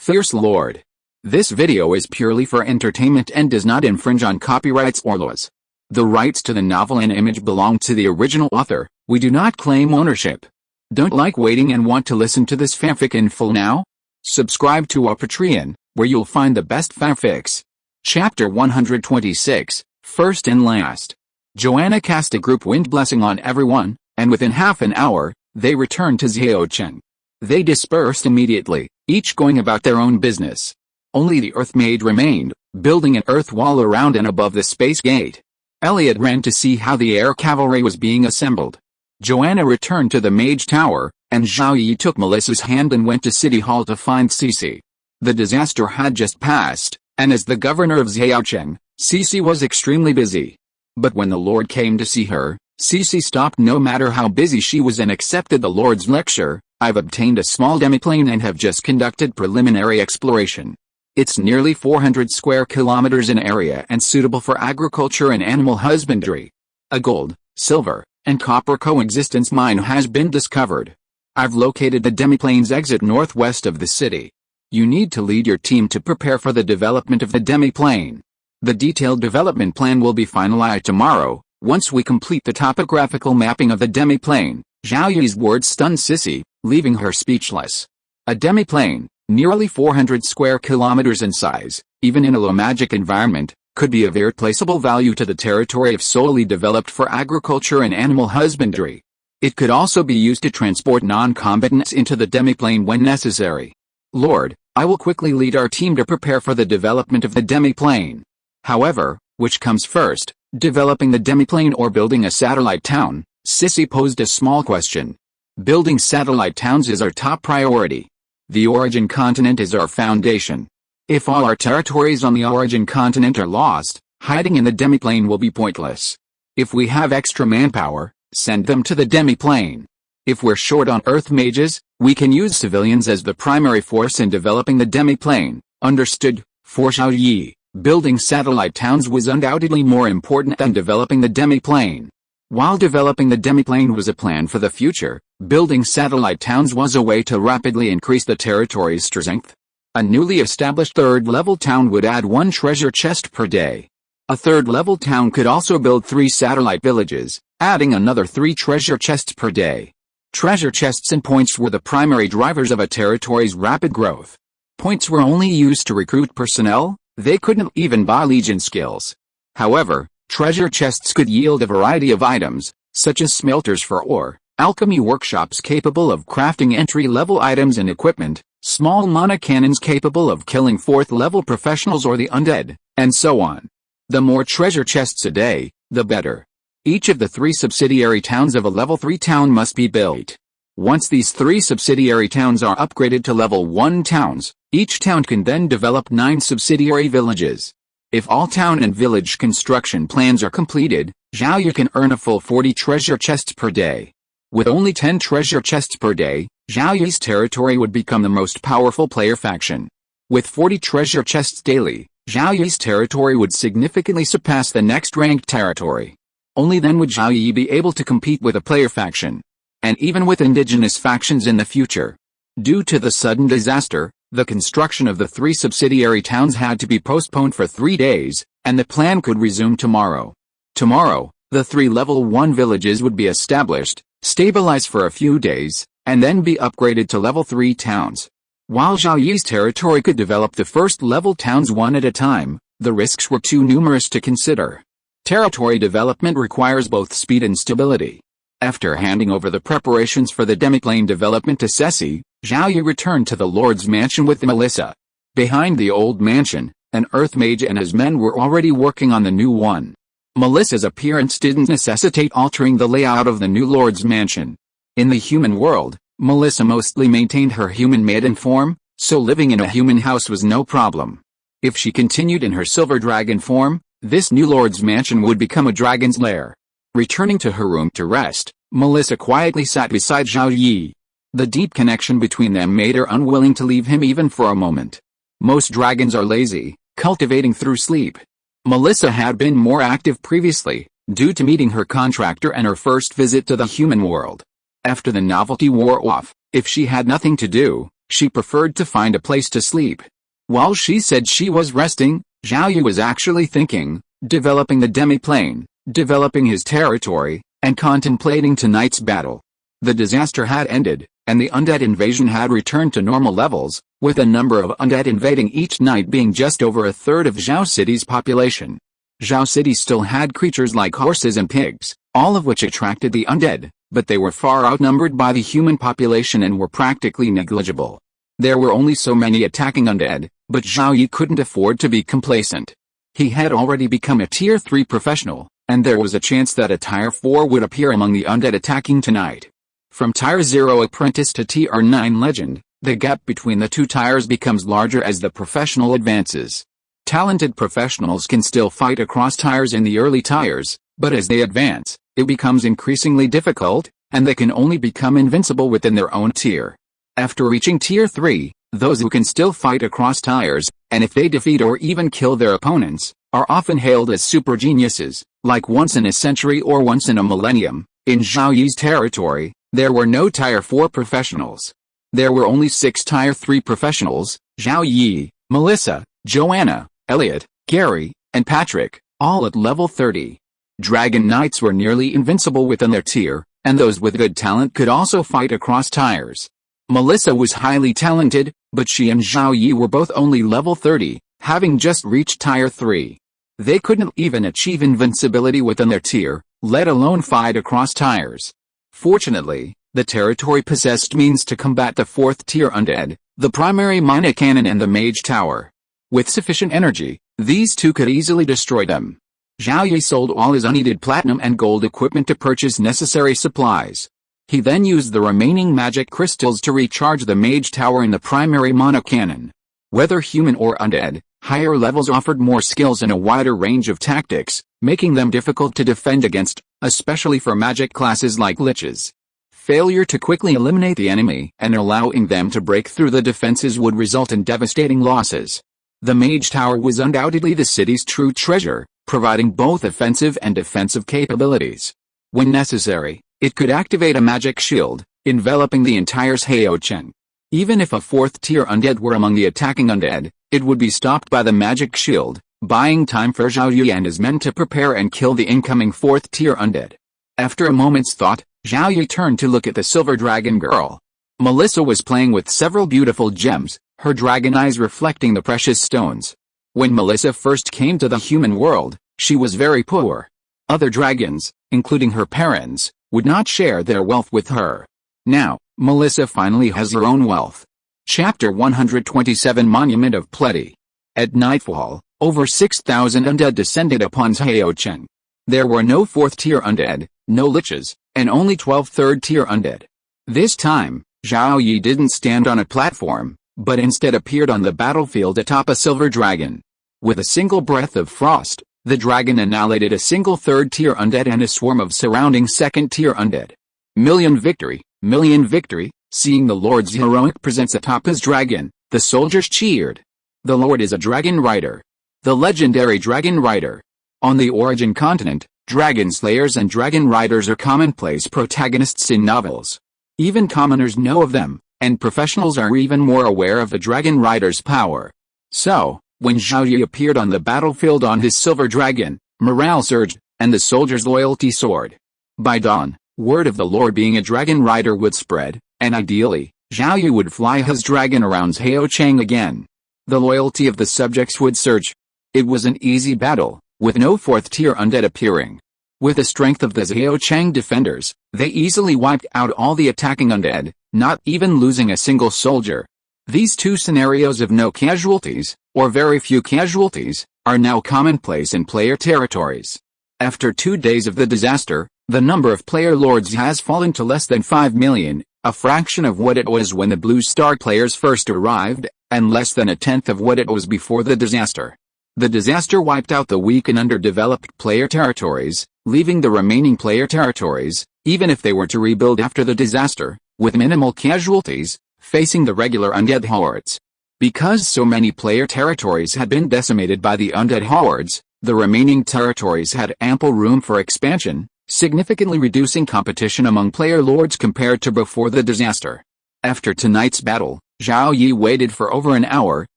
Fierce Lord. This video is purely for entertainment and does not infringe on copyrights or laws. The rights to the novel and image belong to the original author. We do not claim ownership. Don't like waiting and want to listen to this fanfic in full now? Subscribe to our Patreon, where you'll find the best fanfics. Chapter 126, First and Last. Joanna cast a group wind blessing on everyone, and within half an hour, they returned to Zhao Yi. They dispersed immediately, each going about their own business. Only the Earth Maid remained, building an earth wall around and above the space gate. Elliot ran to see how the air cavalry was being assembled. Joanna returned to the Mage Tower, and Zhao Yi took Melissa's hand and went to City Hall to find Cece. The disaster had just passed, and as the governor of Zhao, Cece was extremely busy. But when the Lord came to see her, Cece stopped no matter how busy she was and accepted the Lord's lecture. I've obtained a small demiplane and have just conducted preliminary exploration. It's nearly 400 square kilometers in area and suitable for agriculture and animal husbandry. A gold, silver, and copper coexistence mine has been discovered. I've located the demiplane's exit northwest of the city. You need to lead your team to prepare for the development of the demiplane. The detailed development plan will be finalized tomorrow, once we complete the topographical mapping of the demiplane. Zhao Yi's words stunned Cece, leaving her speechless. A demiplane, nearly 400 square kilometers in size, even in a low-magic environment, could be of irreplaceable value to the territory if solely developed for agriculture and animal husbandry. It could also be used to transport non-combatants into the demiplane when necessary. Lord, I will quickly lead our team to prepare for the development of the demiplane. However, which comes first, developing the demiplane or building a satellite town? Cece posed a small question. Building satellite towns is our top priority. The origin continent is our foundation. If all our territories on the origin continent are lost, hiding in the demiplane will be pointless. If we have extra manpower, send them to the demiplane. If we're short on Earth mages, we can use civilians as the primary force in developing the demiplane. Understood? For Zhao Yi, building satellite towns was undoubtedly more important than developing the demiplane. While developing the demiplane was a plan for the future, building satellite towns was a way to rapidly increase the territory's strength. A newly established third-level town would add 1 treasure chest per day. A third-level town could also build 3 satellite villages, adding another 3 treasure chests per day. Treasure chests and points were the primary drivers of a territory's rapid growth. Points were only used to recruit personnel, they couldn't even buy legion skills. However, treasure chests could yield a variety of items, such as smelters for ore, alchemy workshops capable of crafting entry-level items and equipment, small mana cannons capable of killing 4th-level professionals or the undead, and so on. The more treasure chests a day, the better. Each of the 3 subsidiary towns of a level 3 town must be built. Once these 3 subsidiary towns are upgraded to level 1 towns, each town can then develop 9 subsidiary villages. If all town and village construction plans are completed, Zhao Yi can earn a full 40 treasure chests per day. With only 10 treasure chests per day, Zhao Yi's territory would become the most powerful player faction. With 40 treasure chests daily, Zhao Yi's territory would significantly surpass the next ranked territory. Only then would Zhao Yi be able to compete with a player faction. And even with indigenous factions in the future. Due to the sudden disaster, the construction of the 3 subsidiary towns had to be postponed for 3 days, and the plan could resume tomorrow. Tomorrow, the 3 level 1 villages would be established, stabilized for a few days, and then be upgraded to level 3 towns. While Zhao Yi's territory could develop the first level towns one at a time, the risks were too numerous to consider. Territory development requires both speed and stability. After handing over the preparations for the demiplane development to Cece, Zhao Yi returned to the Lord's mansion with Melissa. Behind the old mansion, an Earth Mage and his men were already working on the new one. Melissa's appearance didn't necessitate altering the layout of the new Lord's mansion. In the human world, Melissa mostly maintained her human maiden form, so living in a human house was no problem. If she continued in her silver dragon form, this new Lord's mansion would become a dragon's lair. Returning to her room to rest, Melissa quietly sat beside Zhao Yi. The deep connection between them made her unwilling to leave him even for a moment. Most dragons are lazy, cultivating through sleep. Melissa had been more active previously, due to meeting her contractor and her first visit to the human world. After the novelty wore off, if she had nothing to do, She preferred to find a place to sleep. While she said she was resting, Zhao Yi was actually thinking, developing the demi-plane, developing his territory, and contemplating tonight's battle. The disaster had ended, and the undead invasion had returned to normal levels, with the number of undead invading each night being just over a third of Zhao City's population. Zhao City still had creatures like horses and pigs, all of which attracted the undead, but they were far outnumbered by the human population and were practically negligible. There were only so many attacking undead, but Zhao Yi couldn't afford to be complacent. He had already become a Tier 3 professional, and there was a chance that a Tier 4 would appear among the undead attacking tonight. From Tier 0 apprentice to Tier 9 legend, the gap between the two tiers becomes larger as the professional advances. Talented professionals can still fight across tiers in the early tiers, but as they advance, it becomes increasingly difficult, and they can only become invincible within their own tier. After reaching Tier 3, those who can still fight across tiers, and if they defeat or even kill their opponents, are often hailed as super geniuses, like once in a century or once in a millennium. In Zhao Yi's territory, there were no Tier 4 professionals. There were only 6 Tier 3 professionals: Zhao Yi, Melissa, Joanna, Elliot, Gary, and Patrick, all at level 30. Dragon Knights were nearly invincible within their tier, and those with good talent could also fight across tiers. Melissa was highly talented, but she and Zhao Yi were both only level 30, having just reached Tier 3. They couldn't even achieve invincibility within their tier, let alone fight across tiers. Fortunately, the territory possessed means to combat the 4th tier undead, the primary mana cannon and the mage tower. With sufficient energy, these two could easily destroy them. Zhao Yi sold all his unneeded platinum and gold equipment to purchase necessary supplies. He then used the remaining magic crystals to recharge the mage tower and the primary mana cannon. Whether human or undead, higher levels offered more skills and a wider range of tactics, making them difficult to defend against, especially for magic classes like liches. Failure to quickly eliminate the enemy and allowing them to break through the defenses would result in devastating losses. The mage tower was undoubtedly the city's true treasure, providing both offensive and defensive capabilities. When necessary, it could activate a magic shield, enveloping the entire Heocheng. Even if a 4th tier undead were among the attacking undead, it would be stopped by the magic shield, buying time for Zhao Yi and his men to prepare and kill the incoming 4th tier undead. After a moment's thought, Zhao Yi turned to look at the silver dragon girl. Melissa was playing with several beautiful gems, her dragon eyes reflecting the precious stones. When Melissa first came to the human world, she was very poor. Other dragons, including her parents, would not share their wealth with her. Now, Melissa finally has her own wealth. Chapter 127 Monument of Plenty. At nightfall, over 6,000 undead descended upon Heocheng. There were no 4th tier undead, no liches, and only 12 3rd tier undead. This time, Zhao Yi didn't stand on a platform, but instead appeared on the battlefield atop a silver dragon. With a single breath of frost, the dragon annihilated a single 3rd tier undead and a swarm of surrounding 2nd tier undead. Million victory, seeing the Lord's heroic presence atop his dragon, the soldiers cheered. The Lord is a dragon rider. The legendary dragon rider. On the Origin continent, dragon slayers and dragon riders are commonplace protagonists in novels. Even commoners know of them, and professionals are even more aware of the dragon rider's power. So, when Zhao Yi appeared on the battlefield on his silver dragon, morale surged, and the soldiers' loyalty soared. By dawn, word of the Lord being a dragon rider would spread, and ideally, Zhao Yi would fly his dragon around Heocheng again. The loyalty of the subjects would surge. It was an easy battle, with no 4th tier undead appearing. With the strength of the Heocheng defenders, they easily wiped out all the attacking undead, not even losing a single soldier. These two scenarios of no casualties, or very few casualties, are now commonplace in player territories. After 2 days of the disaster, the number of player lords has fallen to less than 5 million, a fraction of what it was when the Blue Star players first arrived, and less than a tenth of what it was before the disaster. The disaster wiped out the weak and underdeveloped player territories, leaving the remaining player territories, even if they were to rebuild after the disaster, with minimal casualties, facing the regular undead hordes. Because so many player territories had been decimated by the undead hordes, the remaining territories had ample room for expansion, significantly reducing competition among player lords compared to before the disaster. After tonight's battle, Zhao Yi waited for over an hour,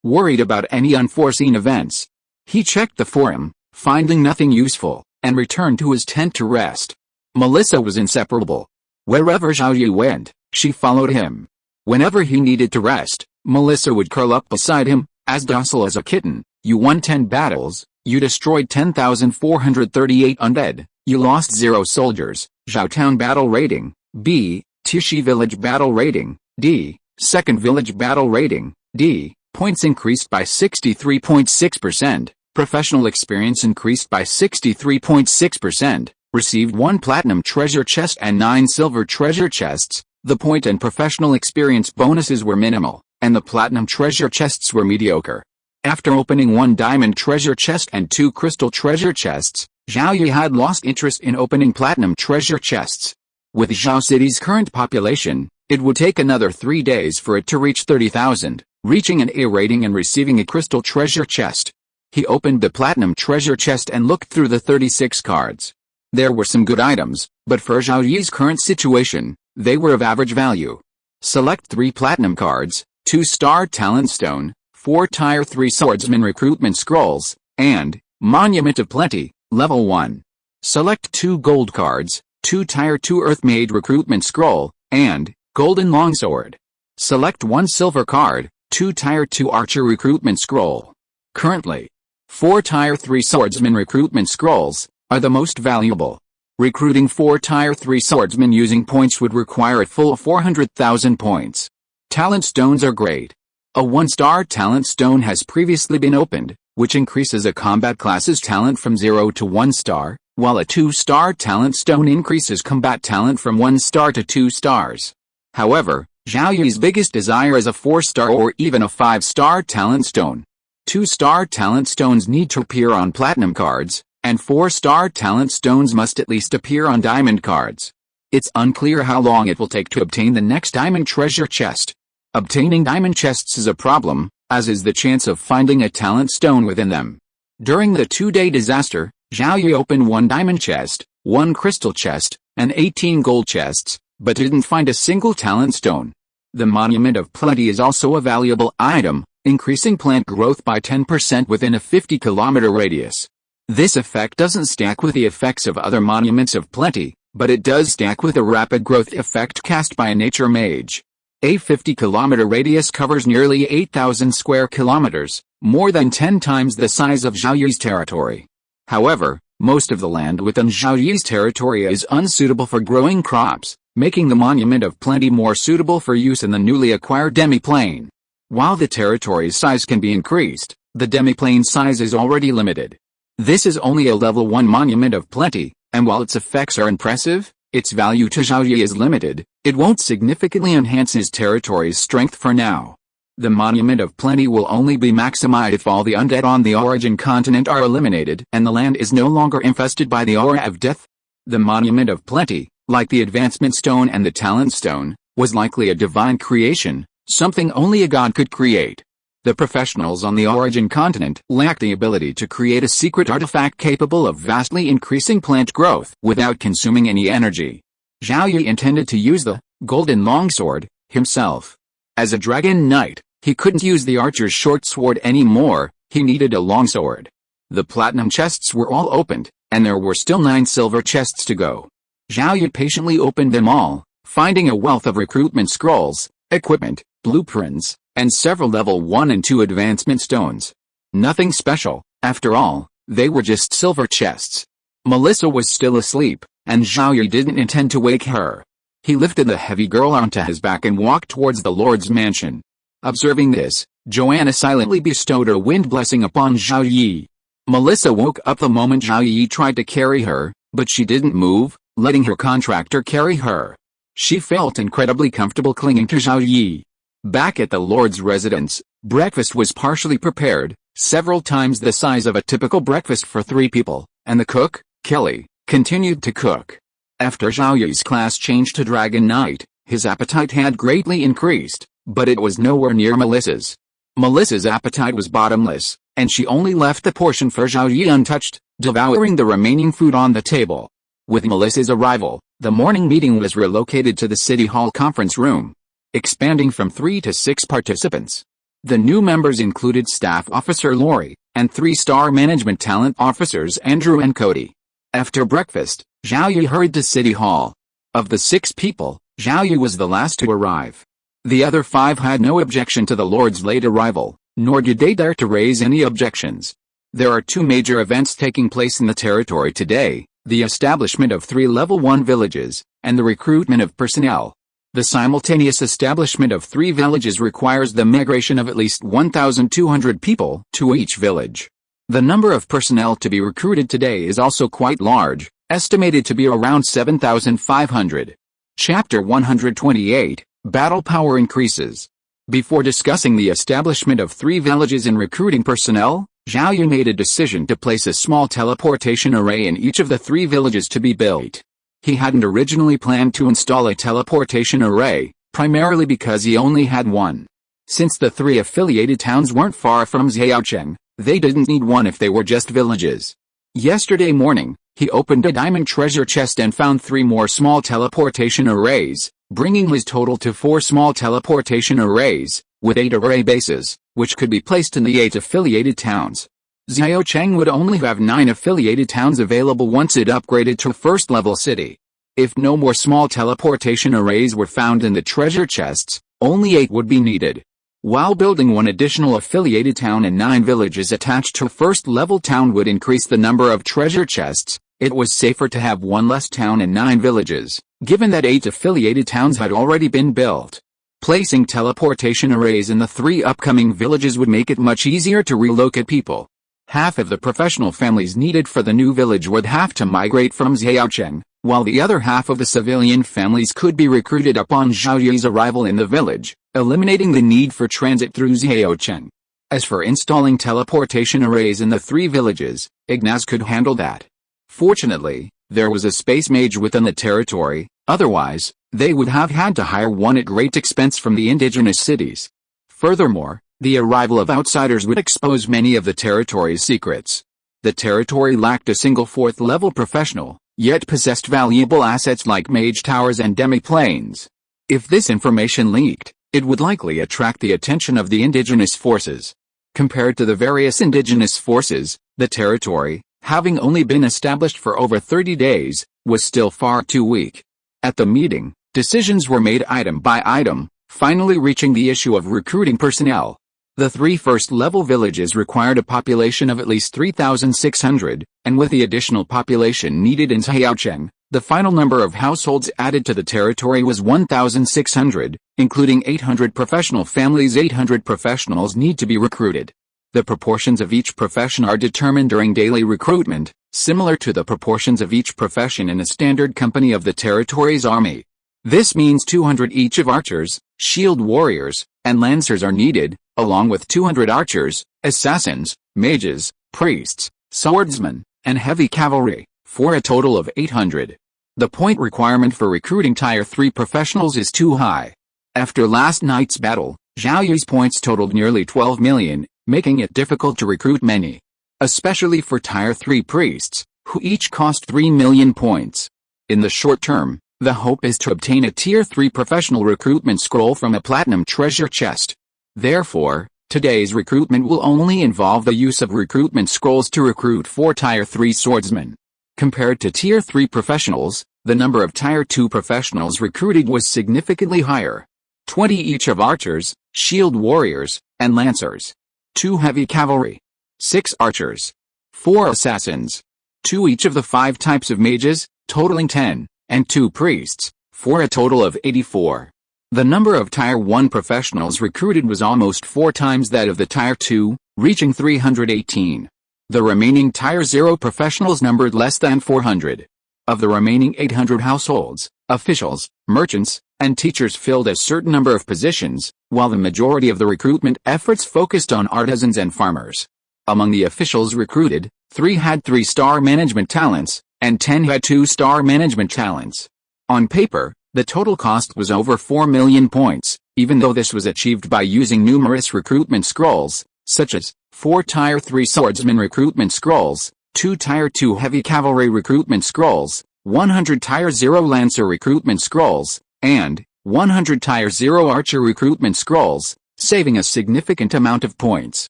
worried about any unforeseen events. He checked the forum, finding nothing useful, and returned to his tent to rest. Melissa was inseparable. Wherever Zhao Yi went, she followed him. Whenever he needed to rest, Melissa would curl up beside him, as docile as a kitten. You won 10 battles, you destroyed 10,438 undead, you lost 0 soldiers. Zhao Town Battle Rating, B. Tishi Village Battle Rating, D. Second Village Battle Rating, D. Points increased by 63.6%, Professional Experience increased by 63.6%, received 1 Platinum Treasure Chest and 9 Silver Treasure Chests. The point and Professional Experience bonuses were minimal, and the Platinum Treasure Chests were mediocre. After opening 1 Diamond Treasure Chest and 2 Crystal Treasure Chests, Zhao Yi had lost interest in opening Platinum Treasure Chests. With Zhao City's current population, it would take another 3 days for it to reach 30,000, reaching an A rating and receiving a Crystal Treasure Chest. He opened the Platinum Treasure Chest and looked through the 36 cards. There were some good items, but for Zhao Yi's current situation, they were of average value. Select 3 Platinum cards, 2-star Talent Stone, 4 Tier 3 Swordsman Recruitment Scrolls, and Monument of Plenty, Level 1. Select 2 gold cards, 2 Tier 2 Earthmaid Recruitment Scroll, and Golden Longsword. Select 1 silver card, 2 Tier 2 Archer Recruitment Scroll. Currently, 4 Tier 3 Swordsman Recruitment Scrolls are the most valuable. Recruiting 4 Tier 3 Swordsmen using points would require a full 400,000 points. Talent Stones are great. A 1-star Talent Stone has previously been opened, which increases a combat class's talent from 0 to 1 star, while a 2-star Talent Stone increases combat talent from 1 star to 2 stars. However, Zhao Yi's biggest desire is a 4-star or even a 5-star Talent Stone. 2-star Talent Stones need to appear on Platinum cards, and 4-star Talent Stones must at least appear on Diamond cards. It's unclear how long it will take to obtain the next Diamond Treasure Chest. Obtaining Diamond Chests is a problem, as is the chance of finding a Talent Stone within them. During the 2-day disaster, Zhao Yi opened 1 Diamond Chest, 1 Crystal Chest, and 18 Gold Chests, but didn't find a single Talent Stone. The Monument of Plenty is also a valuable item, increasing plant growth by 10% within a 50-kilometer radius. This effect doesn't stack with the effects of other Monuments of Plenty, but it does stack with the rapid growth effect cast by a nature mage. A 50-kilometer radius covers nearly 8,000 square kilometers, more than 10 times the size of Zhao Yi's territory. However, most of the land within Zhao Yi's territory is unsuitable for growing crops, making the Monument of Plenty more suitable for use in the newly acquired demi-plane. While the territory's size can be increased, the demi-plane size is already limited. This is only a level 1 Monument of Plenty, and while its effects are impressive, its value to Zhao Yi is limited. It won't significantly enhance his territory's strength for now. The Monument of Plenty will only be maximized if all the undead on the origin continent are eliminated and the land is no longer infested by the aura of death. The Monument of Plenty, like the Advancement Stone and the Talent Stone, was likely a divine creation, something only a god could create. The professionals on the origin continent lack the ability to create a secret artifact capable of vastly increasing plant growth without consuming any energy. Zhao Yi intended to use the Golden Longsword himself. As a dragon knight, he couldn't use the archer's short sword anymore, he needed a longsword. The platinum chests were all opened, and there were still 9 silver chests to go. Zhao Yi patiently opened them all, finding a wealth of recruitment scrolls, equipment, blueprints, and several level 1 and 2 advancement stones. Nothing special, after all, they were just silver chests. Melissa was still asleep, and Zhao Yi didn't intend to wake her. He lifted the heavy girl onto his back and walked towards the Lord's mansion. Observing this, Joanna silently bestowed a wind blessing upon Zhao Yi. Melissa woke up the moment Zhao Yi tried to carry her, but she didn't move, letting her contractor carry her. She felt incredibly comfortable clinging to Zhao Yi. Back at the Lord's residence, breakfast was partially prepared, several times the size of a typical breakfast for 3 people, and the cook, Kelly, continued to cook. After Zhao Yi's class changed to Dragon Knight, his appetite had greatly increased, but it was nowhere near Melissa's. Melissa's appetite was bottomless, and she only left the portion for Zhao Yi untouched, devouring the remaining food on the table. With Melissa's arrival, the morning meeting was relocated to the City Hall conference room. expanding from 3 to 6 participants. The new members included Staff Officer Lori, and 3-star management talent officers Andrew and Cody. After breakfast, Zhao Yi hurried to City Hall. Of the 6 people, Zhao Yi was the last to arrive. The other 5 had no objection to the Lord's late arrival, nor did they dare to raise any objections. There are 2 major events taking place in the territory today: the establishment of 3 Level 1 villages, and the recruitment of personnel. The simultaneous establishment of 3 villages requires the migration of at least 1,200 people to each village. The number of personnel to be recruited today is also quite large, estimated to be around 7,500. Chapter 128, Battle Power Increases. Before discussing the establishment of 3 villages and recruiting personnel, Zhao Yi made a decision to place a small teleportation array in each of the 3 villages to be built. He hadn't originally planned to install a teleportation array, primarily because he only had one. Since the 3 affiliated towns weren't far from Xiaocheng, they didn't need one if they were just villages. Yesterday morning, he opened a diamond treasure chest and found 3 more small teleportation arrays, bringing his total to 4 small teleportation arrays, with 8 array bases, which could be placed in the 8 affiliated towns. Xiaocheng would only have 9 affiliated towns available once it upgraded to first-level city. If no more small teleportation arrays were found in the treasure chests, only 8 would be needed. While building 1 additional affiliated town and 9 villages attached to first-level town would increase the number of treasure chests, it was safer to have 1 less town and 9 villages, given that 8 affiliated towns had already been built. Placing teleportation arrays in the 3 upcoming villages would make it much easier to relocate people. Half of the professional families needed for the new village would have to migrate from Xiaocheng, while the other half of the civilian families could be recruited upon Zhao Yi's arrival in the village, eliminating the need for transit through Xiaocheng. As for installing teleportation arrays in the 3 villages, Ignaz could handle that. Fortunately, there was a space mage within the territory, otherwise, they would have had to hire one at great expense from the indigenous cities. Furthermore, the arrival of outsiders would expose many of the territory's secrets. The territory lacked a single 4th-level professional, yet possessed valuable assets like mage towers and demi-planes. If this information leaked, it would likely attract the attention of the indigenous forces. Compared to the various indigenous forces, the territory, having only been established for over 30 days, was still far too weak. At the meeting, decisions were made item by item, finally reaching the issue of recruiting personnel. The 3 first-level villages required a population of at least 3,600, and with the additional population needed in Xiaocheng, the final number of households added to the territory was 1,600, including 800 professional families. 800 professionals need to be recruited. The proportions of each profession are determined during daily recruitment, similar to the proportions of each profession in a standard company of the territory's army. This means 200 each of archers, shield warriors, and lancers are needed, along with 200 archers, assassins, mages, priests, swordsmen, and heavy cavalry, for a total of 800. The point requirement for recruiting Tier 3 professionals is too high. After last night's battle, Zhao Yi's points totaled nearly 12 million, making it difficult to recruit many. Especially for Tier 3 priests, who each cost 3 million points. In the short term, the hope is to obtain a Tier 3 professional recruitment scroll from a platinum treasure chest. Therefore, today's recruitment will only involve the use of recruitment scrolls to recruit 4 Tier 3 swordsmen. Compared to Tier 3 professionals, the number of Tier 2 professionals recruited was significantly higher. 20 each of archers, shield warriors, and lancers. 2 heavy cavalry. 6 archers. 4 assassins. 2 each of the 5 types of mages, totaling 10, and 2 priests, for a total of 84. The number of Tier 1 professionals recruited was almost 4 times that of the Tier 2, reaching 318. The remaining Tier 0 professionals numbered less than 400. Of the remaining 800 households, officials, merchants, and teachers filled a certain number of positions, while the majority of the recruitment efforts focused on artisans and farmers. Among the officials recruited, 3 had 3-star management talents, and 10 had 2-star management talents. On paper, the total cost was over 4 million points, even though this was achieved by using numerous recruitment scrolls, such as 4 Tier 3 swordsman recruitment scrolls, 2 Tier 2 heavy cavalry recruitment scrolls, 100 Tier 0 lancer recruitment scrolls, and 100 Tier 0 Archer recruitment scrolls, saving a significant amount of points.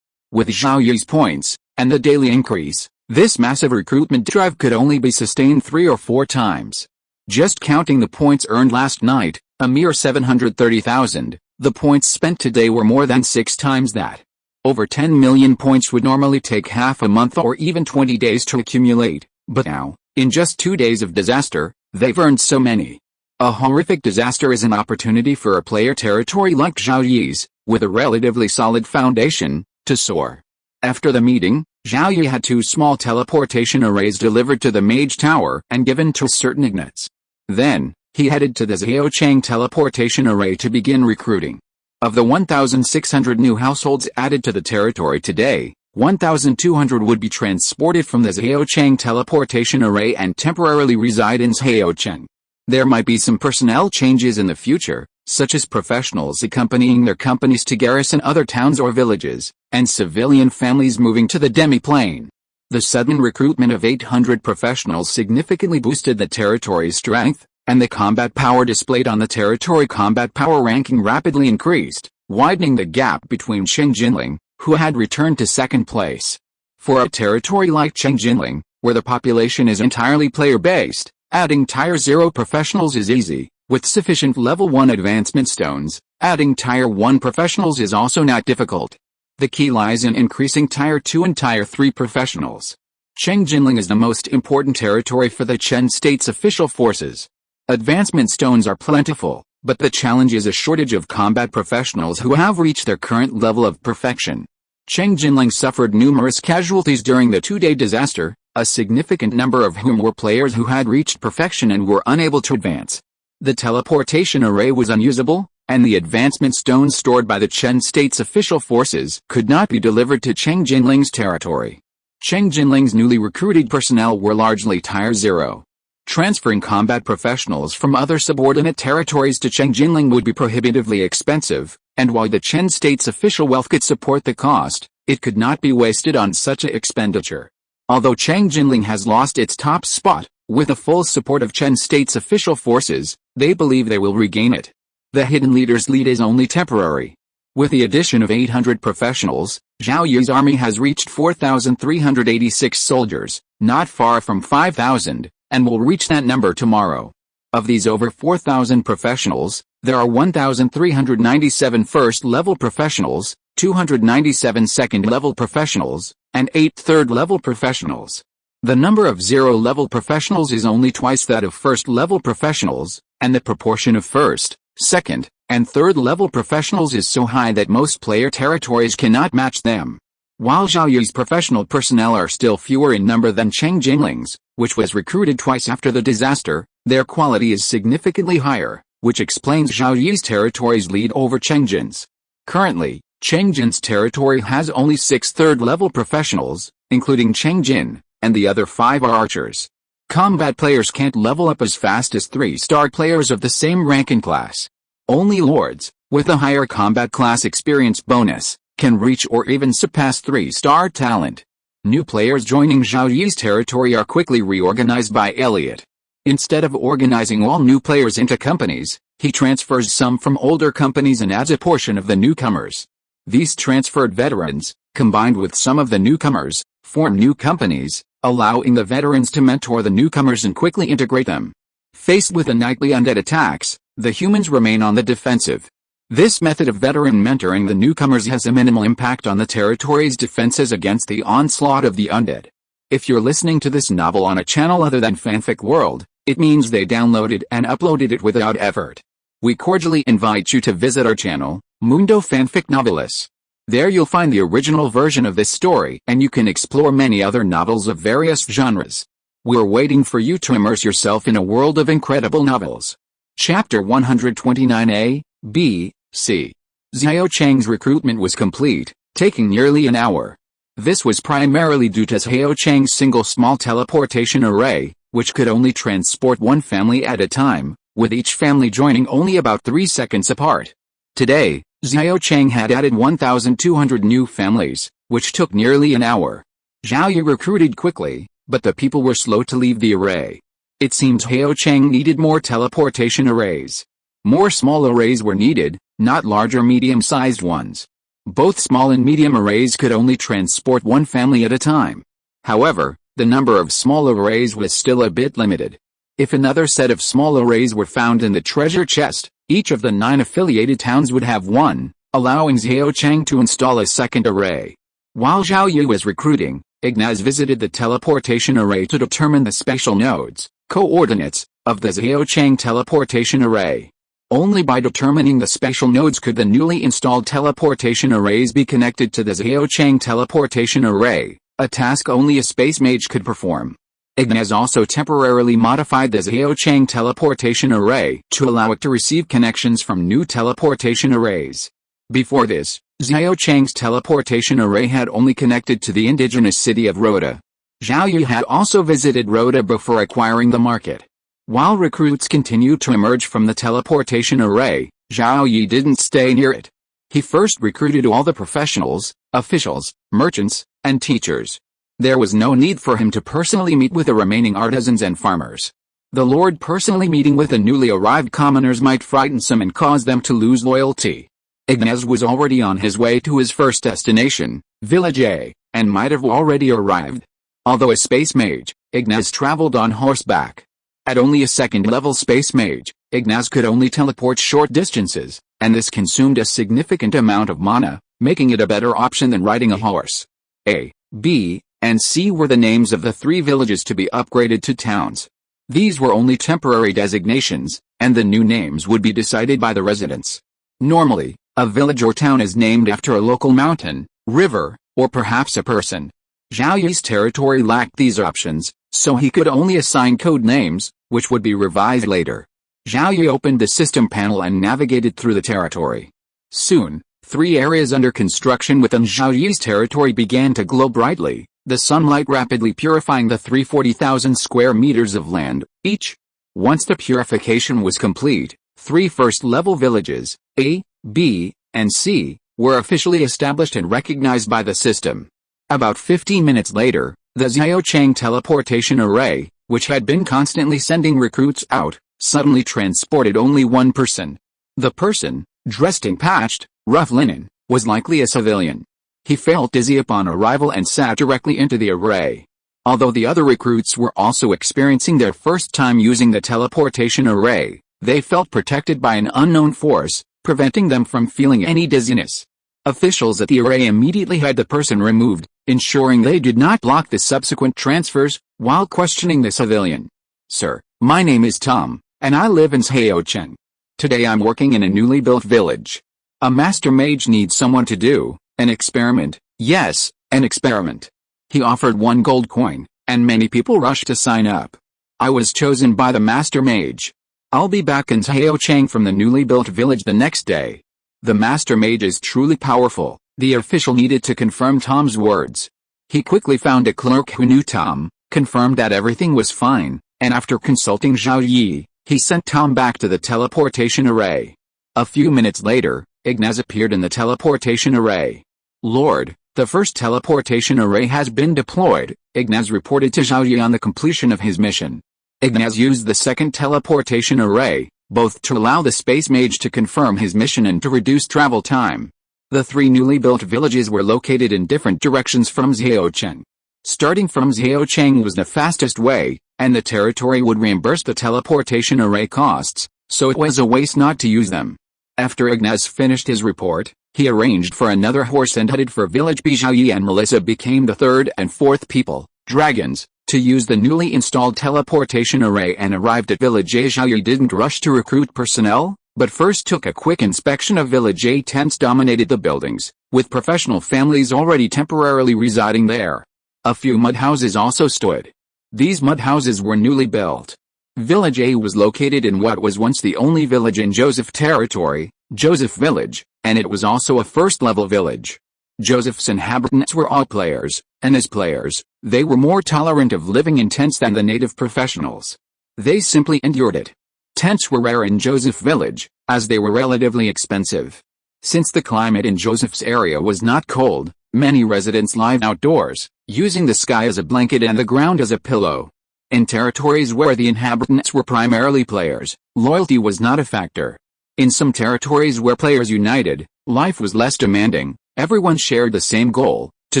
With Zhao Yi's points, and the daily increase, this massive recruitment drive could only be sustained 3 or 4 times. Just counting the points earned last night, a mere 730,000, the points spent today were more than 6 times that. Over 10 million points would normally take half a month or even 20 days to accumulate, but now, in just 2 days of disaster, they've earned so many. A horrific disaster is an opportunity for a player territory like Zhao Yi's, with a relatively solid foundation, to soar. After the meeting, Zhao Yi had 2 small teleportation arrays delivered to the Mage Tower and given to certain ignates. Then, he headed to the Xiaochang teleportation array to begin recruiting. Of the 1,600 new households added to the territory today, 1,200 would be transported from the Xiaochang teleportation array and temporarily reside in Xiaochang. There might be some personnel changes in the future, such as professionals accompanying their companies to garrison other towns or villages, and civilian families moving to the demi-plane. The sudden recruitment of 800 professionals significantly boosted the territory's strength, and the combat power displayed on the territory combat power ranking rapidly increased, widening the gap between Cheng Jinling, who had returned to second place. For a territory like Cheng Jinling, where the population is entirely player-based, adding Tier 0 professionals is easy. With sufficient Level 1 advancement stones, adding Tier 1 professionals is also not difficult. The key lies in increasing Tier 2 and Tier 3 professionals. Cheng Jinling is the most important territory for the Chen State's official forces. Advancement stones are plentiful, but the challenge is a shortage of combat professionals who have reached their current level of perfection. Cheng Jinling suffered numerous casualties during the 2-day disaster, a significant number of whom were players who had reached perfection and were unable to advance. The teleportation array was unusable, and the advancement stones stored by the Chen State's official forces could not be delivered to Cheng Jinling's territory. Cheng Jinling's newly recruited personnel were largely Tier 0. Transferring combat professionals from other subordinate territories to Cheng Jinling would be prohibitively expensive, and while the Chen State's official wealth could support the cost, it could not be wasted on such an expenditure. Although Cheng Jinling has lost its top spot, with the full support of Chen State's official forces, they believe they will regain it. The hidden leader's lead is only temporary. With the addition of 800 professionals, Zhao Yi's army has reached 4,386 soldiers, not far from 5,000, and will reach that number tomorrow. Of these over 4,000 professionals, there are 1,397 first-level professionals, 297 second-level professionals, and 8 third-level professionals. The number of 0-level professionals is only twice that of first-level professionals, and the proportion of first, second, and third-level professionals is so high that most player territories cannot match them. While Zhao Yi's professional personnel are still fewer in number than Cheng Jinling's, which was recruited twice after the disaster, their quality is significantly higher, which explains Zhao Yi's territory's lead over Cheng Jin's. Currently, Cheng Jin's territory has only 6 third-level professionals, including Cheng Jin, and the other 5 are archers. Combat players can't level up as fast as 3-star players of the same rank and class. Only lords, with a higher combat class experience bonus, can reach or even surpass 3-star talent. New players joining Zhao Yi's territory are quickly reorganized by Elliot. Instead of organizing all new players into companies, he transfers some from older companies and adds a portion of the newcomers. These transferred veterans, combined with some of the newcomers, form new companies, allowing the veterans to mentor the newcomers and quickly integrate them. Faced with the nightly undead attacks, the humans remain on the defensive. This method of veteran mentoring the newcomers has a minimal impact on the territory's defenses against the onslaught of the undead. If you're listening to this novel on a channel other than Fanfic World, it means they downloaded and uploaded it without effort. We cordially invite you to visit our channel, Mundo Fanfic Novelis. There you'll find the original version of this story and you can explore many other novels of various genres. We're waiting for you to immerse yourself in a world of incredible novels. Chapter 129A, B, C. Xiaochang's recruitment was complete, taking nearly an hour. This was primarily due to Xiaochang's single small teleportation array, which could only transport one family at a time, with each family joining only about 3 seconds apart. Today, Xiaochang had added 1,200 new families, which took nearly an hour. Zhao Yi recruited quickly, but the people were slow to leave the array. It seems Xiaochang needed more teleportation arrays. More small arrays were needed, not larger medium-sized ones. Both small and medium arrays could only transport one family at a time. However, the number of small arrays was still a bit limited. If another set of small arrays were found in the treasure chest, each of the 9 affiliated towns would have one, allowing Zhao Cheng to install a second array. While Zhao Yi was recruiting, Ignaz visited the teleportation array to determine the spatial nodes, coordinates, of the Zhao Cheng teleportation array. Only by determining the spatial nodes could the newly installed teleportation arrays be connected to the Zhao Cheng teleportation array, a task only a space mage could perform. Ignaz also temporarily modified the Zhao Cheng teleportation array to allow it to receive connections from new teleportation arrays. Before this, Zhao Cheng's teleportation array had only connected to the indigenous city of Rhoda. Zhao Yi had also visited Rhoda before acquiring the market. While recruits continued to emerge from the teleportation array, Zhao Yi didn't stay near it. He first recruited all the professionals, officials, merchants, and teachers. There was no need for him to personally meet with the remaining artisans and farmers. The Lord personally meeting with the newly arrived commoners might frighten some and cause them to lose loyalty. Ignaz was already on his way to his first destination, Village A, and might have already arrived. Although a space mage, Ignaz traveled on horseback. At only a second-level space mage, Ignaz could only teleport short distances, and this consumed a significant amount of mana, making it a better option than riding a horse. A, B, and C were the names of the 3 villages to be upgraded to towns. These were only temporary designations, and the new names would be decided by the residents. Normally, a village or town is named after a local mountain, river, or perhaps a person. Zhao Yi's territory lacked these options, so he could only assign code names, which would be revised later. Zhao Yi opened the system panel and navigated through the territory. Soon, 3 areas under construction within Zhao Yi's territory began to glow brightly, the sunlight rapidly purifying the 340,000 square meters of land, each. Once the purification was complete, 3 first-level villages, A, B, and C, were officially established and recognized by the system. About 15 minutes later, the Zhao Cheng teleportation array, which had been constantly sending recruits out, suddenly transported only one person. The person, dressed in patched, rough linen, was likely a civilian. He felt dizzy upon arrival and sat directly into the array. Although the other recruits were also experiencing their first time using the teleportation array, they felt protected by an unknown force, preventing them from feeling any dizziness. Officials at the array immediately had the person removed, ensuring they did not block the subsequent transfers, while questioning the civilian. "Sir, my name is Tom, and I live in Zhao Cheng. Today I'm working in a newly built village. A master mage needs someone to do an experiment." "Yes, an experiment." He offered 1 gold coin, and many people rushed to sign up. "I was chosen by the master mage. I'll be back in Zhao Cheng from the newly built village the next day." The master mage is truly powerful, the official needed to confirm Tom's words. He quickly found a clerk who knew Tom, confirmed that everything was fine, and after consulting Zhao Yi, he sent Tom back to the teleportation array. A few minutes later, Ignaz appeared in the teleportation array. "Lord, the first teleportation array has been deployed," Ignaz reported to Zhao Yi on the completion of his mission. Ignaz used the second teleportation array, both to allow the space mage to confirm his mission and to reduce travel time. The 3 newly built villages were located in different directions from Zhao Cheng. Starting from Zhao Cheng was the fastest way, and the territory would reimburse the teleportation array costs, so it was a waste not to use them. After Ignaz finished his report, he arranged for another horse and headed for village B. Zhao Yi and Melissa became the 3rd and 4th people, dragons, to use the newly installed teleportation array and arrived at village A. Zhao Yi didn't rush to recruit personnel, but first took a quick inspection of village A. Tents dominated the buildings, with professional families already temporarily residing there. A few mud houses also stood. These mud houses were newly built. Village A was located in what was once the only village in Joseph territory, Joseph Village, and it was also a first-level village. Joseph's inhabitants were all players, and as players, they were more tolerant of living in tents than the native professionals. They simply endured it. Tents were rare in Joseph Village, as they were relatively expensive. Since the climate in Joseph's area was not cold, many residents lived outdoors, using the sky as a blanket and the ground as a pillow. In territories where the inhabitants were primarily players, loyalty was not a factor. In some territories where players united, life was less demanding. Everyone shared the same goal, to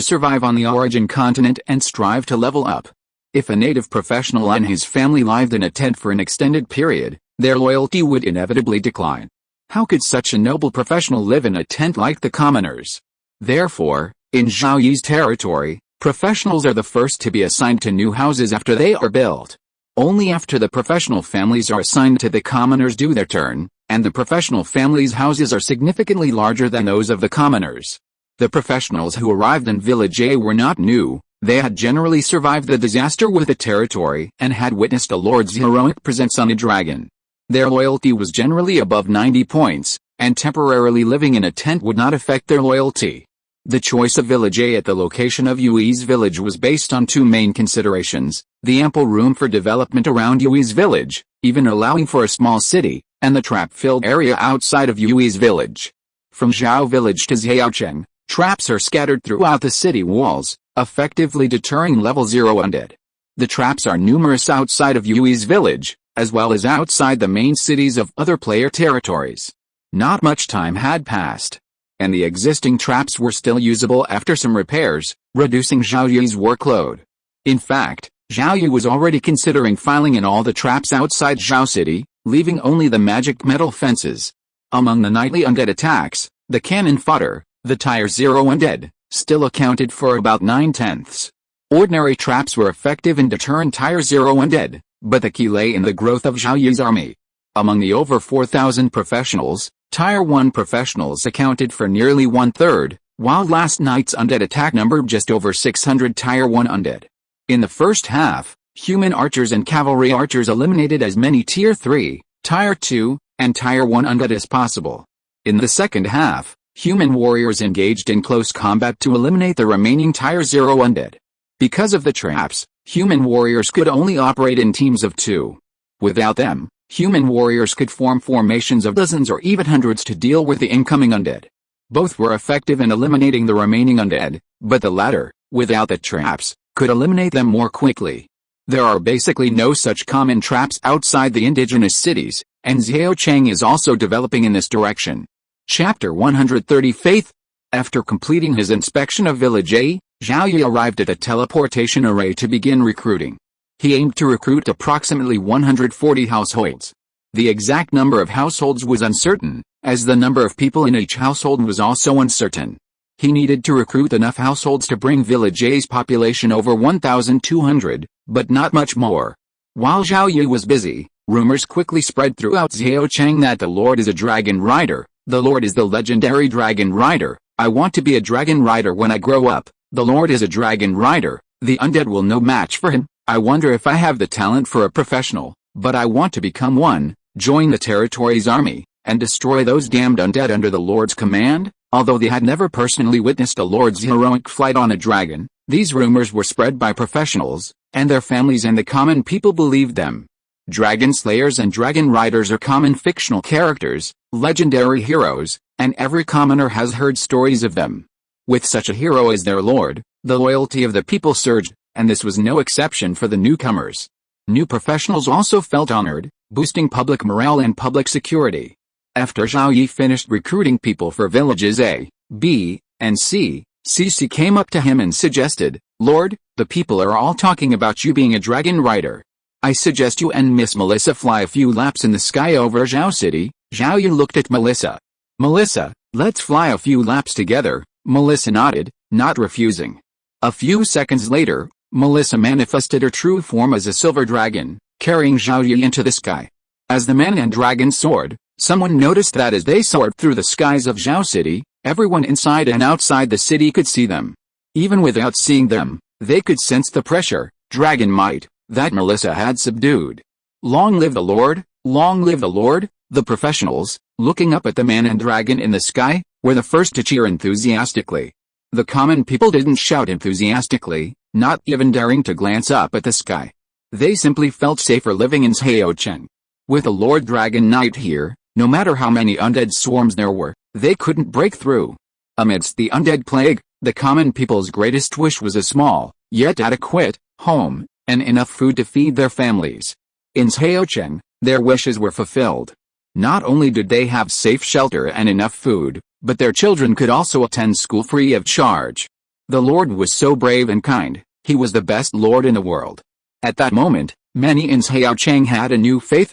survive on the origin continent and strive to level up. If a native professional and his family lived in a tent for an extended period, their loyalty would inevitably decline. How could such a noble professional live in a tent like the commoners? Therefore, in Zhao Yi's territory, professionals are the first to be assigned to new houses after they are built. Only after the professional families are assigned to the commoners do their turn, and the professional families' houses are significantly larger than those of the commoners. The professionals who arrived in Village A were not new. They had generally survived the disaster with the territory and had witnessed a lord's heroic presence on a dragon. Their loyalty was generally above 90 points, and temporarily living in a tent would not affect their loyalty. The choice of Village A at the location of Yui's village was based on two main considerations: the ample room for development around Yui's village, even allowing for a small city, and the trap-filled area outside of Yui's village. From Zhao Village to Zhaocheng, traps are scattered throughout the city walls, effectively deterring level 0 undead. The traps are numerous outside of Yui's village, as well as outside the main cities of other player territories. Not much time had passed, and the existing traps were still usable after some repairs, reducing Zhao Yi's workload. In fact, Zhao Yi was already considering filing in all the traps outside Zhao City, leaving only the magic metal fences. Among the nightly undead attacks, the cannon fodder, the tier 0 undead, still accounted for about 9/10. Ordinary traps were effective in deterring tier 0 undead, but the key lay in the growth of Zhao Yi's army. Among the over 4,000 professionals, tier 1 professionals accounted for nearly 1/3, while last night's undead attack numbered just over 600 tier 1 undead. In the first half, human archers and cavalry archers eliminated as many tier 3, tier 2, and tier 1 undead as possible. In the second half, human warriors engaged in close combat to eliminate the remaining tier 0 undead. Because of the traps, human warriors could only operate in teams of 2. Without them, human warriors could form formations of dozens or even hundreds to deal with the incoming undead. Both were effective in eliminating the remaining undead, but the latter, without the traps, could eliminate them more quickly. There are basically no such common traps outside the indigenous cities, and Zhaocheng is also developing in this direction. Chapter 130 Faith. After completing his inspection of Village A, Zhao Yi arrived at a teleportation array to begin recruiting. He aimed to recruit approximately 140 households. The exact number of households was uncertain, as the number of people in each household was also uncertain. He needed to recruit enough households to bring Village A's population over 1,200, but not much more. While Zhao Yi was busy, rumors quickly spread throughout Zhaocheng that the Lord is a dragon rider. The Lord is the legendary dragon rider. I want to be a dragon rider when I grow up. The Lord is a dragon rider. The undead will no match for him. I wonder if I have the talent for a professional, but I want to become one, join the territory's army, and destroy those damned undead under the Lord's command. Although they had never personally witnessed a Lord's heroic flight on a dragon, these rumors were spread by professionals, and their families and the common people believed them. Dragon slayers and dragon riders are common fictional characters, legendary heroes, and every commoner has heard stories of them. With such a hero as their lord, the loyalty of the people surged, and this was no exception for the newcomers. New professionals also felt honored, boosting public morale and public security. After Zhao Yi finished recruiting people for villages A, B, and C, Cici came up to him and suggested, "Lord, the people are all talking about you being a dragon rider. I suggest you and Miss Melissa fly a few laps in the sky over Zhao City." Zhao Yi looked at Melissa. "Melissa, let's fly a few laps together." Melissa nodded, not refusing. A few seconds later, Melissa manifested her true form as a silver dragon, carrying Zhao Yi into the sky. As the man and dragon soared, someone noticed that as they soared through the skies of Zhao City, everyone inside and outside the city could see them. Even without seeing them, they could sense the pressure, dragon might, that Melissa had subdued. Long live the Lord, long live the Lord. The professionals, looking up at the man and dragon in the sky, were the first to cheer enthusiastically. The common people didn't shout enthusiastically, not even daring to glance up at the sky. They simply felt safer living in Zhaocheng. With a Lord Dragon Knight here, no matter how many undead swarms there were, they couldn't break through. Amidst the undead plague, the common people's greatest wish was a small, yet adequate, home, and enough food to feed their families. In Zhaocheng, their wishes were fulfilled. Not only did they have safe shelter and enough food, but their children could also attend school free of charge. The Lord was so brave and kind, he was the best Lord in the world. At that moment, many in Xiaocheng had a new faith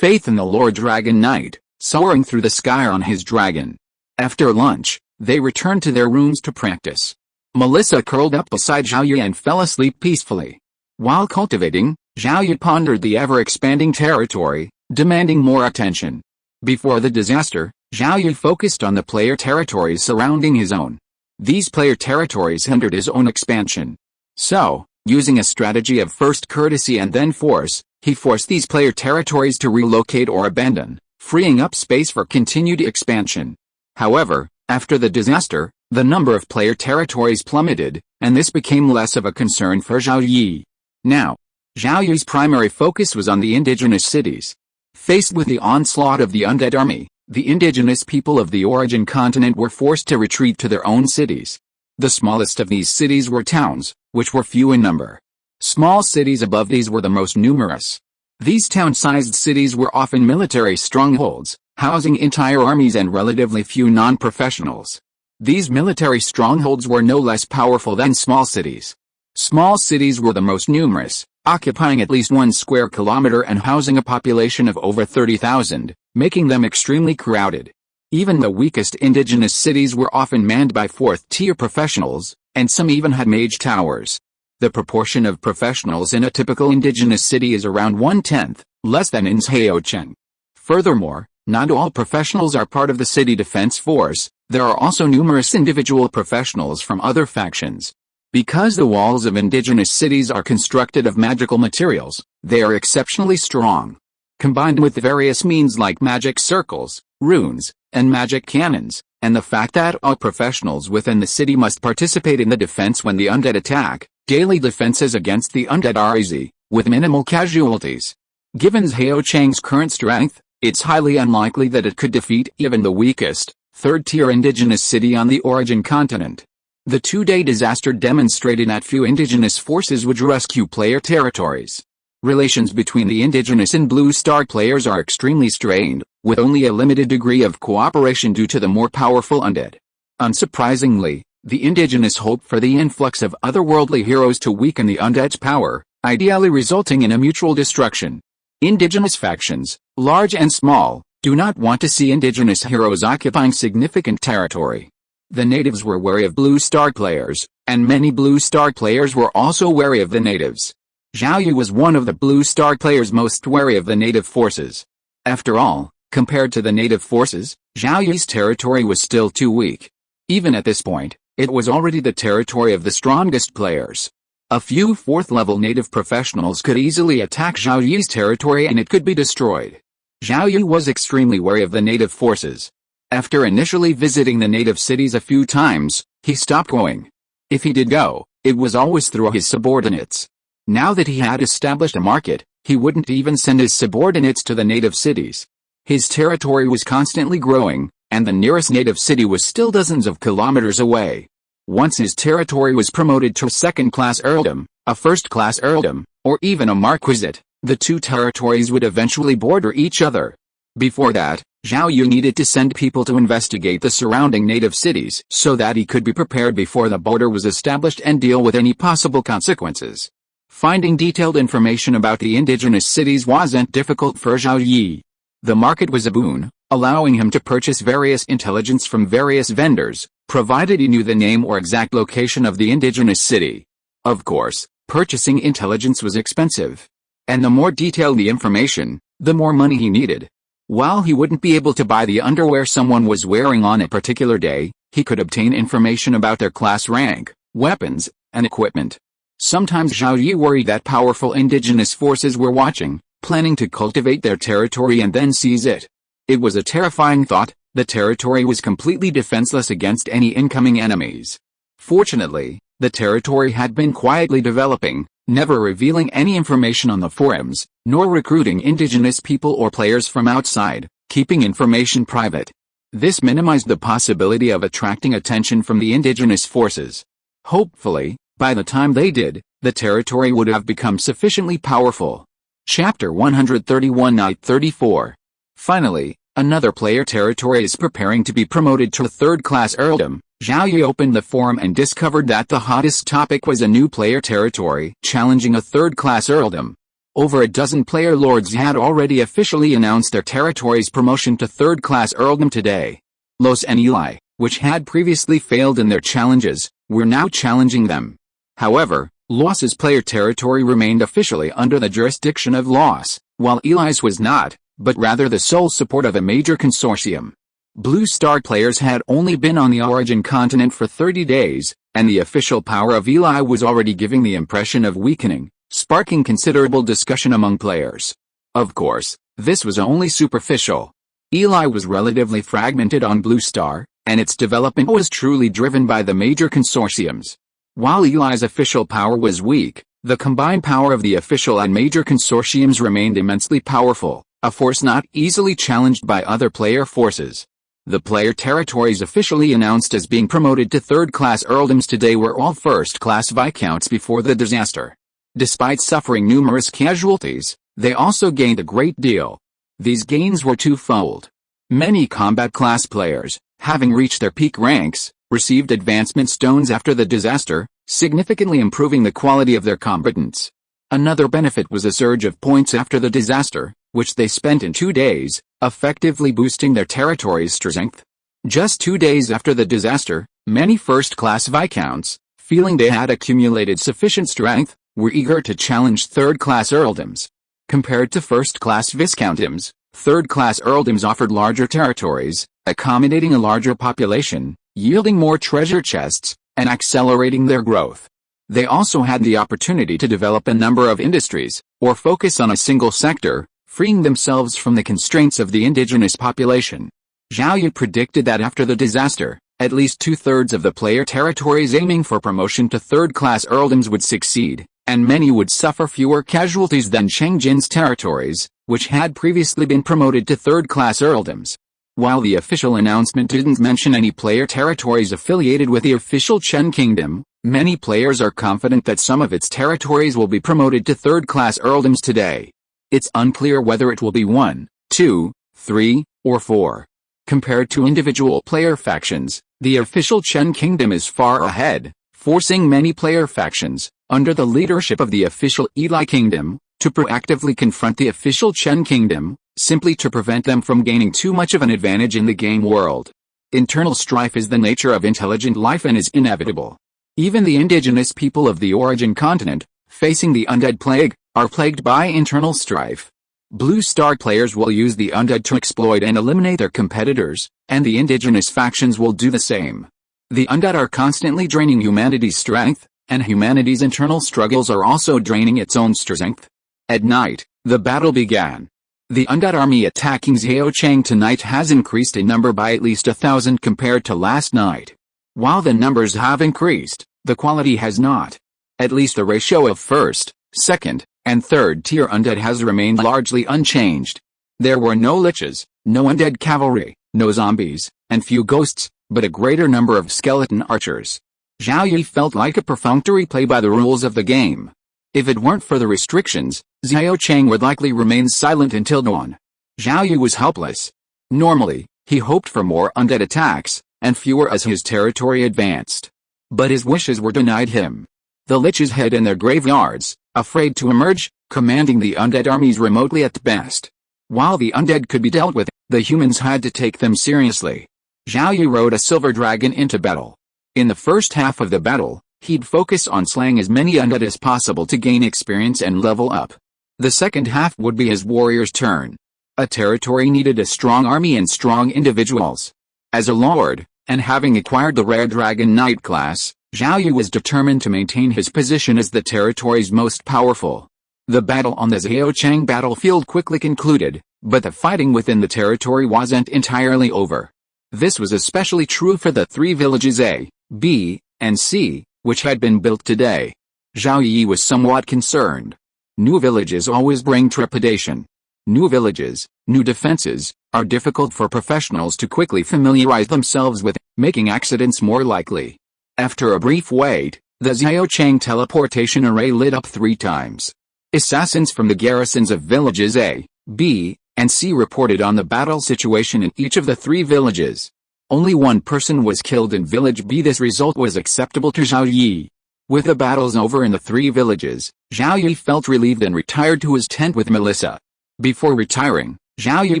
in the Lord Dragon Knight, soaring through the sky on his dragon. After lunch, they returned to their rooms to practice. Melissa curled up beside Zhao Yi and fell asleep peacefully. While cultivating, Zhao Yi pondered the ever-expanding territory, demanding more attention. Before the disaster, Zhao Yi focused on the player territories surrounding his own. These player territories hindered his own expansion. So, using a strategy of first courtesy and then force, he forced these player territories to relocate or abandon, freeing up space for continued expansion. However, after the disaster, the number of player territories plummeted, and this became less of a concern for Zhao Yi. Now, Zhao Yi's primary focus was on the indigenous cities. Faced with the onslaught of the undead army, the indigenous people of the origin continent were forced to retreat to their own cities. The smallest of these cities were towns, which were few in number. Small cities above these were the most numerous. These town-sized cities were often military strongholds, housing entire armies and relatively few non-professionals. These military strongholds were no less powerful than small cities. Small cities were the most numerous, occupying at least 1 square kilometer and housing a population of over 30,000, making them extremely crowded. Even the weakest indigenous cities were often manned by 4th-tier professionals, and some even had mage towers. The proportion of professionals in a typical indigenous city is around 1/10, less than in Xiaocheng. Furthermore, not all professionals are part of the city defense force. There are also numerous individual professionals from other factions. Because the walls of indigenous cities are constructed of magical materials, they are exceptionally strong. Combined with various means like magic circles, runes, and magic cannons, and the fact that all professionals within the city must participate in the defense when the undead attack, daily defenses against the undead are easy, with minimal casualties. Given Xiaocheng's current strength, it's highly unlikely that it could defeat even the weakest, 3rd-tier indigenous city on the origin continent. The 2-day disaster demonstrated that few indigenous forces would rescue player territories. Relations between the indigenous and Blue Star players are extremely strained, with only a limited degree of cooperation due to the more powerful undead. Unsurprisingly, the indigenous hope for the influx of otherworldly heroes to weaken the undead's power, ideally resulting in a mutual destruction. Indigenous factions, large and small, do not want to see indigenous heroes occupying significant territory. The natives were wary of Blue Star players, and many Blue Star players were also wary of the natives. Zhao Yi was one of the Blue Star players most wary of the native forces. After all, compared to the native forces, Zhao Yi's territory was still too weak. Even at this point, it was already the territory of the strongest players. A few 4th-level native professionals could easily attack Zhao Yi's territory and it could be destroyed. Zhao Yi was extremely wary of the native forces. After initially visiting the native cities a few times, he stopped going. If he did go, it was always through his subordinates. Now that he had established a market, he wouldn't even send his subordinates to the native cities. His territory was constantly growing, and the nearest native city was still dozens of kilometers away. Once his territory was promoted to a 2nd-class earldom, a 1st-class earldom, or even a marquisate, the 2 territories would eventually border each other. Before that, Zhao Yi needed to send people to investigate the surrounding native cities so that he could be prepared before the border was established and deal with any possible consequences. Finding detailed information about the indigenous cities wasn't difficult for Zhao Yi. The market was a boon, allowing him to purchase various intelligence from various vendors, provided he knew the name or exact location of the indigenous city. Of course, purchasing intelligence was expensive. And the more detailed the information, the more money he needed. While he wouldn't be able to buy the underwear someone was wearing on a particular day, he could obtain information about their class rank, weapons, and equipment. Sometimes Zhao Yi worried that powerful indigenous forces were watching, planning to cultivate their territory and then seize it. It was a terrifying thought. The territory was completely defenseless against any incoming enemies. Fortunately, the territory had been quietly developing, never revealing any information on the forums, nor recruiting indigenous people or players from outside, keeping information private. This minimized the possibility of attracting attention from the indigenous forces. Hopefully, by the time they did, the territory would have become sufficiently powerful. Chapter 131 Night 34. Finally, Another player territory is preparing to be promoted to a third-class earldom. Zhao Yi opened the forum and discovered that the hottest topic was a new player territory challenging a third-class earldom. Over a dozen player lords had already officially announced their territory's promotion to third-class earldom today. Los and Eli, which had previously failed in their challenges, were now challenging them. However, Los's player territory remained officially under the jurisdiction of Los, while Eli's was not, but rather the sole support of a major consortium. Blue Star players had only been on the origin continent for 30 days, and the official power of Eli was already giving the impression of weakening, sparking considerable discussion among players. Of course, this was only superficial. Eli was relatively fragmented on Blue Star, and its development was truly driven by the major consortiums. While Eli's official power was weak, the combined power of the official and major consortiums remained immensely powerful, a force not easily challenged by other player forces. The player territories officially announced as being promoted to third-class earldoms today were all first-class viscounts before the disaster. Despite suffering numerous casualties, they also gained a great deal. These gains were twofold. Many combat class players, having reached their peak ranks, received advancement stones after the disaster, significantly improving the quality of their combatants. Another benefit was a surge of points after the disaster, which they spent in 2 days, effectively boosting their territory's strength. Just 2 days after the disaster, many first-class viscounts, feeling they had accumulated sufficient strength, were eager to challenge third-class earldoms. Compared to first-class viscountoms, third-class earldoms offered larger territories, accommodating a larger population, yielding more treasure chests, and accelerating their growth. They also had the opportunity to develop a number of industries, or focus on a single sector, freeing themselves from the constraints of the indigenous population. Zhao Yi predicted that after the disaster, at least 2/3 of the player territories aiming for promotion to third-class earldoms would succeed, and many would suffer fewer casualties than Changjin's territories, which had previously been promoted to third-class earldoms. While the official announcement didn't mention any player territories affiliated with the official Chen Kingdom, many players are confident that some of its territories will be promoted to third-class earldoms today. It's unclear whether it will be 1, 2, 3, or 4. Compared to individual player factions, the official Chen Kingdom is far ahead, forcing many player factions, under the leadership of the official Eli Kingdom, to proactively confront the official Chen Kingdom, simply to prevent them from gaining too much of an advantage in the game world. Internal strife is the nature of intelligent life and is inevitable. Even the indigenous people of the origin continent, facing the undead plague, are plagued by internal strife. Blue Star players will use the undead to exploit and eliminate their competitors, and the indigenous factions will do the same. The undead are constantly draining humanity's strength, and humanity's internal struggles are also draining its own strength. At night, the battle began. The undead army attacking Zhaochang tonight has increased in number by at least 1,000 compared to last night. While the numbers have increased, the quality has not. At least the ratio of first, second, and third-tier undead has remained largely unchanged. There were no liches, no undead cavalry, no zombies, and few ghosts, but a greater number of skeleton archers. Zhao Yi felt like a perfunctory play by the rules of the game. If it weren't for the restrictions, Zhaochang would likely remain silent until dawn. Zhao Yi was helpless. Normally, he hoped for more undead attacks, and fewer as his territory advanced. But his wishes were denied him. The liches hid in their graveyards, afraid to emerge, commanding the undead armies remotely at best. While the undead could be dealt with, the humans had to take them seriously. Zhao Yi rode a silver dragon into battle. In the first half of the battle, he'd focus on slaying as many undead as possible to gain experience and level up. The second half would be his warrior's turn. A territory needed a strong army and strong individuals. As a lord, and having acquired the rare Dragon Knight class, Zhao Yi was determined to maintain his position as the territory's most powerful. The battle on the Zhaochang battlefield quickly concluded, but the fighting within the territory wasn't entirely over. This was especially true for the 3 villages A, B, and C, which had been built today. Zhao Yi was somewhat concerned. New villages always bring trepidation. New villages, new defenses, are difficult for professionals to quickly familiarize themselves with, making accidents more likely. After a brief wait, the Zhaochang teleportation array lit up 3 times. Assassins from the garrisons of villages A, B, and C reported on the battle situation in each of the 3 villages. Only 1 person was killed in Village B. This result was acceptable to Zhao Yi. With the battles over in the 3 villages, Zhao Yi felt relieved and retired to his tent with Melissa. Before retiring, Zhao Yi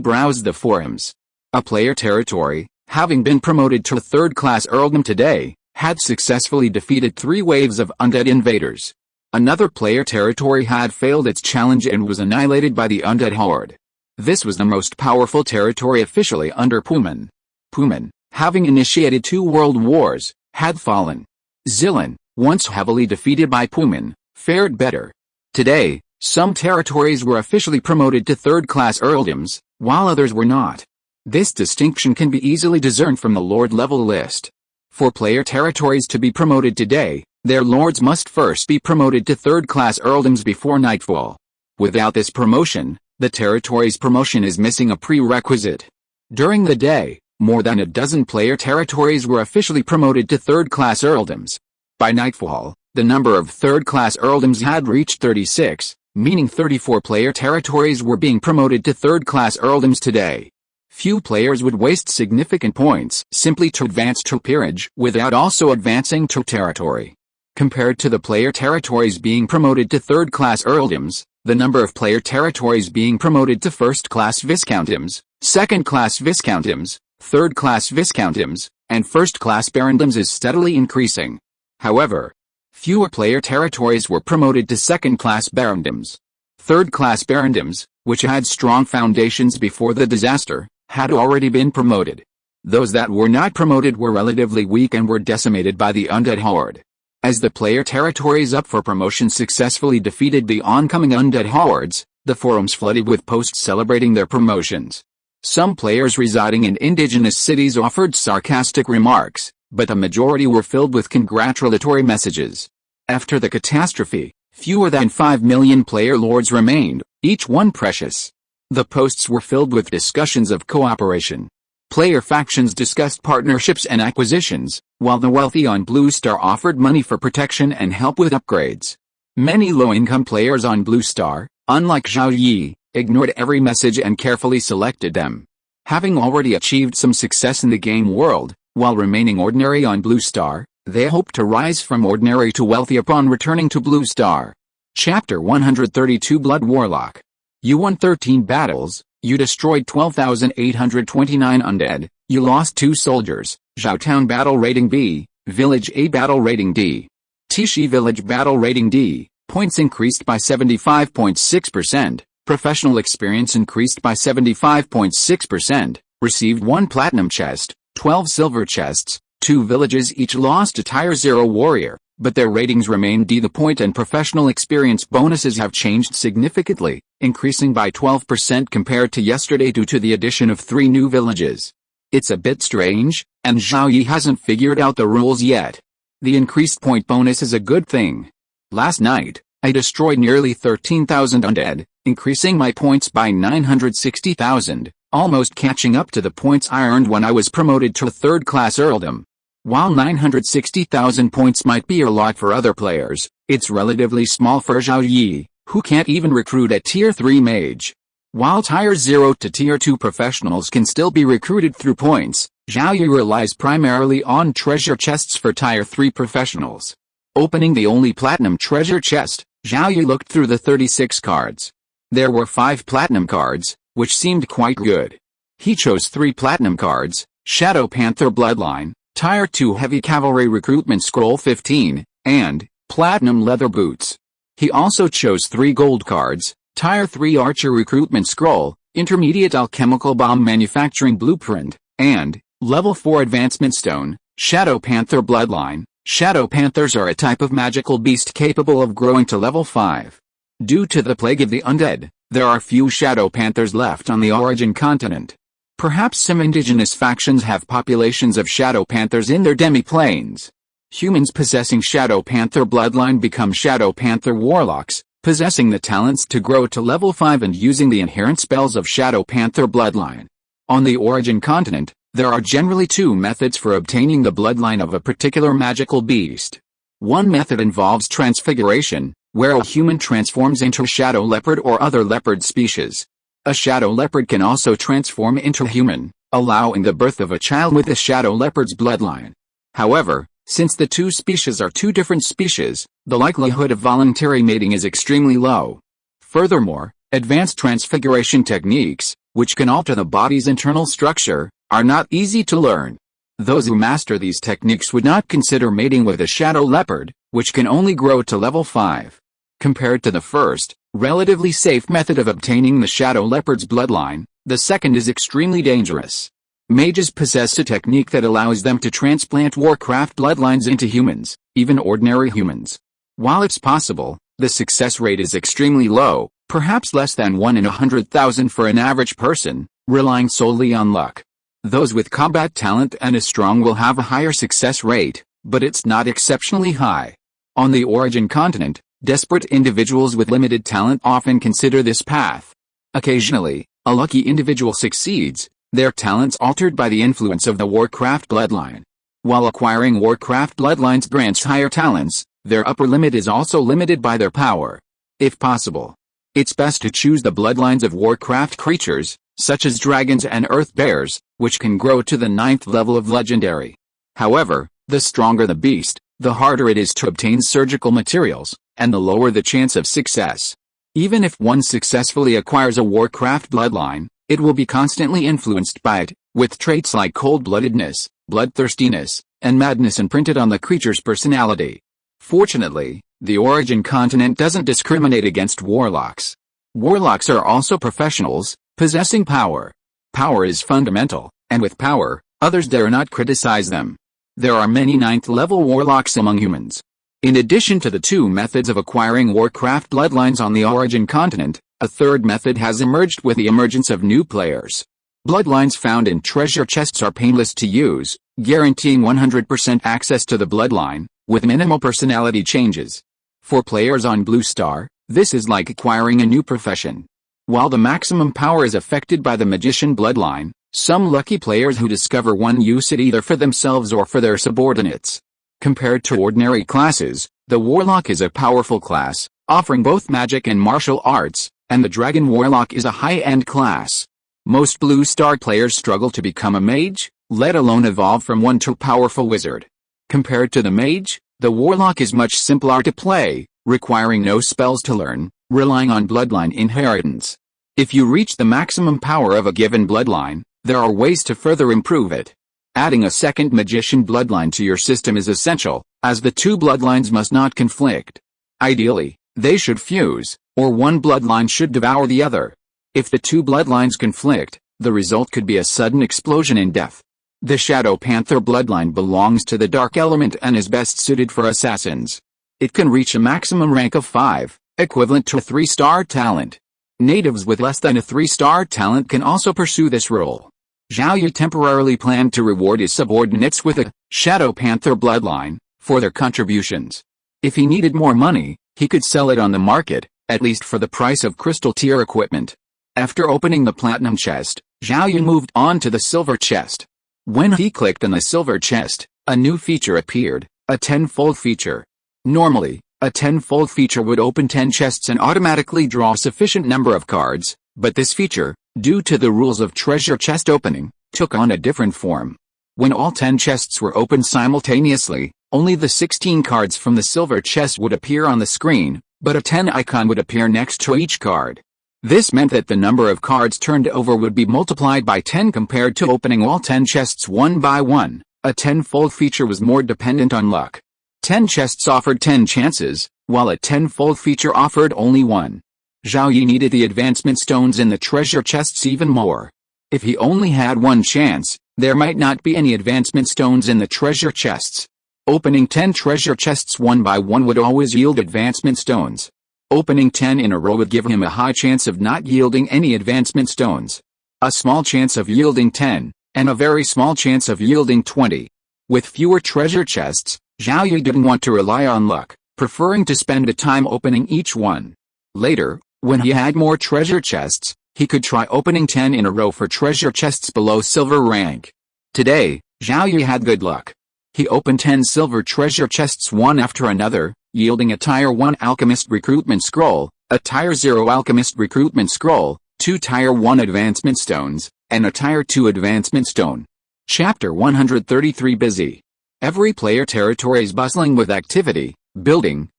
browsed the forums. A player territory, having been promoted to 3rd class earldom today, had successfully defeated 3 waves of undead invaders. Another player territory had failed its challenge and was annihilated by the undead horde. This was the most powerful territory officially under Puman. Puman, having initiated 2 world wars, had fallen. Zilan, once heavily defeated by Puman, fared better. Today, some territories were officially promoted to 3rd class earldoms, while others were not. This distinction can be easily discerned from the lord level list. For player territories to be promoted today, their lords must first be promoted to 3rd class earldoms before nightfall. Without this promotion, the territory's promotion is missing a prerequisite. During the day, more than a dozen player territories were officially promoted to 3rd class earldoms. By nightfall, the number of 3rd class earldoms had reached 36, meaning 34 player territories were being promoted to 3rd class earldoms today. Few players would waste significant points simply to advance to peerage without also advancing to territory. Compared to the player territories being promoted to 3rd class earldoms, the number of player territories being promoted to 1st class viscountdoms, 2nd class viscountdoms, 3rd class viscountdoms, and 1st class barondoms is steadily increasing. However, fewer player territories were promoted to 2nd class barondoms. 3rd class barondoms, which had strong foundations before the disaster, had already been promoted. Those that were not promoted were relatively weak and were decimated by the undead horde. As the player territories up for promotion successfully defeated the oncoming undead hordes, the forums flooded with posts celebrating their promotions. Some players residing in indigenous cities offered sarcastic remarks, but a majority were filled with congratulatory messages. After the catastrophe, fewer than 5 million player lords remained, each one precious. The posts were filled with discussions of cooperation. Player factions discussed partnerships and acquisitions, while the wealthy on Blue Star offered money for protection and help with upgrades. Many low-income players on Blue Star, unlike Zhao Yi, ignored every message and carefully selected them. Having already achieved some success in the game world, while remaining ordinary on Blue Star, they hope to rise from ordinary to wealthy upon returning to Blue Star. Chapter 132 Blood Warlock. You won 13 battles, you destroyed 12,829 undead, you lost 2 soldiers, Zhao Town Battle Rating B, Village A Battle Rating D. Tishi Village Battle Rating D, points increased by 75.6%, professional experience increased by 75.6%, received 1 platinum chest, 12 silver chests, 2 villages each lost a Tier 0 warrior, but their ratings remain D. The point and professional experience bonuses have changed significantly, increasing by 12% compared to yesterday due to the addition of 3 new villages. It's a bit strange, and Zhao Yi hasn't figured out the rules yet. The increased point bonus is a good thing. Last night, I destroyed nearly 13,000 undead, increasing my points by 960,000, almost catching up to the points I earned when I was promoted to 3rd class earldom. While 960,000 points might be a lot for other players, it's relatively small for Zhao Yi, who can't even recruit a Tier 3 mage. While Tier 0 to Tier 2 professionals can still be recruited through points, Zhao Yi relies primarily on treasure chests for Tier 3 professionals. Opening the only platinum treasure chest, Zhao Yi looked through the 36 cards. There were 5 platinum cards, which seemed quite good. He chose 3 platinum cards, Shadow Panther Bloodline, Tier 2 Heavy Cavalry Recruitment Scroll 15, and Platinum Leather Boots. He also chose 3 gold cards, Tier 3 Archer Recruitment Scroll, Intermediate Alchemical Bomb Manufacturing Blueprint, and Level 4 Advancement Stone, Shadow Panther Bloodline. Shadow Panthers are a type of magical beast capable of growing to level 5. Due to the plague of the undead, there are few Shadow Panthers left on the Origin continent. Perhaps some indigenous factions have populations of Shadow Panthers in their demi-planes. Humans possessing Shadow Panther bloodline become Shadow Panther warlocks, possessing the talents to grow to level 5 and using the inherent spells of Shadow Panther bloodline. On the Origin continent, there are generally 2 methods for obtaining the bloodline of a particular magical beast. One method involves transfiguration, where a human transforms into shadow leopard or other leopard species. A shadow leopard can also transform into a human, allowing the birth of a child with the shadow leopard's bloodline. However, since the two species are two different species, the likelihood of voluntary mating is extremely low. Furthermore, advanced transfiguration techniques, which can alter the body's internal structure, are not easy to learn. Those who master these techniques would not consider mating with a shadow leopard, which can only grow to level 5. Compared to the first, relatively safe method of obtaining the shadow leopard's bloodline, the second is extremely dangerous. Mages possess a technique that allows them to transplant Warcraft bloodlines into humans, even ordinary humans. While it's possible, the success rate is extremely low, perhaps less than 1 in 100,000 for an average person, relying solely on luck. Those with combat talent and is strong will have a higher success rate, but it's not exceptionally high. On the Origin continent, desperate individuals with limited talent often consider this path. Occasionally, a lucky individual succeeds, their talents altered by the influence of the Warcraft bloodline. While acquiring Warcraft bloodlines grants higher talents, their upper limit is also limited by their power. If possible, it's best to choose the bloodlines of Warcraft creatures, such as dragons and earth bears, which can grow to the 9th level of legendary. However, the stronger the beast, the harder it is to obtain surgical materials, and the lower the chance of success. Even if one successfully acquires a Warcraft bloodline, it will be constantly influenced by it, with traits like cold-bloodedness, bloodthirstiness, and madness imprinted on the creature's personality. Fortunately, the Origin continent doesn't discriminate against warlocks. Warlocks are also professionals, possessing power. Power is fundamental, and with power, others dare not criticize them. There are many 9th-level warlocks among humans. In addition to the two methods of acquiring Warcraft bloodlines on the Origin continent, a third method has emerged with the emergence of new players. Bloodlines found in treasure chests are painless to use, guaranteeing 100% access to the bloodline, with minimal personality changes. For players on Blue Star, this is like acquiring a new profession. While the maximum power is affected by the magician bloodline, some lucky players who discover one use it either for themselves or for their subordinates. Compared to ordinary classes, the Warlock is a powerful class, offering both magic and martial arts, and the Dragon Warlock is a high-end class. Most Blue Star players struggle to become a mage, let alone evolve from one to a powerful wizard. Compared to the mage, the Warlock is much simpler to play, requiring no spells to learn, relying on bloodline inheritance. If you reach the maximum power of a given bloodline, there are ways to further improve it. Adding a second magician bloodline to your system is essential, as the two bloodlines must not conflict. Ideally, they should fuse, or one bloodline should devour the other. If the two bloodlines conflict, the result could be a sudden explosion in death. The Shadow Panther bloodline belongs to the dark element and is best suited for assassins. It can reach a maximum rank of 5, equivalent to a 3-star talent. Natives with less than a 3-star talent can also pursue this role. Zhao Yi temporarily planned to reward his subordinates with a Shadow Panther bloodline for their contributions. If he needed more money, he could sell it on the market, at least for the price of crystal tier equipment. After opening the platinum chest, Zhao Yi moved on to the silver chest. When he clicked on the silver chest, a new feature appeared, a 10-fold feature. Normally, a 10-fold feature would open 10 chests and automatically draw a sufficient number of cards, but this feature, due to the rules of treasure chest opening, took on a different form. When all 10 chests were opened simultaneously, only the 16 cards from the silver chest would appear on the screen, but a 10 icon would appear next to each card. This meant that the number of cards turned over would be multiplied by 10 compared to opening all 10 chests one by one. A 10-fold feature was more dependent on luck. 10 chests offered 10 chances, while a 10-fold feature offered only one. Zhao Yi needed the advancement stones in the treasure chests even more. If he only had one chance, there might not be any advancement stones in the treasure chests. Opening 10 treasure chests one by one would always yield advancement stones. Opening 10 in a row would give him a high chance of not yielding any advancement stones, a small chance of yielding 10, and a very small chance of yielding 20. With fewer treasure chests, Zhao Yi didn't want to rely on luck, preferring to spend the time opening each one. Later, when he had more treasure chests, he could try opening 10 in a row for treasure chests below silver rank. Today, Zhao Yi had good luck. He opened 10 silver treasure chests one after another, yielding a Tier 1 Alchemist Recruitment Scroll, a Tier 0 Alchemist Recruitment Scroll, 2 Tier 1 Advancement Stones, and a Tier 2 Advancement Stone. Chapter 133 Busy. Every player territory is bustling with activity, building,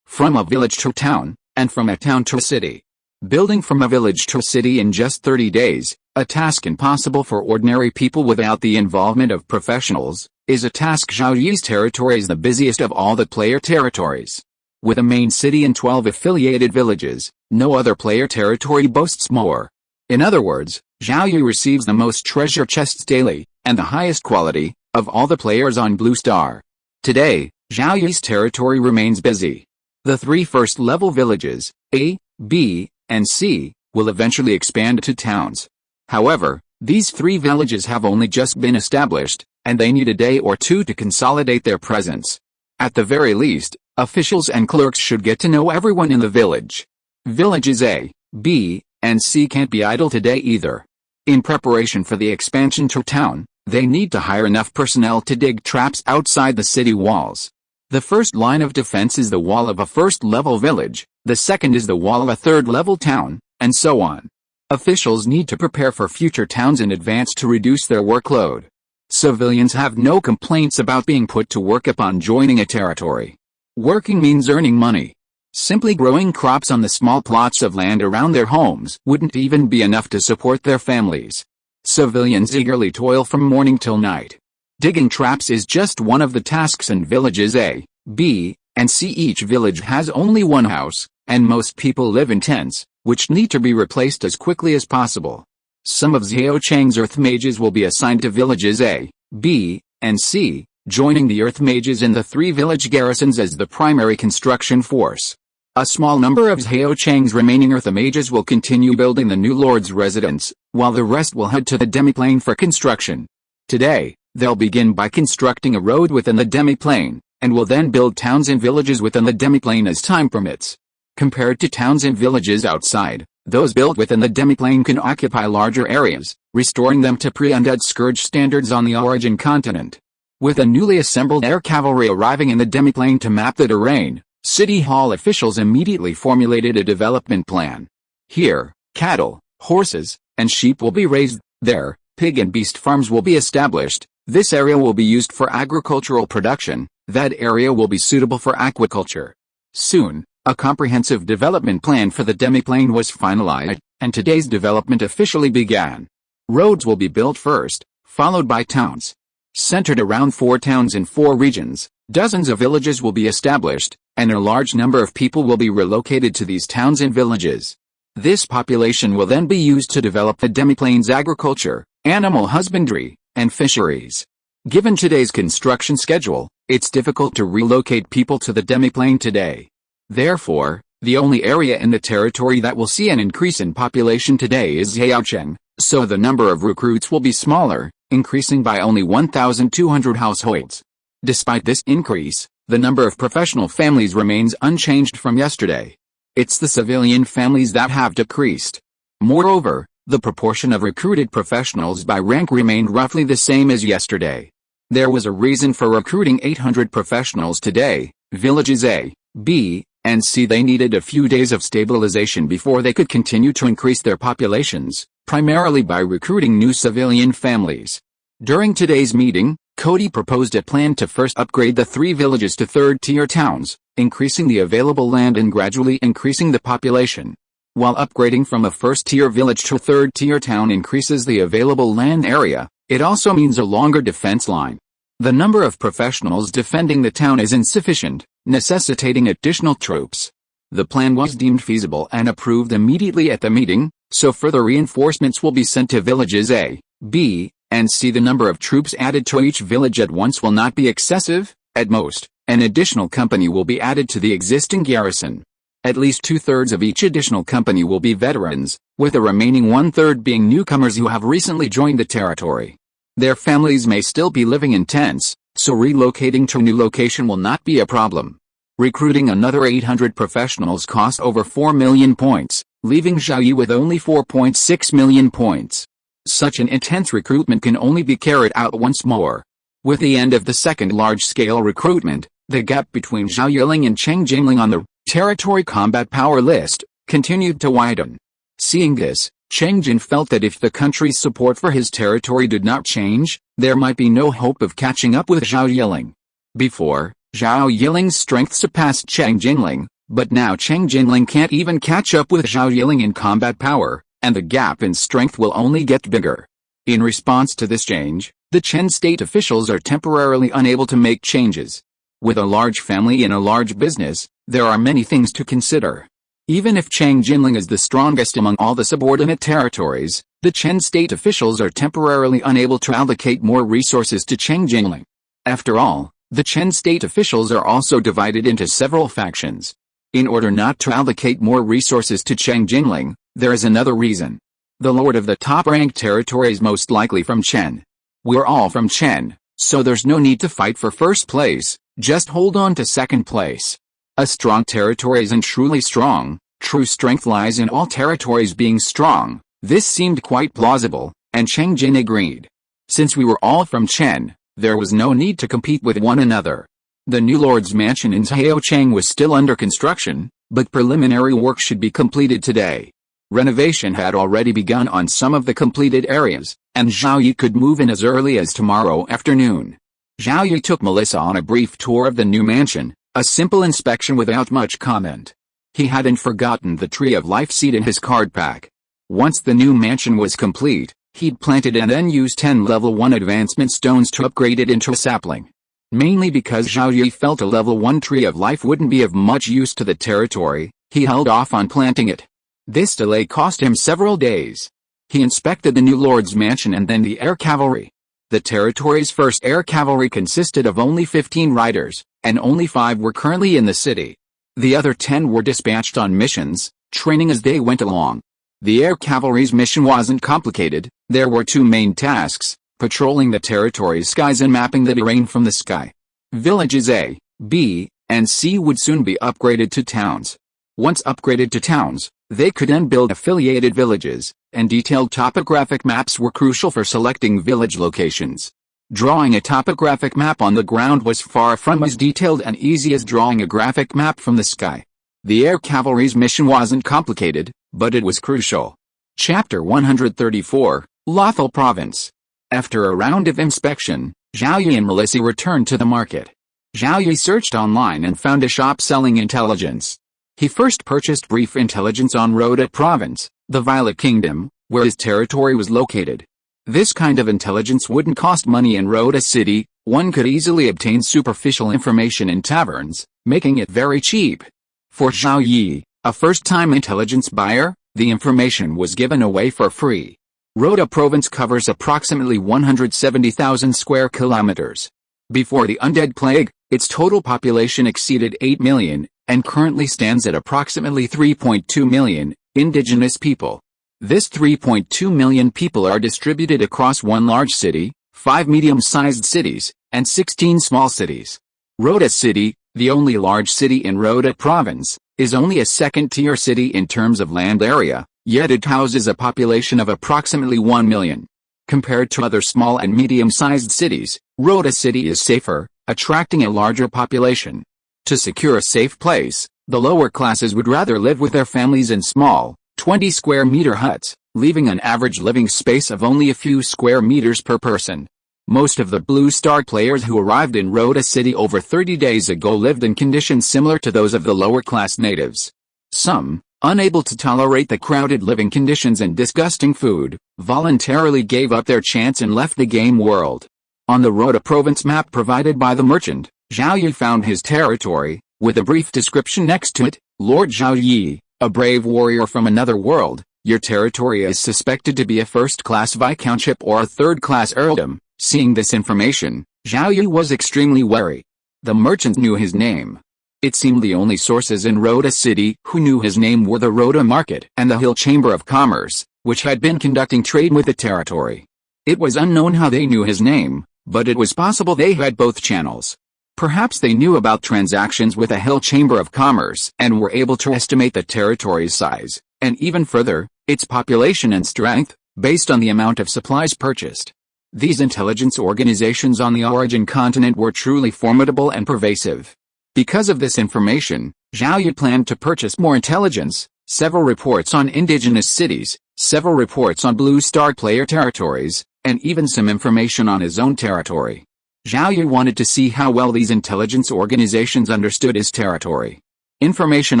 from a village to a town, and from a town to a city. Building from a village to a city in just 30 days, a task impossible for ordinary people without the involvement of professionals, is a task. Zhao Yi's territory is the busiest of all the player territories. With a main city and 12 affiliated villages, no other player territory boasts more. In other words, Zhao Yi receives the most treasure chests daily, and the highest quality, of all the players on Blue Star. Today, Zhao Yi's territory remains busy. The 3 first-level villages, A, B, and C, will eventually expand to towns. However, these 3 villages have only just been established, and they need a day or 2 to consolidate their presence. At the very least, officials and clerks should get to know everyone in the village. Villages A, B, and C can't be idle today either. In preparation for the expansion to town, they need to hire enough personnel to dig traps outside the city walls. The first line of defense is the wall of a first-level village, the second is the wall of a third-level town, and so on. Officials need to prepare for future towns in advance to reduce their workload. Civilians have no complaints about being put to work upon joining a territory. Working means earning money. Simply growing crops on the small plots of land around their homes wouldn't even be enough to support their families. Civilians eagerly toil from morning till night. Digging traps is just one of the tasks in villages A, B, and C. Each village has only one house, and most people live in tents, which need to be replaced as quickly as possible. Some of Zhao Cheng's Earth Mages will be assigned to villages A, B, and C, joining the Earth Mages in the 3 village garrisons as the primary construction force. A small number of Zhao Cheng's remaining Earth Mages will continue building the new Lord's residence, while the rest will head to the demiplane for construction. Today, they'll begin by constructing a road within the demiplane, and will then build towns and villages within the demiplane as time permits. Compared to towns and villages outside, those built within the demiplane can occupy larger areas, restoring them to pre-undead scourge standards on the origin continent. With a newly assembled air cavalry arriving in the demiplane to map the terrain, City Hall officials immediately formulated a development plan. Here, cattle, horses, and sheep will be raised. There, pig and beast farms will be established. This area will be used for agricultural production. That area will be suitable for aquaculture. Soon, a comprehensive development plan for the demiplane was finalized, and today's development officially began. Roads will be built first, followed by towns. Centered around 4 towns in 4 regions, dozens of villages will be established, and a large number of people will be relocated to these towns and villages. This population will then be used to develop the demiplane's agriculture, animal husbandry, and fisheries. Given today's construction schedule, it's difficult to relocate people to the demiplane today. Therefore, the only area in the territory that will see an increase in population today is Zhaocheng, so the number of recruits will be smaller, increasing by only 1,200 households. Despite this increase, the number of professional families remains unchanged from yesterday. It's the civilian families that have decreased. Moreover, the proportion of recruited professionals by rank remained roughly the same as yesterday. There was a reason for recruiting 800 professionals today. Villages A, B, and C. They needed a few days of stabilization before they could continue to increase their populations, primarily by recruiting new civilian families. During today's meeting, Cody proposed a plan to first upgrade the 3 villages to 3rd-tier towns, increasing the available land and gradually increasing the population. While upgrading from a 1st-tier village to a 3rd-tier town increases the available land area, it also means a longer defense line. The number of professionals defending the town is insufficient, necessitating additional troops. The plan was deemed feasible and approved immediately at the meeting, so further reinforcements will be sent to villages A, B, and C. The number of troops added to each village at once will not be excessive. At most, an additional company will be added to the existing garrison. At least 2/3 of each additional company will be veterans, with the remaining 1/3 being newcomers who have recently joined the territory. Their families may still be living in tents, so relocating to a new location will not be a problem. Recruiting another 800 professionals cost over 4 million points, leaving Zhao Yi with only 4.6 million points. Such an intense recruitment can only be carried out once more. With the end of the second large-scale recruitment, the gap between Zhao Yiling and Cheng Jingling on the territory combat power list continued to widen. Seeing this, Cheng Jin felt that if the country's support for his territory did not change, there might be no hope of catching up with Zhao Yiling. Before, Zhao Yiling's strength surpassed Cheng Jinling, but now Cheng Jinling can't even catch up with Zhao Yiling in combat power, and the gap in strength will only get bigger. In response to this change, the Chen state officials are temporarily unable to make changes. With a large family and a large business, there are many things to consider. Even if Cheng Jinling is the strongest among all the subordinate territories, the Chen state officials are temporarily unable to allocate more resources to Cheng Jinling. After all, the Chen state officials are also divided into several factions. In order not to allocate more resources to Cheng Jinling, there is another reason. The lord of the top-ranked territory is most likely from Chen. We're all from Chen, so there's no need to fight for first place, just hold on to second place. A strong territory isn't truly strong, true strength lies in all territories being strong. This seemed quite plausible, and Cheng Jin agreed. Since we were all from Chen, there was no need to compete with one another. The new lord's mansion in Zhaocheng was still under construction, but preliminary work should be completed today. Renovation had already begun on some of the completed areas, and Zhao Yi could move in as early as tomorrow afternoon. Zhao Yi took Melissa on a brief tour of the new mansion, a simple inspection without much comment. He hadn't forgotten the Tree of Life seed in his card pack. Once the new mansion was complete, he'd plant it and then use 10 level 1 advancement stones to upgrade it into a sapling. Mainly because Zhao Yi felt a level 1 Tree of Life wouldn't be of much use to the territory, he held off on planting it. This delay cost him several days. He inspected the new lord's mansion and then the air cavalry. The territory's first air cavalry consisted of only 15 riders, and only 5 were currently in the city. The other 10 were dispatched on missions, training as they went along. The air cavalry's mission wasn't complicated. There were 2 main tasks: patrolling the territory's skies and mapping the terrain from the sky. Villages A, B, and C would soon be upgraded to towns. Once upgraded to towns, they could then build affiliated villages, and detailed topographic maps were crucial for selecting village locations. Drawing a topographic map on the ground was far from as detailed and easy as drawing a graphic map from the sky. The air cavalry's mission wasn't complicated, but it was crucial. Chapter 134, Lothal Province. After a round of inspection, Zhao Yi and Melissa returned to the market. Zhao Yi searched online and found a shop selling intelligence. He first purchased brief intelligence on Rhoda Province, the Violet Kingdom, where his territory was located. This kind of intelligence wouldn't cost money in Rhoda City. One could easily obtain superficial information in taverns, making it very cheap. For Zhao Yi, a first-time intelligence buyer, the information was given away for free. Rhoda Province covers approximately 170,000 square kilometers. Before the undead plague, its total population exceeded 8 million, and currently stands at approximately 3.2 million indigenous people. This 3.2 million people are distributed across 1 large city, 5 medium-sized cities, and 16 small cities. Rhoda City, the only large city in Rhoda Province, is only a second-tier city in terms of land area, yet it houses a population of approximately 1 million. Compared to other small and medium-sized cities, Rhoda City is safer, attracting a larger population. To secure a safe place, the lower classes would rather live with their families in small, 20-square-meter huts, leaving an average living space of only a few square meters per person. Most of the Blue Star players who arrived in Rhoda City over 30 days ago lived in conditions similar to those of the lower-class natives. Some, unable to tolerate the crowded living conditions and disgusting food, voluntarily gave up their chance and left the game world. On the Rhoda Province map provided by the merchant, Zhao Yi found his territory, with a brief description next to it. Lord Zhao Yi, a brave warrior from another world, your territory is suspected to be a first-class viscountship or a third-class earldom. Seeing this information, Zhao Yi was extremely wary. The merchant knew his name. It seemed the only sources in Rhoda City who knew his name were the Rhoda Market and the Hill Chamber of Commerce, which had been conducting trade with the territory. It was unknown how they knew his name, but it was possible they had both channels. Perhaps they knew about transactions with the Hill Chamber of Commerce and were able to estimate the territory's size, and even further, its population and strength, based on the amount of supplies purchased. These intelligence organizations on the origin continent were truly formidable and pervasive. Because of this information, Zhao Yi planned to purchase more intelligence, several reports on indigenous cities, several reports on Blue Star player territories, and even some information on his own territory. Zhao Yi wanted to see how well these intelligence organizations understood his territory. Information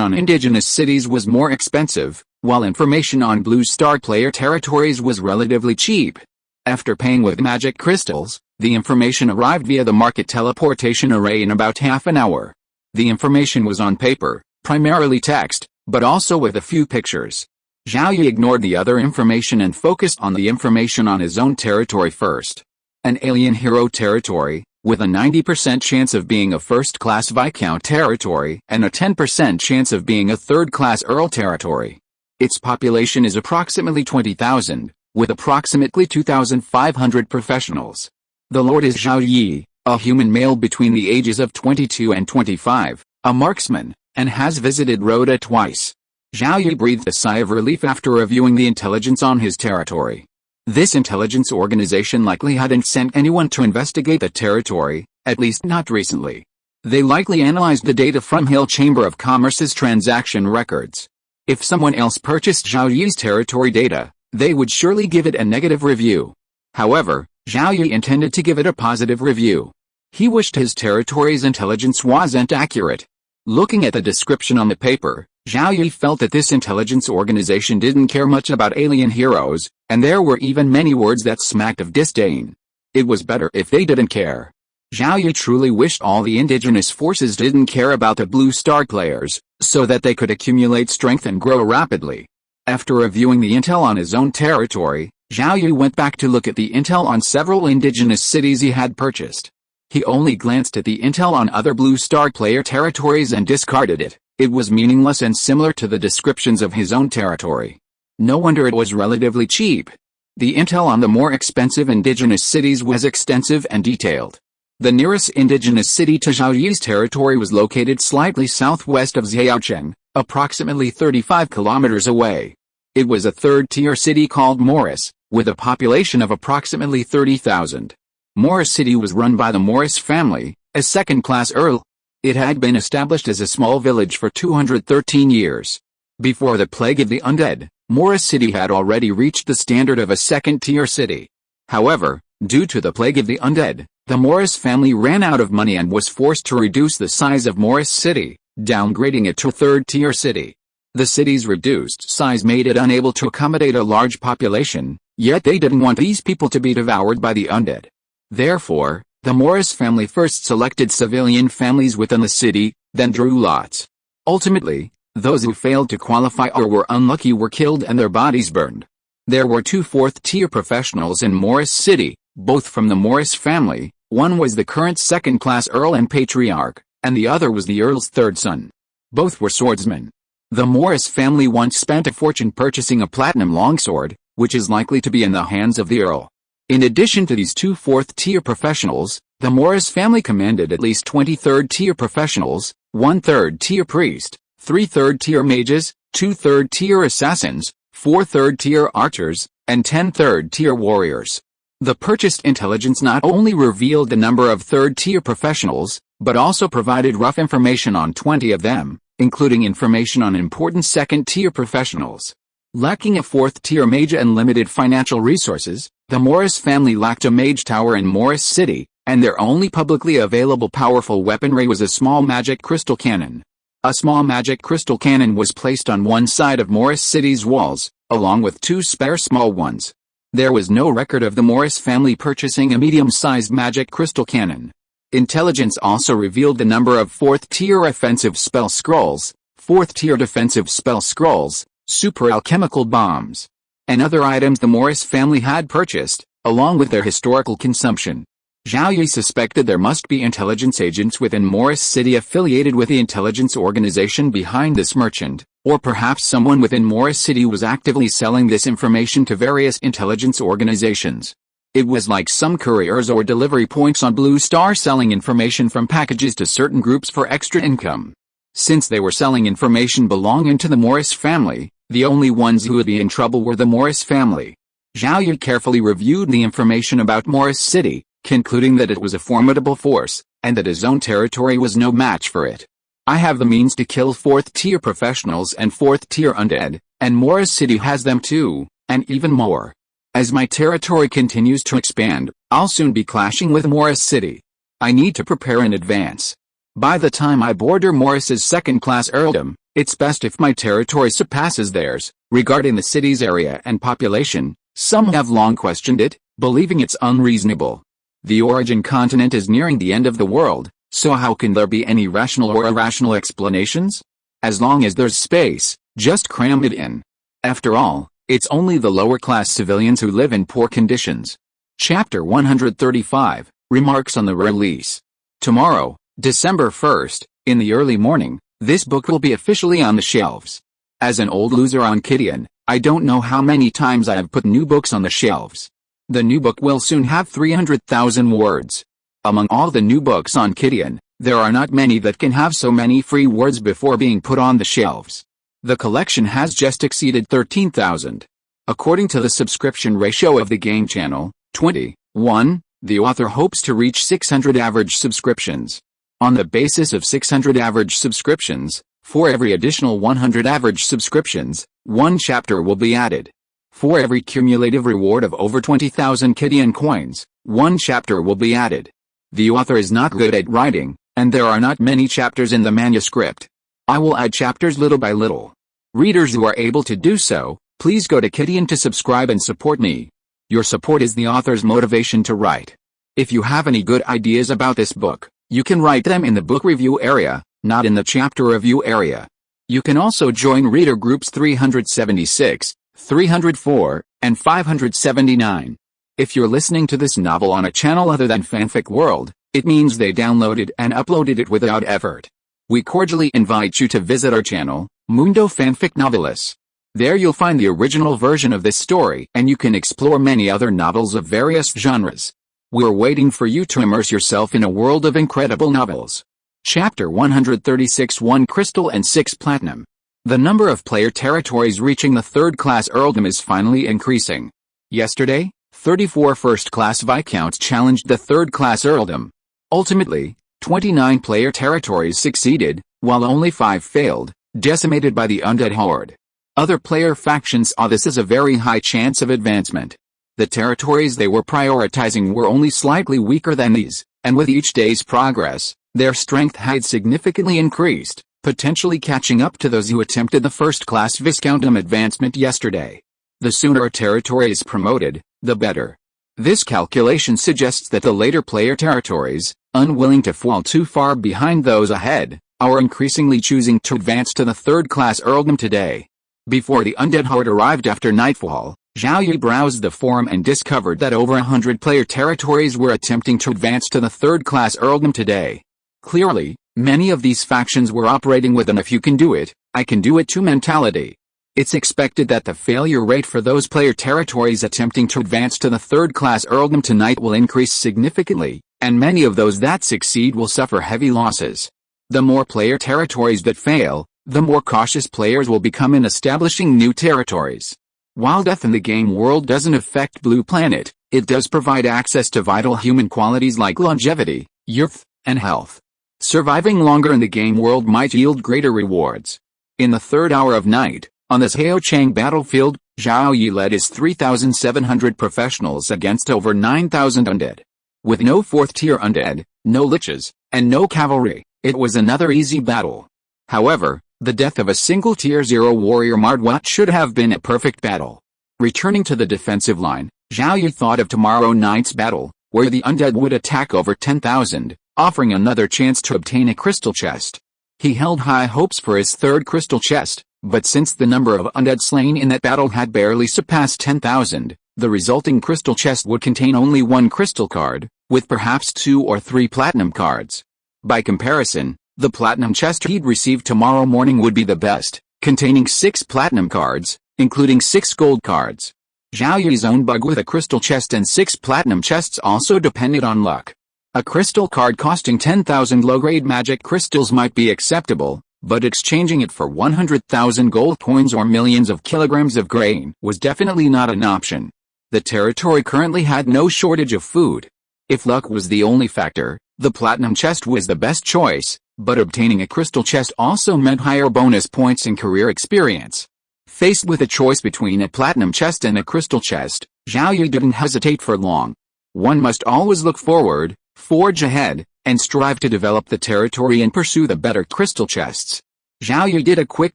on indigenous cities was more expensive, while information on Blue Star player territories was relatively cheap. After paying with magic crystals, the information arrived via the market teleportation array in about half an hour. The information was on paper, primarily text, but also with a few pictures. Zhao Yi ignored the other information and focused on the information on his own territory first. An alien hero territory, with a 90% chance of being a first-class Viscount territory and a 10% chance of being a third-class Earl territory. Its population is approximately 20,000, with approximately 2,500 professionals. The Lord is Zhao Yi, a human male between the ages of 22 and 25, a marksman, and has visited Rhoda twice. Zhao Yi breathed a sigh of relief after reviewing the intelligence on his territory. This intelligence organization likely hadn't sent anyone to investigate the territory, at least not recently. They likely analyzed the data from Hill Chamber of Commerce's transaction records. If someone else purchased Zhao Yi's territory data, they would surely give it a negative review. However, Zhao Yi intended to give it a positive review. He wished his territory's intelligence wasn't accurate. Looking at the description on the paper, Zhao Yi felt that this intelligence organization didn't care much about alien heroes, and there were even many words that smacked of disdain. It was better if they didn't care. Zhao Yi truly wished all the indigenous forces didn't care about the Blue Star players, so that they could accumulate strength and grow rapidly. After reviewing the intel on his own territory, Zhao Yi went back to look at the intel on several indigenous cities he had purchased. He only glanced at the intel on other Blue Star player territories and discarded it. It was meaningless and similar to the descriptions of his own territory. No wonder it was relatively cheap. The intel on the more expensive indigenous cities was extensive and detailed. The nearest indigenous city to Zhao Yi's territory was located slightly southwest of Zhaocheng, approximately 35 kilometers away. It was a third-tier city called Morris, with a population of approximately 30,000. Morris City was run by the Morris family, a second-class earl. It had been established as a small village for 213 years. Before the plague of the undead, Morris City had already reached the standard of a second-tier city. However, due to the plague of the undead, the Morris family ran out of money and was forced to reduce the size of Morris City, downgrading it to a third-tier city. The city's reduced size made it unable to accommodate a large population, yet they didn't want these people to be devoured by the undead. Therefore, the Morris family first selected civilian families within the city, then drew lots. Ultimately, those who failed to qualify or were unlucky were killed and their bodies burned. There were two fourth-tier professionals in Morris City, both from the Morris family. One was the current second-class Earl and Patriarch, and the other was the Earl's third son. Both were swordsmen. The Morris family once spent a fortune purchasing a platinum longsword, which is likely to be in the hands of the Earl. In addition to these two fourth-tier professionals, the Morris family commanded at least 20 third-tier professionals, 1 third-tier priest, 3 third-tier mages, 2 third-tier assassins, 4 third-tier archers, and 10 third-tier warriors. The purchased intelligence not only revealed the number of third-tier professionals, but also provided rough information on 20 of them, including information on important second-tier professionals. Lacking a fourth-tier mage and limited financial resources, the Morris family lacked a mage tower in Morris City, and their only publicly available powerful weaponry was a small magic crystal cannon. A small magic crystal cannon was placed on one side of Morris City's walls, along with 2 spare small ones. There was no record of the Morris family purchasing a medium-sized magic crystal cannon. Intelligence also revealed the number of 4th-tier offensive spell scrolls, 4th-tier defensive spell scrolls, super alchemical bombs, and other items the Morris family had purchased, along with their historical consumption. Zhao Yi suspected there must be intelligence agents within Morris City affiliated with the intelligence organization behind this merchant, or perhaps someone within Morris City was actively selling this information to various intelligence organizations. It was like some couriers or delivery points on Blue Star selling information from packages to certain groups for extra income. Since they were selling information belonging to the Morris family, the only ones who would be in trouble were the Morris family. Zhao Yi carefully reviewed the information about Morris City, concluding that it was a formidable force, and that his own territory was no match for it. I have the means to kill 4th tier professionals and 4th tier undead, and Morris City has them too, and even more. As my territory continues to expand, I'll soon be clashing with Morris City. I need to prepare in advance. By the time I border Morris's second-class earldom, it's best if my territory surpasses theirs. Regarding the city's area and population, some have long questioned it, believing it's unreasonable. The origin continent is nearing the end of the world, so how can there be any rational or irrational explanations? As long as there's space, just cram it in. After all, it's only the lower-class civilians who live in poor conditions. Chapter 135, Remarks on the Release. Tomorrow, December 1st, in the early morning, this book will be officially on the shelves. As an old loser on Kidian, I don't know how many times I have put new books on the shelves. The new book will soon have 300,000 words. Among all the new books on Kidian, there are not many that can have so many free words before being put on the shelves. The collection has just exceeded 13,000. According to the subscription ratio of the game channel, 21, the author hopes to reach 600 average subscriptions. On the basis of 600 average subscriptions, for every additional 100 average subscriptions, one chapter will be added. For every cumulative reward of over 20,000 Kidian coins, one chapter will be added. The author is not good at writing, and there are not many chapters in the manuscript. I will add chapters little by little. Readers who are able to do so, please go to Kidian to subscribe and support me. Your support is the author's motivation to write. If you have any good ideas about this book, you can write them in the book review area, not in the chapter review area. You can also join reader groups 376, 304, and 579. If you're listening to this novel on a channel other than Fanfic World, it means they downloaded and uploaded it without effort. We cordially invite you to visit our channel, Mundo Fanfic Novelis. There you'll find the original version of this story and you can explore many other novels of various genres. We're waiting for you to immerse yourself in a world of incredible novels. Chapter 136 1 Crystal and 6 Platinum. The number of player territories reaching the third-class earldom is finally increasing. Yesterday, 34 first-class viscounts challenged the third-class earldom. Ultimately, 29 player territories succeeded, while only 5 failed, decimated by the undead horde. Other player factions saw this as a very high chance of advancement. The territories they were prioritizing were only slightly weaker than these, and with each day's progress, their strength had significantly increased, potentially catching up to those who attempted the first-class viscountum advancement yesterday. The sooner a territory is promoted, the better. This calculation suggests that the later player territories, unwilling to fall too far behind those ahead, are increasingly choosing to advance to the third-class earldom today. Before the undead horde arrived after nightfall, Zhao Yi browsed the forum and discovered that over 100 player territories were attempting to advance to the third-class earldom today. Clearly, many of these factions were operating with an "if you can do it, I can do it too" mentality. It's expected that the failure rate for those player territories attempting to advance to the third-class earldom tonight will increase significantly, and many of those that succeed will suffer heavy losses. The more player territories that fail, the more cautious players will become in establishing new territories. While death in the game world doesn't affect Blue Planet, it does provide access to vital human qualities like longevity, youth, and health. Surviving longer in the game world might yield greater rewards. In the third hour of night, on the Zhaochang battlefield, Zhao Yi led his 3,700 professionals against over 9,000 undead. With no 4th tier undead, no liches, and no cavalry, it was another easy battle. However, the death of a single tier 0 warrior Mardwat should have been a perfect battle. Returning to the defensive line, Zhao Yi thought of tomorrow night's battle, where the undead would attack over 10,000, offering another chance to obtain a crystal chest. He held high hopes for his third crystal chest, but since the number of undead slain in that battle had barely surpassed 10,000, the resulting crystal chest would contain only one crystal card, with perhaps 2 or 3 platinum cards. By comparison, the platinum chest he'd receive tomorrow morning would be the best, containing 6 platinum cards, including 6 gold cards. Zhao Yi's own bug with a crystal chest and 6 platinum chests also depended on luck. A crystal card costing 10,000 low-grade magic crystals might be acceptable, but exchanging it for 100,000 gold coins or millions of kilograms of grain was definitely not an option. The territory currently had no shortage of food. If luck was the only factor, the platinum chest was the best choice, But obtaining a crystal chest also meant higher bonus points and career experience. Faced with a choice between a platinum chest and a crystal chest, Zhao Yi didn't hesitate for long. One must always look forward, forge ahead, and strive to develop the territory and pursue the better crystal chests. Zhao Yi did a quick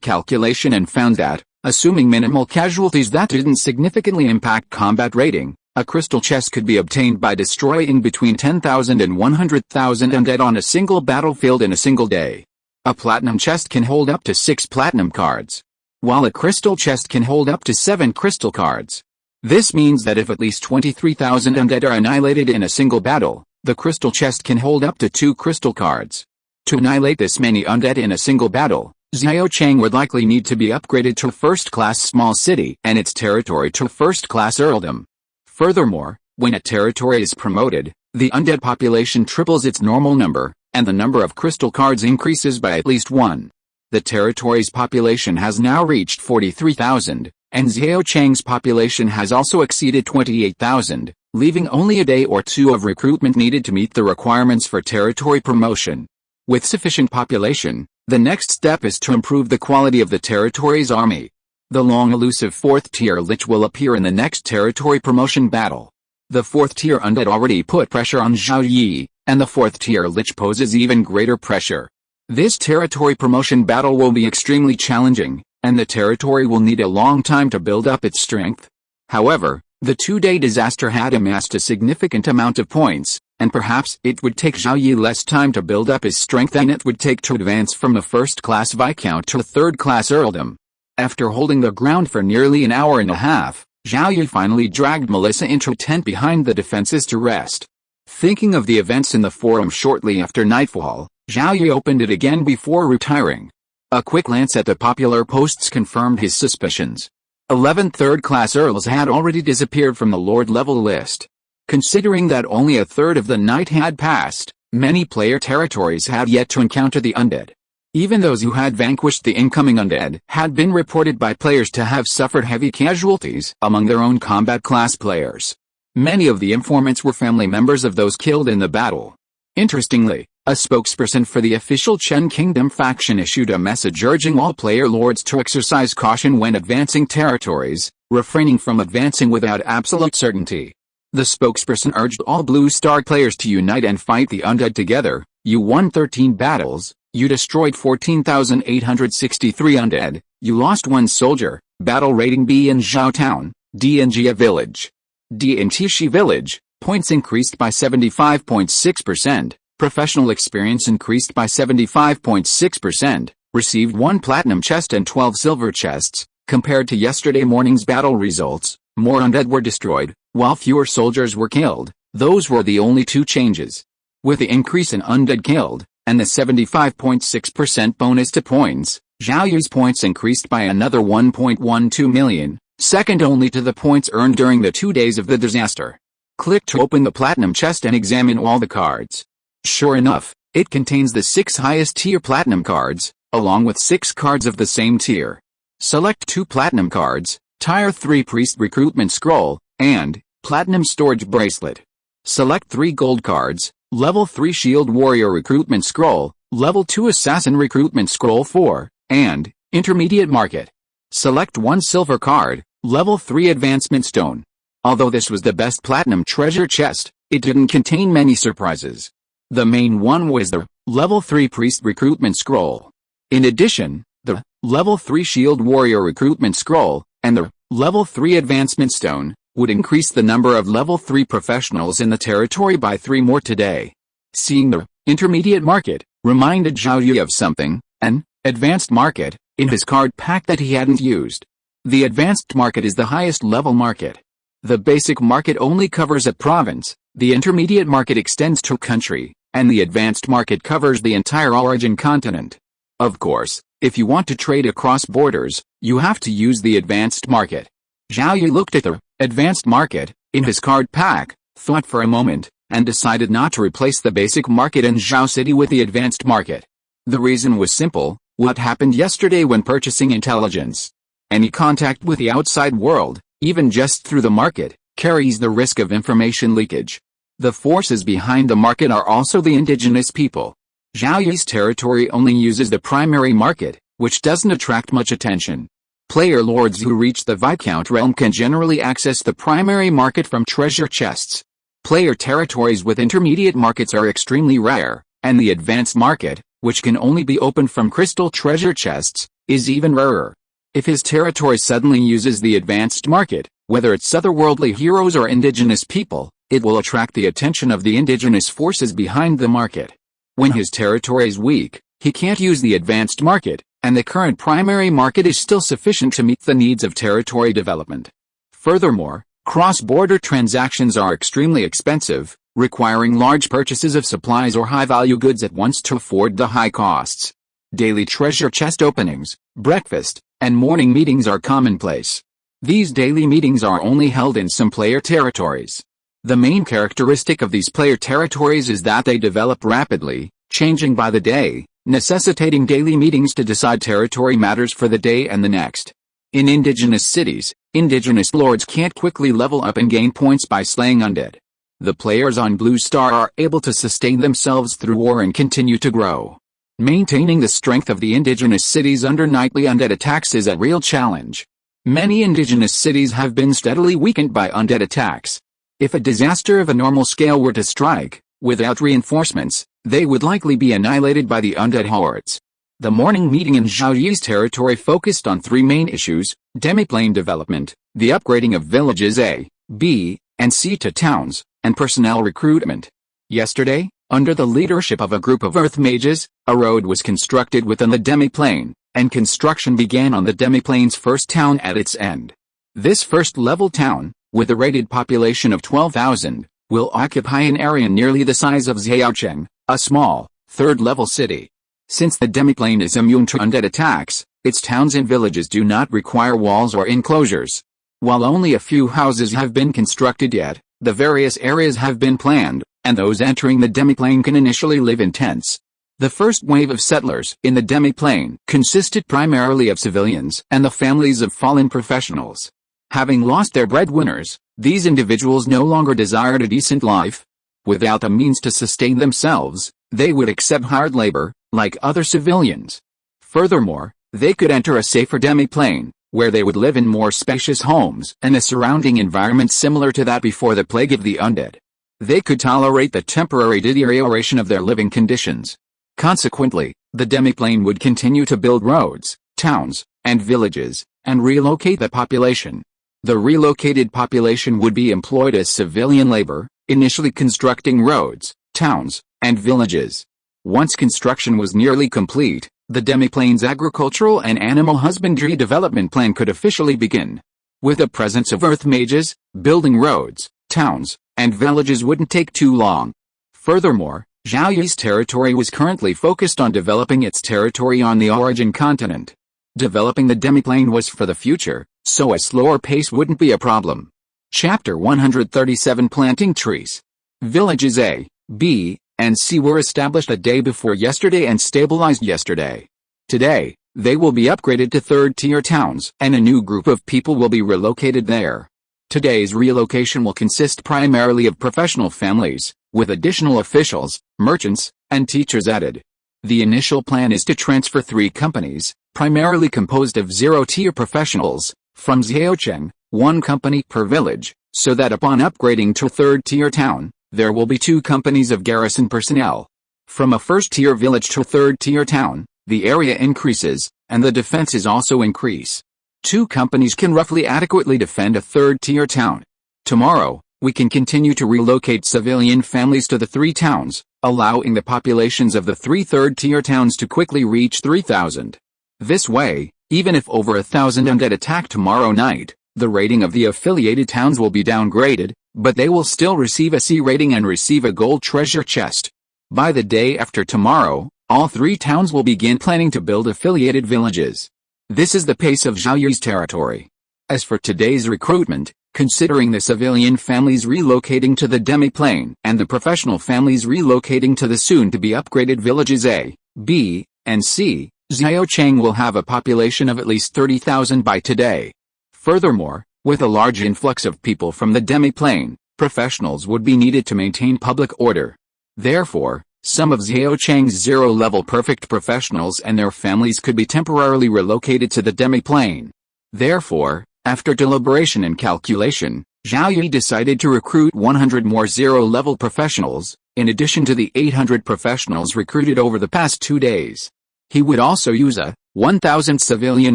calculation and found that, assuming minimal casualties that didn't significantly impact combat rating, a crystal chest could be obtained by destroying between 10,000 and 100,000 undead on a single battlefield in a single day. A platinum chest can hold up to 6 platinum cards, while a crystal chest can hold up to 7 crystal cards. This means that if at least 23,000 undead are annihilated in a single battle, the crystal chest can hold up to 2 crystal cards. To annihilate this many undead in a single battle, Xiaochang would likely need to be upgraded to first-class small city and its territory to first-class earldom. Furthermore, when a territory is promoted, the undead population triples its normal number, and the number of crystal cards increases by at least 1. The territory's population has now reached 43,000, and Xiaochang's population has also exceeded 28,000, leaving only a day or two of recruitment needed to meet the requirements for territory promotion. With sufficient population, the next step is to improve the quality of the territory's army. The long-elusive 4th-tier Lich will appear in the next territory promotion battle. The 4th-tier undead already put pressure on Zhao Yi, and the 4th-tier Lich poses even greater pressure. This territory promotion battle will be extremely challenging, and the territory will need a long time to build up its strength. However, the 2-day disaster had amassed a significant amount of points, and perhaps it would take Zhao Yi less time to build up his strength than it would take to advance from a first-class Viscount to a third-class earldom. After holding the ground for nearly an hour and a half, Zhao Yi finally dragged Melissa into a tent behind the defenses to rest. Thinking of the events in the forum shortly after nightfall, Zhao Yi opened it again before retiring. A quick glance at the popular posts confirmed his suspicions. 11 third-class earls had already disappeared from the Lord-level list. Considering that only a third of the night had passed, many player territories had yet to encounter the undead. Even those who had vanquished the incoming undead had been reported by players to have suffered heavy casualties among their own combat class players. Many of the informants were family members of those killed in the battle. Interestingly, a spokesperson for the official Chen Kingdom faction issued a message urging all player lords to exercise caution when advancing territories, refraining from advancing without absolute certainty. The spokesperson urged all Blue Star players to unite and fight the undead together. You won 13 battles, you destroyed 14,863 undead, you lost 1 soldier, battle rating B in Zhao Town, D in Jia Village. D in Tishi Village, points increased by 75.6%, professional experience increased by 75.6%, received 1 platinum chest and 12 silver chests. Compared to yesterday morning's battle results, more undead were destroyed, while fewer soldiers were killed. Those were the only 2 changes. With the increase in undead killed, and the 75.6% bonus to points, Zhao Yi's points increased by another 1.12 million, second only to the points earned during the 2 days of the disaster. Click to open the platinum chest and examine all the cards. Sure enough, it contains the 6 highest tier platinum cards, along with 6 cards of the same tier. Select 2 platinum cards, Tier 3 Priest Recruitment Scroll, and Platinum Storage Bracelet. Select 3 gold cards, Level 3 Shield Warrior Recruitment Scroll, Level 2 Assassin Recruitment Scroll 4, and Intermediate Market. Select 1 silver card, Level 3 Advancement Stone. Although this was the best platinum treasure chest, it didn't contain many surprises. The main one was the Level 3 Priest Recruitment Scroll. In addition, the Level 3 Shield Warrior Recruitment Scroll, and the Level 3 Advancement Stone, would increase the number of Level 3 professionals in the territory by 3 more today. Seeing the Intermediate Market reminded Zhao Yi of something, an Advanced Market, in his card pack that he hadn't used. The Advanced Market is the highest level market. The Basic Market only covers a province, the Intermediate Market extends to a country, and the Advanced Market covers the entire origin continent. Of course, if you want to trade across borders, you have to use the Advanced Market. Zhao Yi looked at the Advanced Market in his card pack, thought for a moment, and decided not to replace the Basic Market in Zhao City with the Advanced Market. The reason was simple: what happened yesterday when purchasing intelligence? Any contact with the outside world, even just through the market, carries the risk of information leakage. The forces behind the market are also the indigenous people. Zhao Yi's territory only uses the primary market, which doesn't attract much attention. Player lords who reach the Viscount realm can generally access the primary market from treasure chests. Player territories with intermediate markets are extremely rare, and the advanced market, which can only be opened from crystal treasure chests, is even rarer. If his territory suddenly uses the advanced market, whether it's otherworldly heroes or indigenous people, it will attract the attention of the indigenous forces behind the market. When his territory is weak, he can't use the advanced market, and the current primary market is still sufficient to meet the needs of territory development. Furthermore, cross-border transactions are extremely expensive, requiring large purchases of supplies or high-value goods at once to afford the high costs. Daily treasure chest openings, breakfast, and morning meetings are commonplace. These daily meetings are only held in some player territories. The main characteristic of these player territories is that they develop rapidly, changing by the day, necessitating daily meetings to decide territory matters for the day and the next. In indigenous cities, indigenous lords can't quickly level up and gain points by slaying undead. The players on Blue Star are able to sustain themselves through war and continue to grow. Maintaining the strength of the indigenous cities under nightly undead attacks is a real challenge. Many indigenous cities have been steadily weakened by undead attacks. If a disaster of a normal scale were to strike, without reinforcements, they would likely be annihilated by the undead hordes. The morning meeting in Zhao Yi's territory focused on three main issues: demiplane development, the upgrading of villages A, B, and C to towns, and personnel recruitment. Yesterday, under the leadership of a group of earth mages, a road was constructed within the demiplane, and construction began on the demiplane's first town at its end. This first-level town, with a rated population of 12,000, will occupy an area nearly the size of Zhaocheng, a small, third-level city. Since the demiplane is immune to undead attacks, its towns and villages do not require walls or enclosures. While only a few houses have been constructed yet, the various areas have been planned, and those entering the demiplane can initially live in tents. The first wave of settlers in the demiplane consisted primarily of civilians and the families of fallen professionals. Having lost their breadwinners, these individuals no longer desired a decent life. Without the means to sustain themselves, they would accept hard labor, like other civilians. Furthermore, they could enter a safer demiplane, where they would live in more spacious homes and a surrounding environment similar to that before the plague of the undead. They could tolerate the temporary deterioration of their living conditions. Consequently, the demiplane would continue to build roads, towns, and villages, and relocate the population. The relocated population would be employed as civilian labor, initially constructing roads, towns, and villages. Once construction was nearly complete, the demiplane's agricultural and animal husbandry development plan could officially begin. With the presence of earth mages, building roads, towns, and villages wouldn't take too long. Furthermore, Zhao Yi's territory was currently focused on developing its territory on the origin continent. Developing the demiplane was for the future, so a slower pace wouldn't be a problem. Chapter 137: Planting Trees. Villages A, B, and C were established a day before yesterday and stabilized yesterday. Today, they will be upgraded to third-tier towns, and a new group of people will be relocated there. Today's relocation will consist primarily of professional families, with additional officials, merchants, and teachers added. The initial plan is to transfer 3 companies, primarily composed of zero-tier professionals, from Zhaocheng, 1 company per village, so that upon upgrading to a third-tier town, there will be 2 companies of garrison personnel. From a first-tier village to a third-tier town, the area increases, and the defenses also increase. 2 companies can roughly adequately defend a third-tier town. Tomorrow, we can continue to relocate civilian families to the 3 towns, allowing the populations of the 3 third-tier towns to quickly reach 3,000. This way, even if over 1,000 undead attack tomorrow night, the rating of the affiliated towns will be downgraded, but they will still receive a C rating and receive a gold treasure chest. By the day after tomorrow, all 3 towns will begin planning to build affiliated villages. This is the pace of Zhao Yi's territory. As for today's recruitment, considering the civilian families relocating to the demiplane and the professional families relocating to the soon-to-be upgraded villages A, B, and C, Zhaocheng will have a population of at least 30,000 by today. Furthermore, with a large influx of people from the demiplane, professionals would be needed to maintain public order. Therefore, Some of Zhao Chang's zero-level perfect professionals and their families could be temporarily relocated to the demi-plane. Therefore, after deliberation and calculation, Zhao Yi decided to recruit 100 more zero-level professionals, in addition to the 800 professionals recruited over the past 2 days. He would also use a 1,000 civilian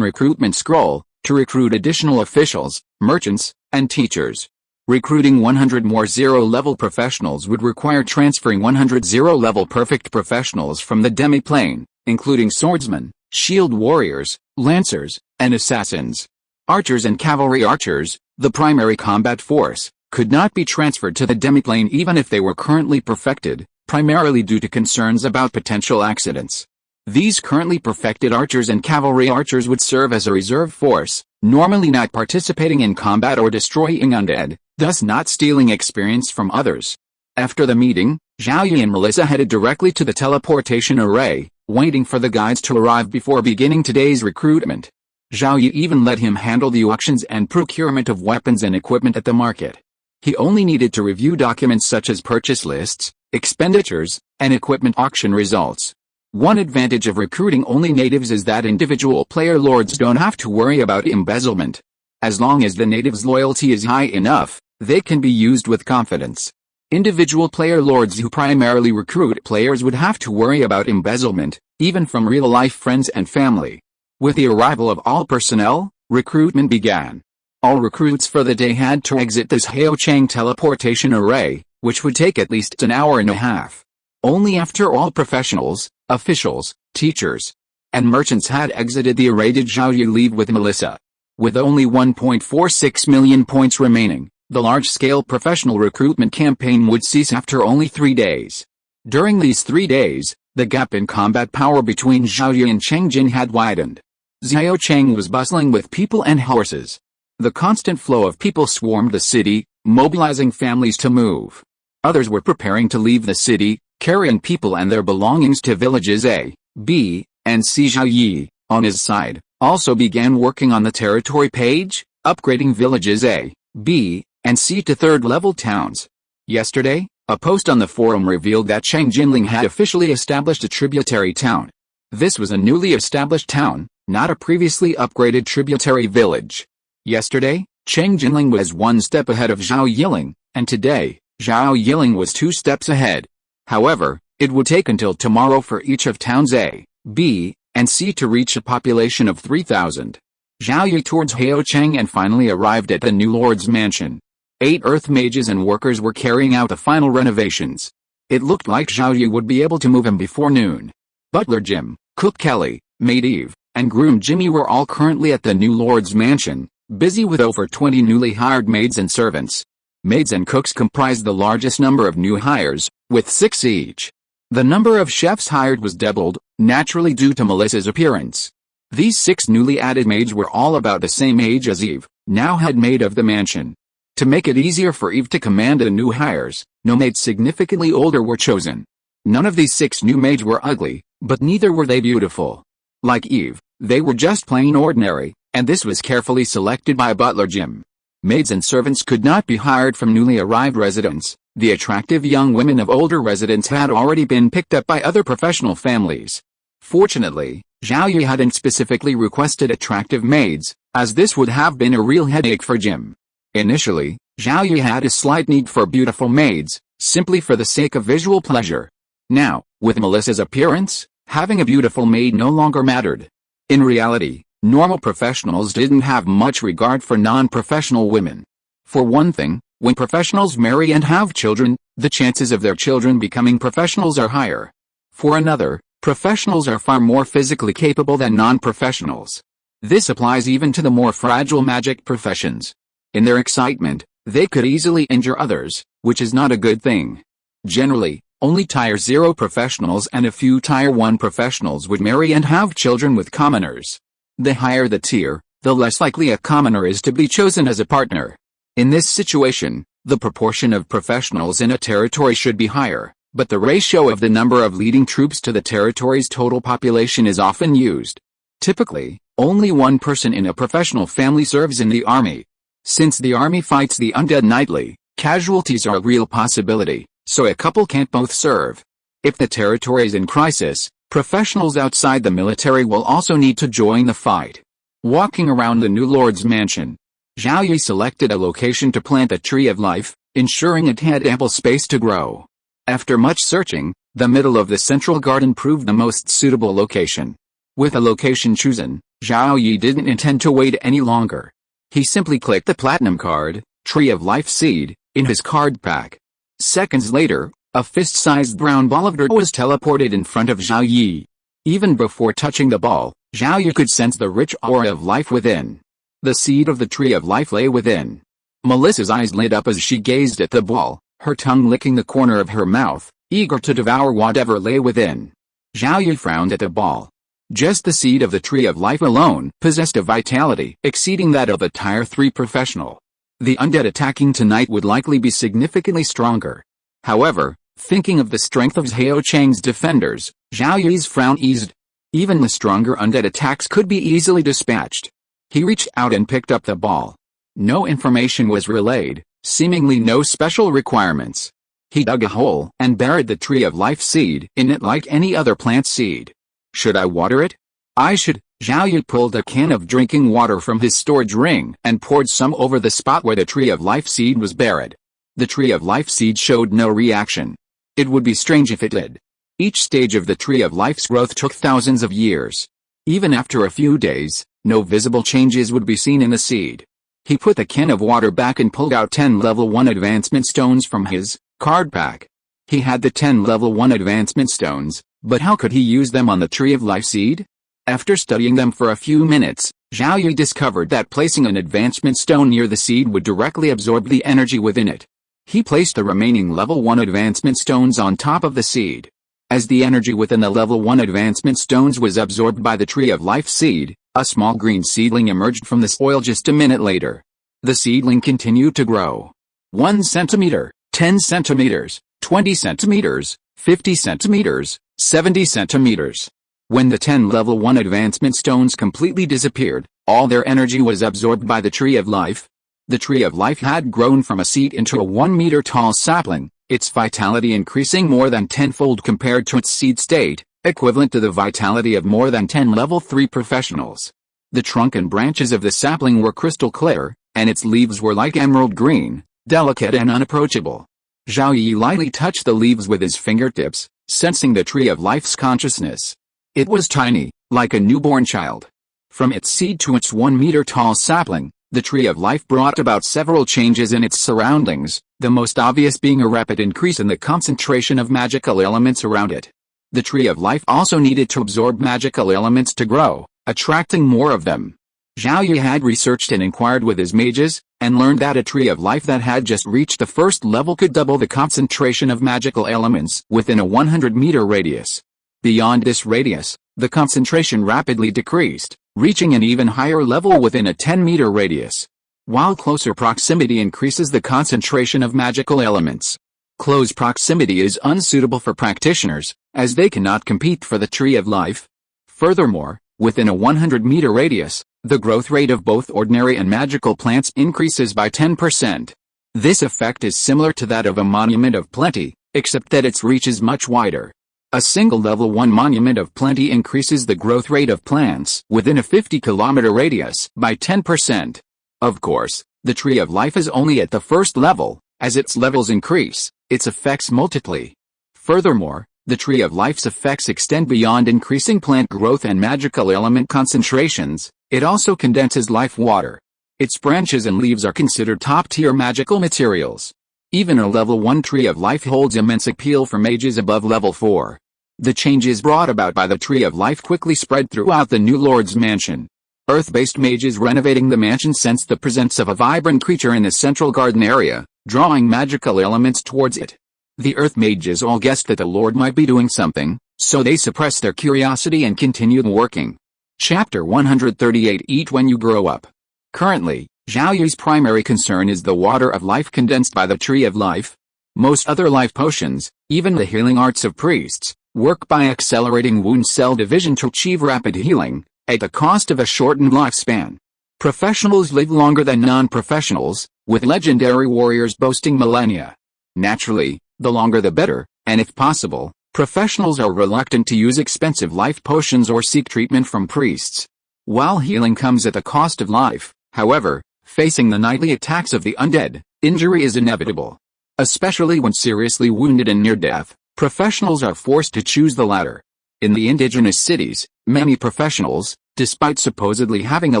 recruitment scroll to recruit additional officials, merchants, and teachers. Recruiting 100 more zero-level professionals would require transferring 100 zero-level perfect professionals from the demi-plane, including swordsmen, shield warriors, lancers, and assassins. Archers and cavalry archers, the primary combat force, could not be transferred to the demi-plane even if they were currently perfected, primarily due to concerns about potential accidents. These currently perfected archers and cavalry archers would serve as a reserve force, normally not participating in combat or destroying undead, thus not stealing experience from others. After the meeting, Zhao Yi and Melissa headed directly to the teleportation array, waiting for the guides to arrive before beginning today's recruitment. Zhao Yi even let him handle the auctions and procurement of weapons and equipment at the market. He only needed to review documents such as purchase lists, expenditures, and equipment auction results. One advantage of recruiting only natives is that individual player lords don't have to worry about embezzlement. As long as the natives' loyalty is high enough, they can be used with confidence. Individual player lords who primarily recruit players would have to worry about embezzlement, even from real-life friends and family. With the arrival of all personnel, recruitment began. All recruits for the day had to exit this Haochang teleportation array, which would take at least an hour and a half. Only after all professionals, officials, teachers, and merchants had exited the array did Zhao Yi leave with Melissa. With only 1.46 million points remaining, the large-scale professional recruitment campaign would cease after only 3 days. During these 3 days, the gap in combat power between Zhao Yi and Cheng Jin had widened. Zhao Cheng was bustling with people and horses. The constant flow of people swarmed the city, mobilizing families to move. Others were preparing to leave the city, carrying people and their belongings to villages A, B, and C. Zhao Yi, on his side, also began working on the territory page, upgrading villages A, B, and C to third-level towns. Yesterday, a post on the forum revealed that Cheng Jinling had officially established a tributary town. This was a newly established town, not a previously upgraded tributary village. Yesterday, Cheng Jinling was 1 step ahead of Zhao Yiling, and today, Zhao Yiling was 2 steps ahead. However, it would take until tomorrow for each of towns A, B, and C to reach a population of 3,000. Zhao Yi towards Haochang and finally arrived at the new lord's mansion. 8 earth mages and workers were carrying out the final renovations. It looked like Zhao Yi would be able to move him before noon. Butler Jim, Cook Kelly, Maid Eve, and Groom Jimmy were all currently at the new lord's mansion, busy with over 20 newly hired maids and servants. Maids and cooks comprised the largest number of new hires, with 6 each. The number of chefs hired was doubled, naturally due to Melissa's appearance. These 6 newly added maids were all about the same age as Eve, now head maid of the mansion. To make it easier for Eve to command the new hires, no maids significantly older were chosen. None of these 6 new maids were ugly, but neither were they beautiful. Like Eve, they were just plain ordinary, and this was carefully selected by Butler Jim. Maids and servants could not be hired from newly arrived residents. The attractive young women of older residents had already been picked up by other professional families. Fortunately, Zhao Yi hadn't specifically requested attractive maids, as this would have been a real headache for Jim. Initially, Zhao Yi had a slight need for beautiful maids, simply for the sake of visual pleasure. Now, with Melissa's appearance, having a beautiful maid no longer mattered. In reality, normal professionals didn't have much regard for non-professional women. For one thing, when professionals marry and have children, the chances of their children becoming professionals are higher. For another, professionals are far more physically capable than non-professionals. This applies even to the more fragile magic professions. In their excitement, they could easily injure others, which is not a good thing. Generally, only Tier 0 professionals and a few Tier 1 professionals would marry and have children with commoners. The higher the tier, the less likely a commoner is to be chosen as a partner. In this situation, the proportion of professionals in a territory should be higher, but the ratio of the number of leading troops to the territory's total population is often used. Typically, only one person in a professional family serves in the army. Since the army fights the undead nightly, casualties are a real possibility, so a couple can't both serve. If the territory is in crisis, professionals outside the military will also need to join the fight. Walking around the new lord's mansion, Zhao Yi selected a location to plant the tree of life, ensuring it had ample space to grow. After much searching, the middle of the central garden proved the most suitable location. With a location chosen, Zhao Yi didn't intend to wait any longer. He simply clicked the platinum card, Tree of Life Seed, in his card pack. Seconds later, a fist-sized brown ball of dirt was teleported in front of Zhao Yi. Even before touching the ball, Zhao Yi could sense the rich aura of life within. The seed of the Tree of Life lay within. Melissa's eyes lit up as she gazed at the ball, her tongue licking the corner of her mouth, eager to devour whatever lay within. Zhao Yi frowned at the ball. Just the seed of the Tree of Life alone possessed a vitality exceeding that of a Tier 3 professional. The undead attacking tonight would likely be significantly stronger. However, thinking of the strength of Zhao Cheng's defenders, Zhao Yi's frown eased. Even the stronger undead attacks could be easily dispatched. He reached out and picked up the ball. No information was relayed, seemingly no special requirements. He dug a hole and buried the Tree of Life seed in it like any other plant seed. Should I water it? I should. Zhao Yi pulled a can of drinking water from his storage ring and poured some over the spot where the Tree of Life seed was buried. The Tree of Life seed showed no reaction. It would be strange if it did. Each stage of the Tree of Life's growth took thousands of years. Even after a few days, no visible changes would be seen in the seed. He put the can of water back and pulled out 10 level 1 advancement stones from his card pack. He had the 10 level 1 advancement stones, but how could he use them on the Tree of Life seed? After studying them for a few minutes, Zhao Yi discovered that placing an advancement stone near the seed would directly absorb the energy within it. He placed the remaining level 1 advancement stones on top of the seed. As the energy within the level 1 advancement stones was absorbed by the Tree of Life seed, a small green seedling emerged from the soil just a minute later. The seedling continued to grow. 1 centimeter, 10 centimeters, 20 centimeters, 50 centimeters, 70 centimeters. When the 10 level 1 advancement stones completely disappeared, all their energy was absorbed by the Tree of Life. The Tree of Life had grown from a seed into a 1-meter tall sapling, its vitality increasing more than tenfold compared to its seed state, equivalent to the vitality of more than 10 level 3 professionals. The trunk and branches of the sapling were crystal clear, and its leaves were like emerald green, delicate and unapproachable. Zhao Yi lightly touched the leaves with his fingertips, sensing the Tree of Life's consciousness. It was tiny, like a newborn child. From its seed to its 1-meter tall sapling, the Tree of Life brought about several changes in its surroundings, the most obvious being a rapid increase in the concentration of magical elements around it. The Tree of Life also needed to absorb magical elements to grow, attracting more of them. Zhao Yi had researched and inquired with his mages, and learned that a Tree of Life that had just reached the first level could double the concentration of magical elements within a 100-meter radius. Beyond this radius, the concentration rapidly decreased, reaching an even higher level within a 10-meter radius. While closer proximity increases the concentration of magical elements. Close proximity is unsuitable for practitioners, as they cannot compete for the Tree of Life. Furthermore, within a 100-meter radius, the growth rate of both ordinary and magical plants increases by 10%. This effect is similar to that of a Monument of Plenty, except that its reach is much wider. A single level 1 Monument of Plenty increases the growth rate of plants within a 50-kilometer radius by 10%. Of course, the Tree of Life is only at the first level. As its levels increase, its effects multiply. Furthermore, the Tree of Life's effects extend beyond increasing plant growth and magical element concentrations. It also condenses life water. Its branches and leaves are considered top-tier magical materials. Even a level 1 Tree of Life holds immense appeal for mages above level 4. The changes brought about by the Tree of Life quickly spread throughout the new lord's mansion. Earth-based mages renovating the mansion sensed the presence of a vibrant creature in the central garden area, drawing magical elements towards it. The Earth mages all guessed that the lord might be doing something, so they suppressed their curiosity and continued working. Chapter 138 Eat When You Grow Up. Currently, Zhao Yi's primary concern is the water of life condensed by the Tree of Life. Most other life potions, even the healing arts of priests, work by accelerating wound cell division to achieve rapid healing, at the cost of a shortened lifespan. Professionals live longer than non-professionals, with legendary warriors boasting millennia. Naturally, the longer the better, and if possible, Professionals are reluctant to use expensive life potions or seek treatment from priests. While healing comes at the cost of life, however, facing the nightly attacks of the undead, injury is inevitable. Especially when seriously wounded and near death, professionals are forced to choose the latter. In the indigenous cities, many professionals, despite supposedly having a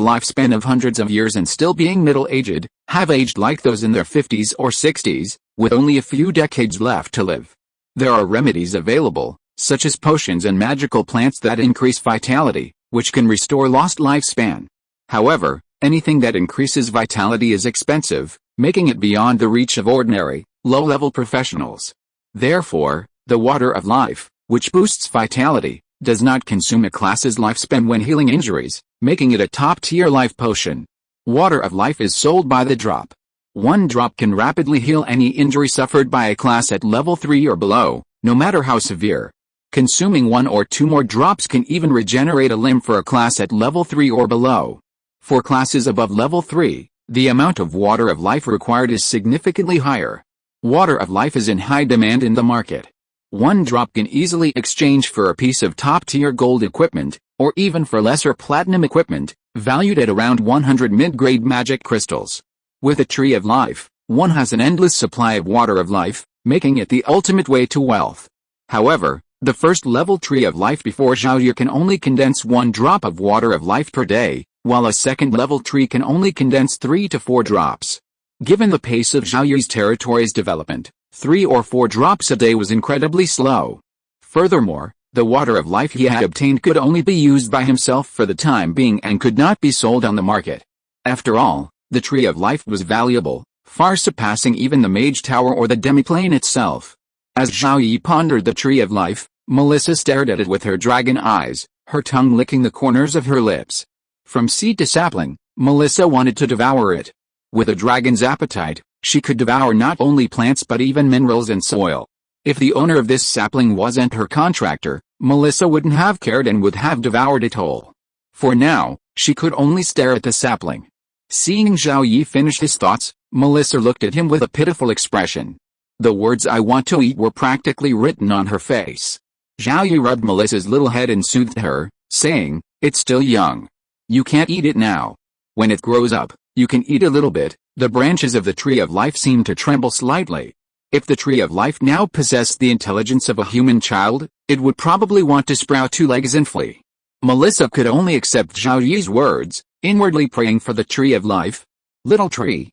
lifespan of hundreds of years and still being middle-aged, have aged like those in their 50s or 60s, with only a few decades left to live. There are remedies available, such as potions and magical plants that increase vitality, which can restore lost lifespan. However, anything that increases vitality is expensive, making it beyond the reach of ordinary, low-level professionals. Therefore, the water of life, which boosts vitality, does not consume a class's lifespan when healing injuries, making it a top-tier life potion. Water of life is sold by the drop. One drop can rapidly heal any injury suffered by a class at level 3 or below, no matter how severe. Consuming 1 or 2 more drops can even regenerate a limb for a class at level 3 or below. For classes above level 3, the amount of water of life required is significantly higher. Water of life is in high demand in the market. 1 drop can easily exchange for a piece of top-tier gold equipment, or even for lesser platinum equipment, valued at around 100 mid-grade magic crystals. With a tree of life, one has an endless supply of water of life, making it the ultimate way to wealth. However, the first level tree of life before Zhao Yi can only condense 1 drop of water of life per day, while a second level tree can only condense 3 to 4 drops. Given the pace of Zhao Yi's territory's development, 3 or 4 drops a day was incredibly slow. Furthermore, the water of life he had obtained could only be used by himself for the time being and could not be sold on the market. After all, the tree of life was valuable, far surpassing even the mage tower or the demiplane itself. As Zhao Yi pondered the tree of life, Melissa stared at it with her dragon eyes, her tongue licking the corners of her lips. From seed to sapling, Melissa wanted to devour it. With a dragon's appetite, she could devour not only plants but even minerals and soil. If the owner of this sapling wasn't her contractor, Melissa wouldn't have cared and would have devoured it whole. For now, she could only stare at the sapling. Seeing Zhao Yi finish his thoughts, Melissa looked at him with a pitiful expression. The words "I want to eat" were practically written on her face. Zhao Yi rubbed Melissa's little head and soothed her, saying, "It's still young. You can't eat it now. When it grows up, you can eat a little bit." The branches of the tree of life seemed to tremble slightly. If the tree of life now possessed the intelligence of a human child, it would probably want to sprout 2 legs and flee. Melissa could only accept Zhao Yi's words, inwardly praying for the tree of life. Little tree,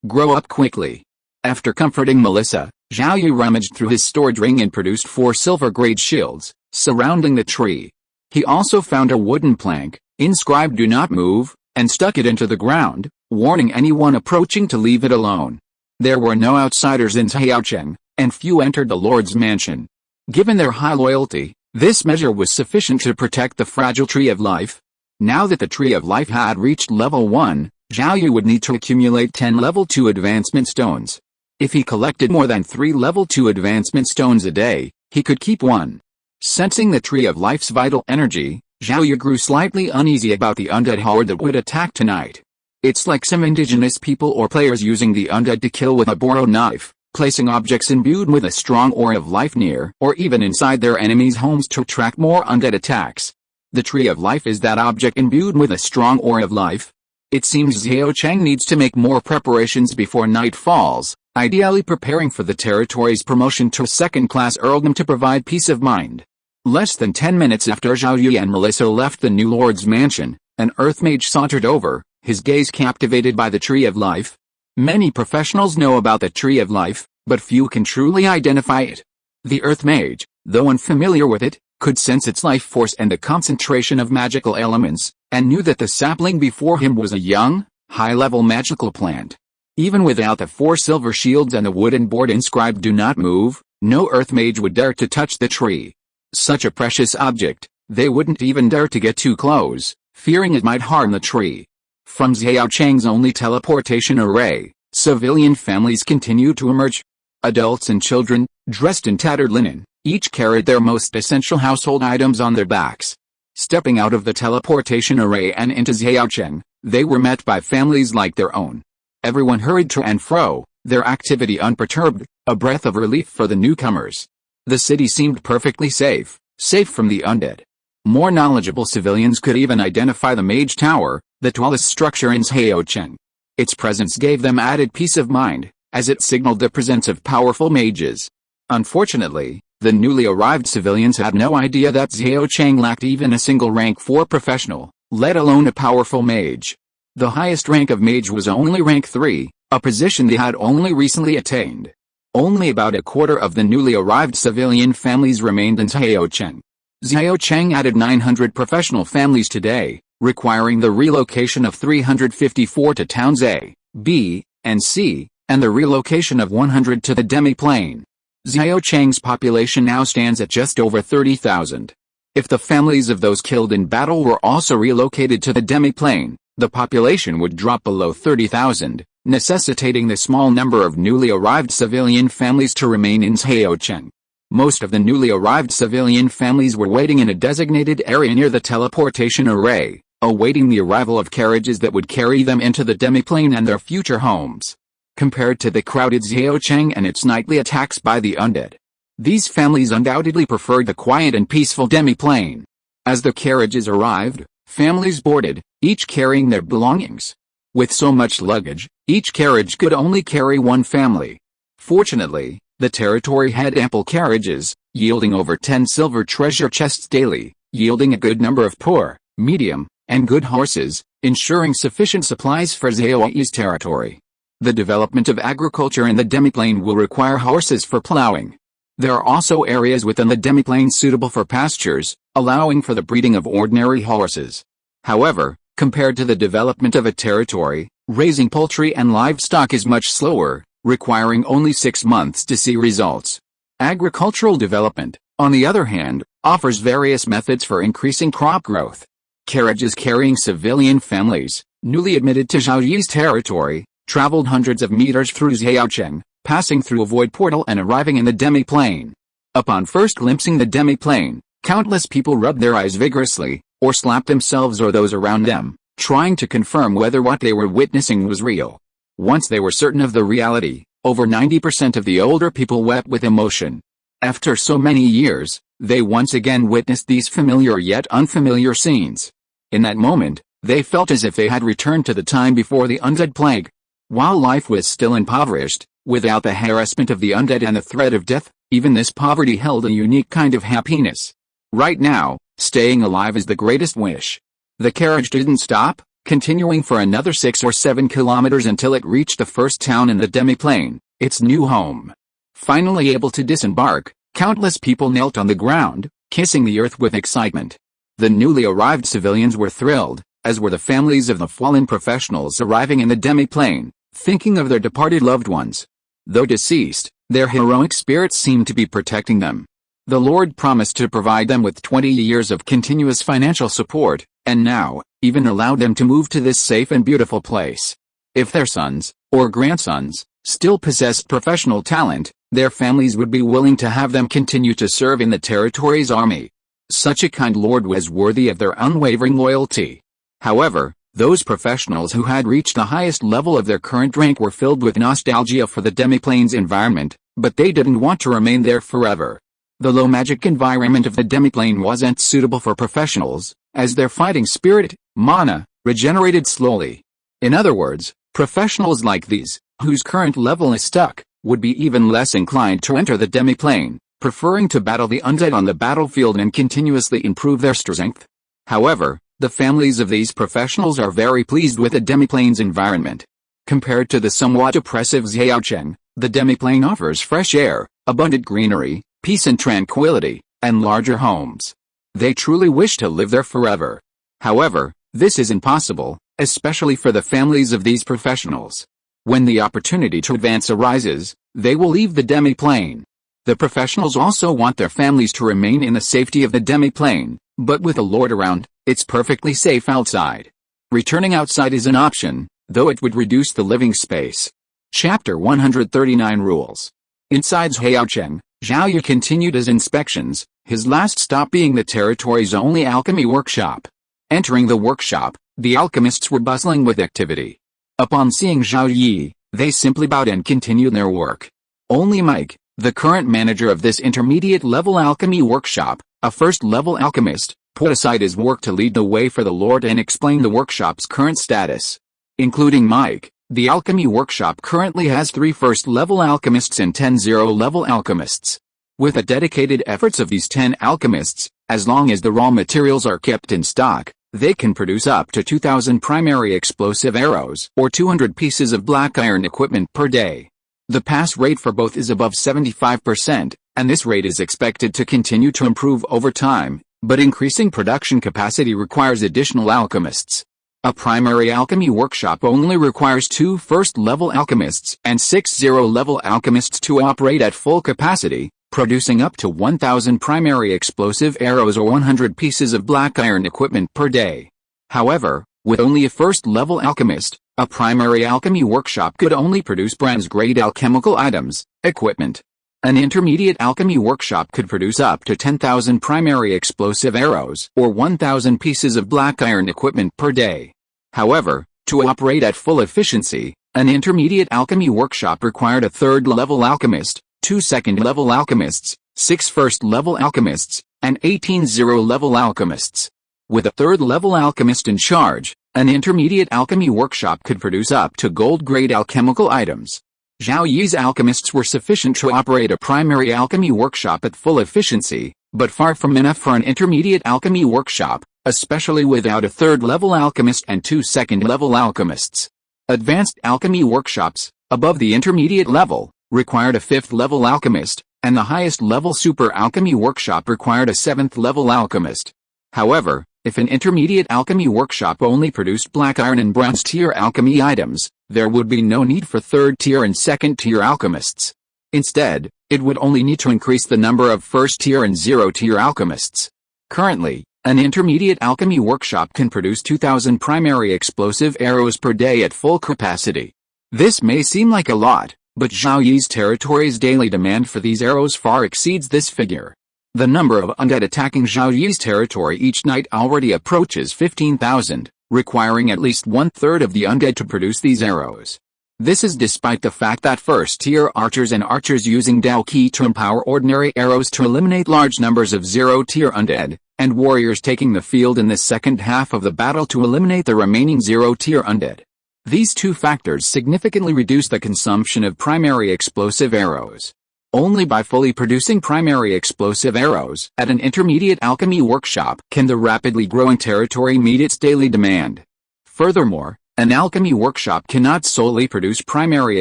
grow up quickly." After comforting Melissa, Zhao Yi rummaged through his storage ring and produced 4 silver-grade shields, surrounding the tree. He also found a wooden plank, inscribed "Do not move," and stuck it into the ground, warning anyone approaching to leave it alone. There were no outsiders in Zhaocheng, and few entered the Lord's mansion. Given their high loyalty, this measure was sufficient to protect the fragile tree of life. Now that the tree of life had reached level 1, Zhao Yi would need to accumulate 10 level 2 advancement stones. If he collected more than 3 level 2 advancement stones a day, he could keep 1. Sensing the tree of life's vital energy, Zhao Yi grew slightly uneasy about the undead horde that would attack tonight. It's like some indigenous people or players using the undead to kill with a borrowed knife, placing objects imbued with a strong aura of life near or even inside their enemies' homes to attract more undead attacks. The tree of life is that object imbued with a strong aura of life. It seems Zhaocheng needs to make more preparations before night falls, ideally preparing for the territory's promotion to second-class earldom to provide peace of mind. Less than 10 minutes after Zhao Yi and Melissa left the new lord's mansion, an earth mage sauntered over, his gaze captivated by the tree of life. Many professionals know about the tree of life, but few can truly identify it. The earth mage, though unfamiliar with it, could sense its life force and the concentration of magical elements, and knew that the sapling before him was a young, high-level magical plant. Even without the 4 silver shields and the wooden board inscribed "Do not move," no earth mage would dare to touch the tree. Such a precious object, they wouldn't even dare to get too close, fearing it might harm the tree. From Zhaocheng's only teleportation array, civilian families continued to emerge. Adults and children, dressed in tattered linen, each carried their most essential household items on their backs. Stepping out of the teleportation array and into Zhaocheng, they were met by families like their own. Everyone hurried to and fro, their activity unperturbed, a breath of relief for the newcomers. The city seemed perfectly safe from the undead. More knowledgeable civilians could even identify the Mage Tower, the tallest structure in Zhaocheng. Its presence gave them added peace of mind, as it signaled the presence of powerful mages. Unfortunately, the newly arrived civilians had no idea that Zhaocheng lacked even a single rank 4 professional, let alone a powerful mage. The highest rank of mage was only rank 3, a position they had only recently attained. Only about a quarter of the newly arrived civilian families remained in Zhaocheng. Zhaocheng added 900 professional families today, requiring the relocation of 354 to towns A, B, and C, and the relocation of 100 to the demi-plane. Zhaocheng's population now stands at just over 30,000. If the families of those killed in battle were also relocated to the demi-plane, the population would drop below 30,000, necessitating the small number of newly arrived civilian families to remain in Zhaocheng. Most of the newly arrived civilian families were waiting in a designated area near the teleportation array, awaiting the arrival of carriages that would carry them into the demi-plane and their future homes. Compared to the crowded Zhaocheng and its nightly attacks by the undead, these families undoubtedly preferred the quiet and peaceful demi-plane. As the carriages arrived, families boarded, each carrying their belongings. With so much luggage, each carriage could only carry one family. Fortunately, the territory had ample carriages, yielding over 10 silver treasure chests daily, yielding a good number of poor, medium, and good horses, ensuring sufficient supplies for Zhao Yi's territory. The development of agriculture in the demiplane will require horses for plowing. There are also areas within the demiplane suitable for pastures, allowing for the breeding of ordinary horses. However, compared to the development of a territory, raising poultry and livestock is much slower, requiring only 6 months to see results. Agricultural development, on the other hand, offers various methods for increasing crop growth. Carriages carrying civilian families, newly admitted to Zhao Yi's territory, traveled hundreds of meters through Zhaocheng, passing through a void portal and arriving in the demi-plane. Upon first glimpsing the demi-plane, countless people rubbed their eyes vigorously, or slapped themselves or those around them, trying to confirm whether what they were witnessing was real. Once they were certain of the reality, over 90% of the older people wept with emotion. After so many years, they once again witnessed these familiar yet unfamiliar scenes. In that moment, they felt as if they had returned to the time before the undead plague. While life was still impoverished, without the harassment of the undead and the threat of death, even this poverty held a unique kind of happiness. Right now, staying alive is the greatest wish. The carriage didn't stop, continuing for another 6 or 7 kilometers until it reached the first town in the demi-plane, its new home. Finally able to disembark, countless people knelt on the ground, kissing the earth with excitement. The newly arrived civilians were thrilled, as were the families of the fallen professionals arriving in the demi-plane, thinking of their departed loved ones. Though deceased, their heroic spirits seemed to be protecting them. The Lord promised to provide them with 20 years of continuous financial support, and now, even allowed them to move to this safe and beautiful place. If their sons, or grandsons, still possessed professional talent, their families would be willing to have them continue to serve in the territory's army. Such a kind Lord was worthy of their unwavering loyalty. However, those professionals who had reached the highest level of their current rank were filled with nostalgia for the demiplane's environment, but they didn't want to remain there forever. The low magic environment of the demiplane wasn't suitable for professionals, as their fighting spirit, mana, regenerated slowly. In other words, professionals like these, whose current level is stuck, would be even less inclined to enter the demiplane, preferring to battle the undead on the battlefield and continuously improve their strength. However, the families of these professionals are very pleased with the demiplane's environment. Compared to the somewhat oppressive Zhaocheng, the demiplane offers fresh air, abundant greenery, peace and tranquility, and larger homes. They truly wish to live there forever. However, this is impossible, especially for the families of these professionals. When the opportunity to advance arises, they will leave the demiplane. The professionals also want their families to remain in the safety of the demiplane, but with a lord around, it's perfectly safe outside. Returning outside is an option, though it would reduce the living space. Chapter 139 Rules. Inside Zhaocheng, Zhao Yi continued his inspections, his last stop being the territory's only alchemy workshop. Entering the workshop, the alchemists were bustling with activity. Upon seeing Zhao Yi, they simply bowed and continued their work. Only Mike, The current manager of this intermediate-level alchemy workshop, a first-level alchemist, put aside his work to lead the way for the Lord and explain the workshop's current status. Including Mike, the alchemy workshop currently has 3 first-level alchemists and 10 zero-level alchemists. With the dedicated efforts of these 10 alchemists, as long as the raw materials are kept in stock, they can produce up to 2,000 primary explosive arrows or 200 pieces of black iron equipment per day. The pass rate for both is above 75%, and this rate is expected to continue to improve over time, but increasing production capacity requires additional alchemists. A primary alchemy workshop only requires 2 first-level alchemists and 6 zero-level alchemists to operate at full capacity, producing up to 1,000 primary explosive arrows or 100 pieces of black iron equipment per day. However, with only a first-level alchemist, a primary alchemy workshop could only produce bronze-grade alchemical items, equipment. An intermediate alchemy workshop could produce up to 10,000 primary explosive arrows or 1,000 pieces of black iron equipment per day. However, to operate at full efficiency, an intermediate alchemy workshop required a third-level alchemist, 2 second-level alchemists, 6 first-level alchemists, and 18 zero-level alchemists. With a third-level alchemist in charge, an intermediate alchemy workshop could produce up to gold-grade alchemical items. Zhao Yi's alchemists were sufficient to operate a primary alchemy workshop at full efficiency, but far from enough for an intermediate alchemy workshop, especially without a third-level alchemist and 2 second-level alchemists. Advanced alchemy workshops, above the intermediate level, required a 5th-level alchemist, and the highest-level super alchemy workshop required a 7th-level alchemist. However, if an intermediate alchemy workshop only produced black iron and bronze-tier alchemy items, there would be no need for 3rd-tier and 2nd-tier alchemists. Instead, it would only need to increase the number of 1st-tier and 0-tier alchemists. Currently, an intermediate alchemy workshop can produce 2,000 primary explosive arrows per day at full capacity. This may seem like a lot, but Zhao Yi's territory's daily demand for these arrows far exceeds this figure. The number of undead attacking Zhao Yi's territory each night already approaches 15,000, requiring at least 1/3 of the undead to produce these arrows. This is despite the fact that first-tier archers and archers using Dao Qi to empower ordinary arrows to eliminate large numbers of 0-tier undead, and warriors taking the field in the second half of the battle to eliminate the remaining 0-tier undead. These 2 factors significantly reduce the consumption of primary explosive arrows. Only by fully producing primary explosive arrows at an intermediate alchemy workshop can the rapidly growing territory meet its daily demand. Furthermore, an alchemy workshop cannot solely produce primary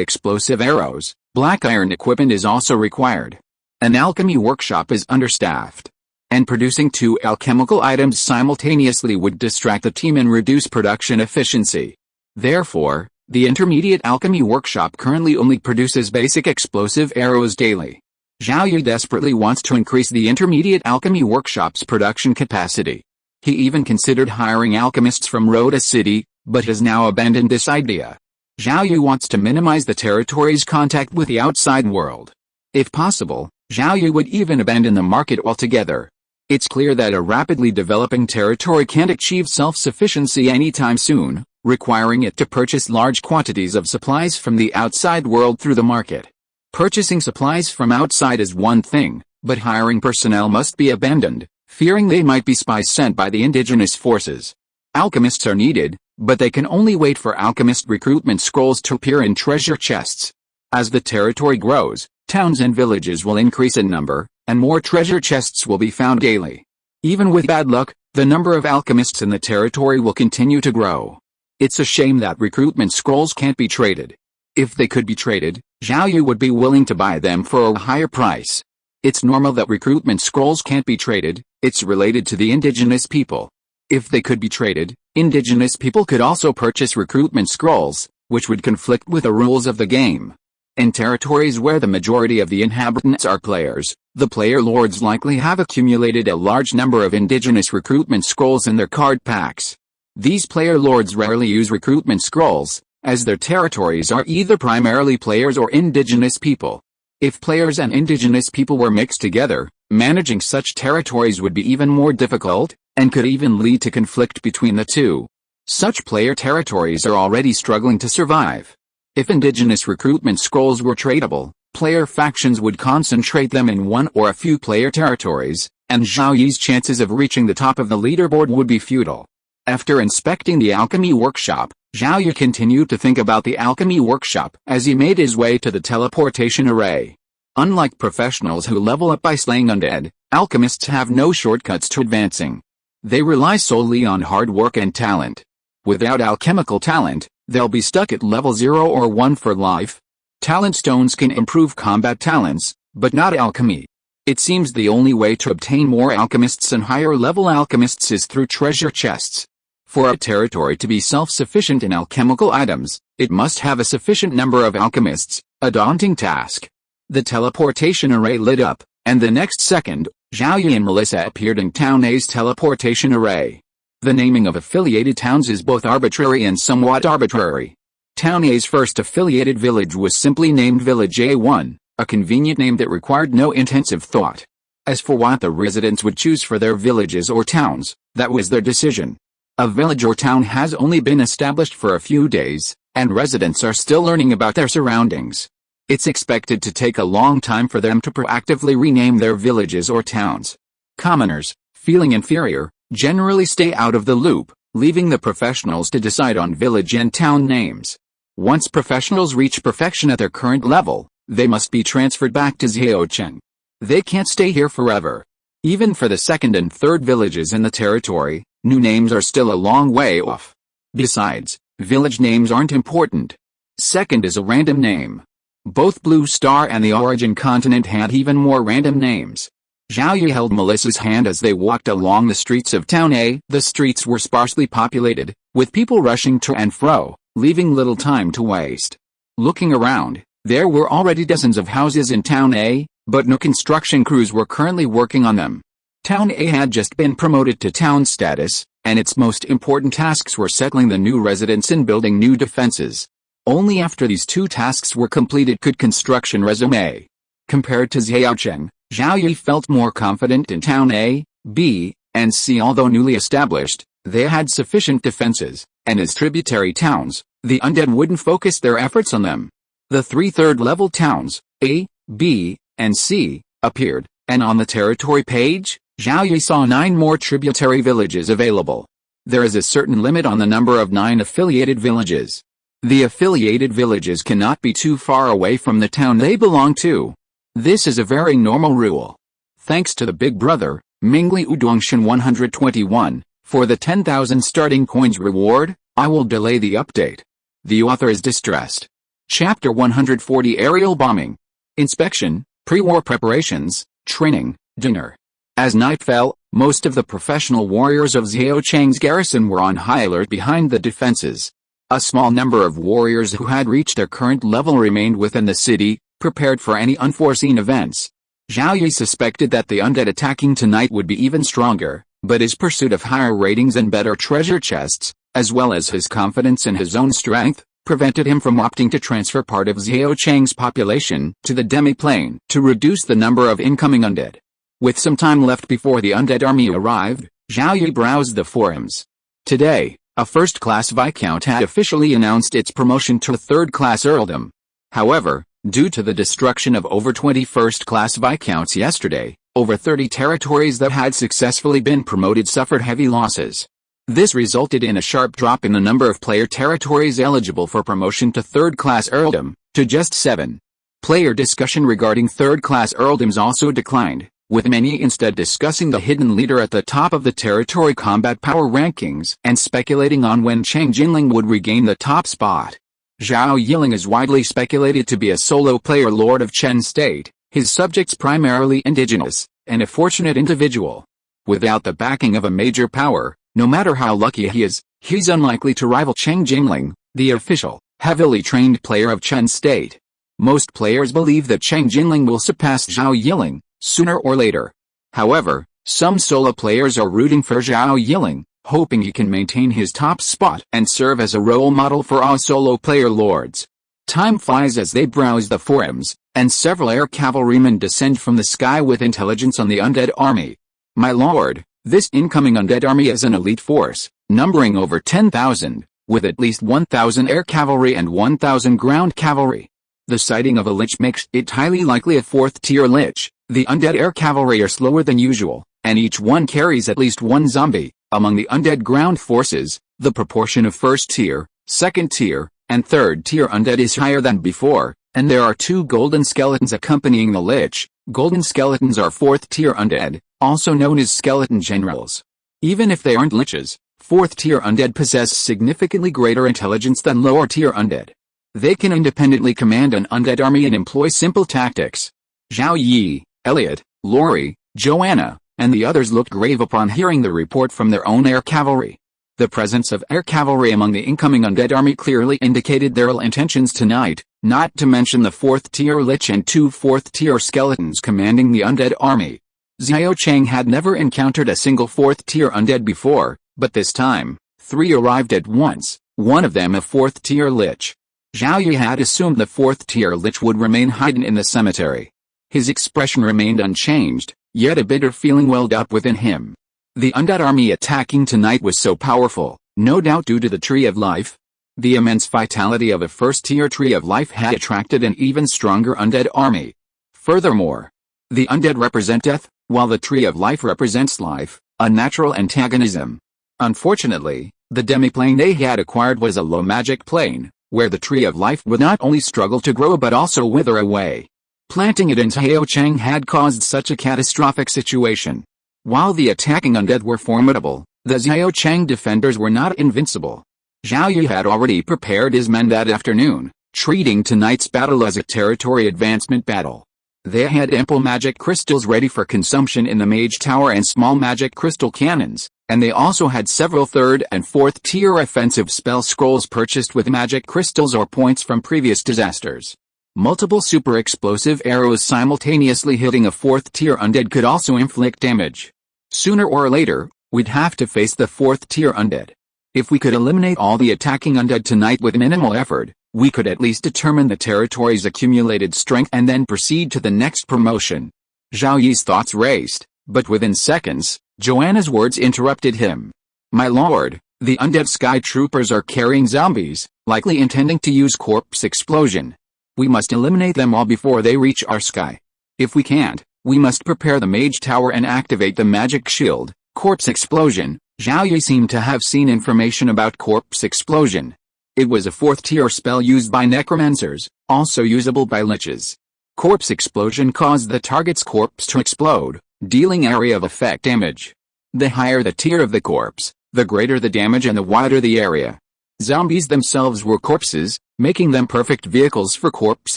explosive arrows. Black iron equipment is also required. An alchemy workshop is understaffed, and producing 2 alchemical items simultaneously would distract the team and reduce production efficiency. Therefore, the intermediate alchemy workshop currently only produces basic explosive arrows daily. Zhao Yi desperately wants to increase the intermediate alchemy workshop's production capacity. He even considered hiring alchemists from Rhoda City, but has now abandoned this idea. Zhao Yi wants to minimize the territory's contact with the outside world. If possible, Zhao Yi would even abandon the market altogether. It's clear that a rapidly developing territory can't achieve self-sufficiency anytime soon, requiring it to purchase large quantities of supplies from the outside world through the market. Purchasing supplies from outside is one thing, but hiring personnel must be abandoned, fearing they might be spies sent by the indigenous forces. Alchemists are needed, but they can only wait for alchemist recruitment scrolls to appear in treasure chests. As the territory grows, towns and villages will increase in number, and more treasure chests will be found daily. Even with bad luck, the number of alchemists in the territory will continue to grow. It's a shame that recruitment scrolls can't be traded. If they could be traded, Zhao Yi would be willing to buy them for a higher price. It's normal that recruitment scrolls can't be traded, it's related to the indigenous people. If they could be traded, indigenous people could also purchase recruitment scrolls, which would conflict with the rules of the game. In territories where the majority of the inhabitants are players, the player lords likely have accumulated a large number of indigenous recruitment scrolls in their card packs. These player lords rarely use recruitment scrolls, as their territories are either primarily players or indigenous people. If players and indigenous people were mixed together, managing such territories would be even more difficult, and could even lead to conflict between the two. Such player territories are already struggling to survive. If indigenous recruitment scrolls were tradable, Player factions would concentrate them in one or a few player territories, and Zhao Yi's chances of reaching the top of the leaderboard would be futile. After inspecting the alchemy workshop, Zhao Yi continued to think about the alchemy workshop as he made his way to the teleportation array. Unlike professionals who level up by slaying undead, alchemists have no shortcuts to advancing. They rely solely on hard work and talent. Without alchemical talent, they'll be stuck at level 0 or 1 for life. Talent stones can improve combat talents, but not alchemy. It seems the only way to obtain more alchemists and higher level alchemists is through treasure chests. For a territory to be self-sufficient in alchemical items, it must have a sufficient number of alchemists, a daunting task. The teleportation array lit up, and the next second, Zhao Yi and Melissa appeared in Town A's teleportation array. The naming of affiliated towns is both arbitrary and somewhat arbitrary. Town A's first affiliated village was simply named Village A1, a convenient name that required no intensive thought. As for what the residents would choose for their villages or towns, that was their decision. A village or town has only been established for a few days, and residents are still learning about their surroundings. It's expected to take a long time for them to proactively rename their villages or towns. Commoners, feeling inferior, generally stay out of the loop, leaving the professionals to decide on village and town names. Once professionals reach perfection at their current level, they must be transferred back to Zhaocheng. They can't stay here forever. Even for the second and third villages in the territory, new names are still a long way off. Besides, village names aren't important. Second is a random name. Both Blue Star and the Origin Continent had even more random names. Zhao Yi held Melissa's hand as they walked along the streets of Town A. The streets were sparsely populated, with people rushing to and fro, leaving little time to waste. Looking around, there were already dozens of houses in Town A, but no construction crews were currently working on them. Town A had just been promoted to town status, and its most important tasks were settling the new residents and building new defenses. Only after these two tasks were completed could construction resume. Compared to Zhaocheng, Zhao Yi felt more confident in Town A, B, and C. Although newly established, they had sufficient defenses, and as tributary towns, the undead wouldn't focus their efforts on them. The three third-level towns, A, B, and C, appeared, and on the territory page, Zhao Yi saw 9 more tributary villages available. There is a certain limit on the number of 9 affiliated villages. The affiliated villages cannot be too far away from the town they belong to. This is a very normal rule. Thanks to the Big Brother, Mingli Udongshan 121, for the 10,000 starting coins reward, I will delay the update. The author is distressed. Chapter 140 Aerial Bombing. Inspection, Pre-War Preparations, Training, Dinner. As night fell, most of the professional warriors of Zhaocheng's garrison were on high alert behind the defenses. A small number of warriors who had reached their current level remained within the city, prepared for any unforeseen events. Zhao Yi suspected that the undead attacking tonight would be even stronger, but his pursuit of higher ratings and better treasure chests, as well as his confidence in his own strength, prevented him from opting to transfer part of Zhaocheng's population to the demi-plane to reduce the number of incoming undead. With some time left before the undead army arrived, Zhao Yi browsed the forums. Today, a first-class viscount had officially announced its promotion to a third-class earldom. However, due to the destruction of over 20 first-class viscounts yesterday, over 30 territories that had successfully been promoted suffered heavy losses. This resulted in a sharp drop in the number of player territories eligible for promotion to third-class earldom, to just 7. Player discussion regarding third-class earldoms also declined, with many instead discussing the hidden leader at the top of the territory combat power rankings and speculating on when Cheng Jinling would regain the top spot. Zhao Yiling is widely speculated to be a solo player lord of Chen State, his subjects primarily indigenous, and a fortunate individual. Without the backing of a major power, no matter how lucky he is, he's unlikely to rival Cheng Jinling, the official, heavily trained player of Chen State. Most players believe that Cheng Jinling will surpass Zhao Yiling, sooner or later. However, some solo players are rooting for Zhao Yiling, hoping he can maintain his top spot and serve as a role model for all solo player lords. Time flies as they browse the forums, and several air cavalrymen descend from the sky with intelligence on the undead army. My lord, this incoming undead army is an elite force, numbering over 10,000, with at least 1,000 air cavalry and 1,000 ground cavalry. The sighting of a lich makes it highly likely a 4th-tier lich. The undead air cavalry are slower than usual, and each one carries at least one zombie. Among the undead ground forces, the proportion of 1st-tier, 2nd-tier, and 3rd-tier undead is higher than before, and there are 2 golden skeletons accompanying the lich. Golden skeletons are 4th-tier undead, also known as skeleton generals. Even if they aren't liches, 4th-tier undead possess significantly greater intelligence than lower-tier undead. They can independently command an undead army and employ simple tactics. Zhao Yi, Elliot, Lori, Joanna, and the others looked grave upon hearing the report from their own air cavalry. The presence of air cavalry among the incoming undead army clearly indicated their intentions tonight, not to mention the 4th-tier lich and 2 4th-tier skeletons commanding the undead army. Zhao Cheng had never encountered a single 4th-tier undead before, but this time, 3 arrived at once, one of them a 4th-tier lich. Zhao Yi had assumed the 4th-tier lich would remain hidden in the cemetery. His expression remained unchanged, yet a bitter feeling welled up within him. The undead army attacking tonight was so powerful, no doubt due to the Tree of Life. The immense vitality of a 1st-tier Tree of Life had attracted an even stronger undead army. Furthermore, the undead represent death, while the Tree of Life represents life, a natural antagonism. Unfortunately, the demiplane they had acquired was a low magic plane, where the Tree of Life would not only struggle to grow but also wither away. Planting it in Zhao Cheng had caused such a catastrophic situation. While the attacking undead were formidable, the Zhao Cheng defenders were not invincible. Zhao Yi had already prepared his men that afternoon, treating tonight's battle as a territory advancement battle. They had ample magic crystals ready for consumption in the mage tower and small magic crystal cannons, and they also had several 3rd and 4th-tier offensive spell scrolls purchased with magic crystals or points from previous disasters. Multiple super explosive arrows simultaneously hitting a 4th-tier undead could also inflict damage. Sooner or later, we'd have to face the 4th-tier undead. If we could eliminate all the attacking undead tonight with minimal effort, we could at least determine the territory's accumulated strength and then proceed to the next promotion. Zhao Yi's thoughts raced, but within seconds, Joanna's words interrupted him. My lord, the undead sky troopers are carrying zombies, likely intending to use corpse explosion. We must eliminate them all before they reach our sky. If we can't, we must prepare the mage tower and activate the magic shield. Corpse explosion. Zhao Yi seemed to have seen information about corpse explosion. It was a 4th-tier spell used by necromancers, also usable by liches. Corpse explosion caused the target's corpse to explode, dealing area of effect damage. The higher the tier of the corpse, the greater the damage and the wider the area. Zombies themselves were corpses, making them perfect vehicles for corpse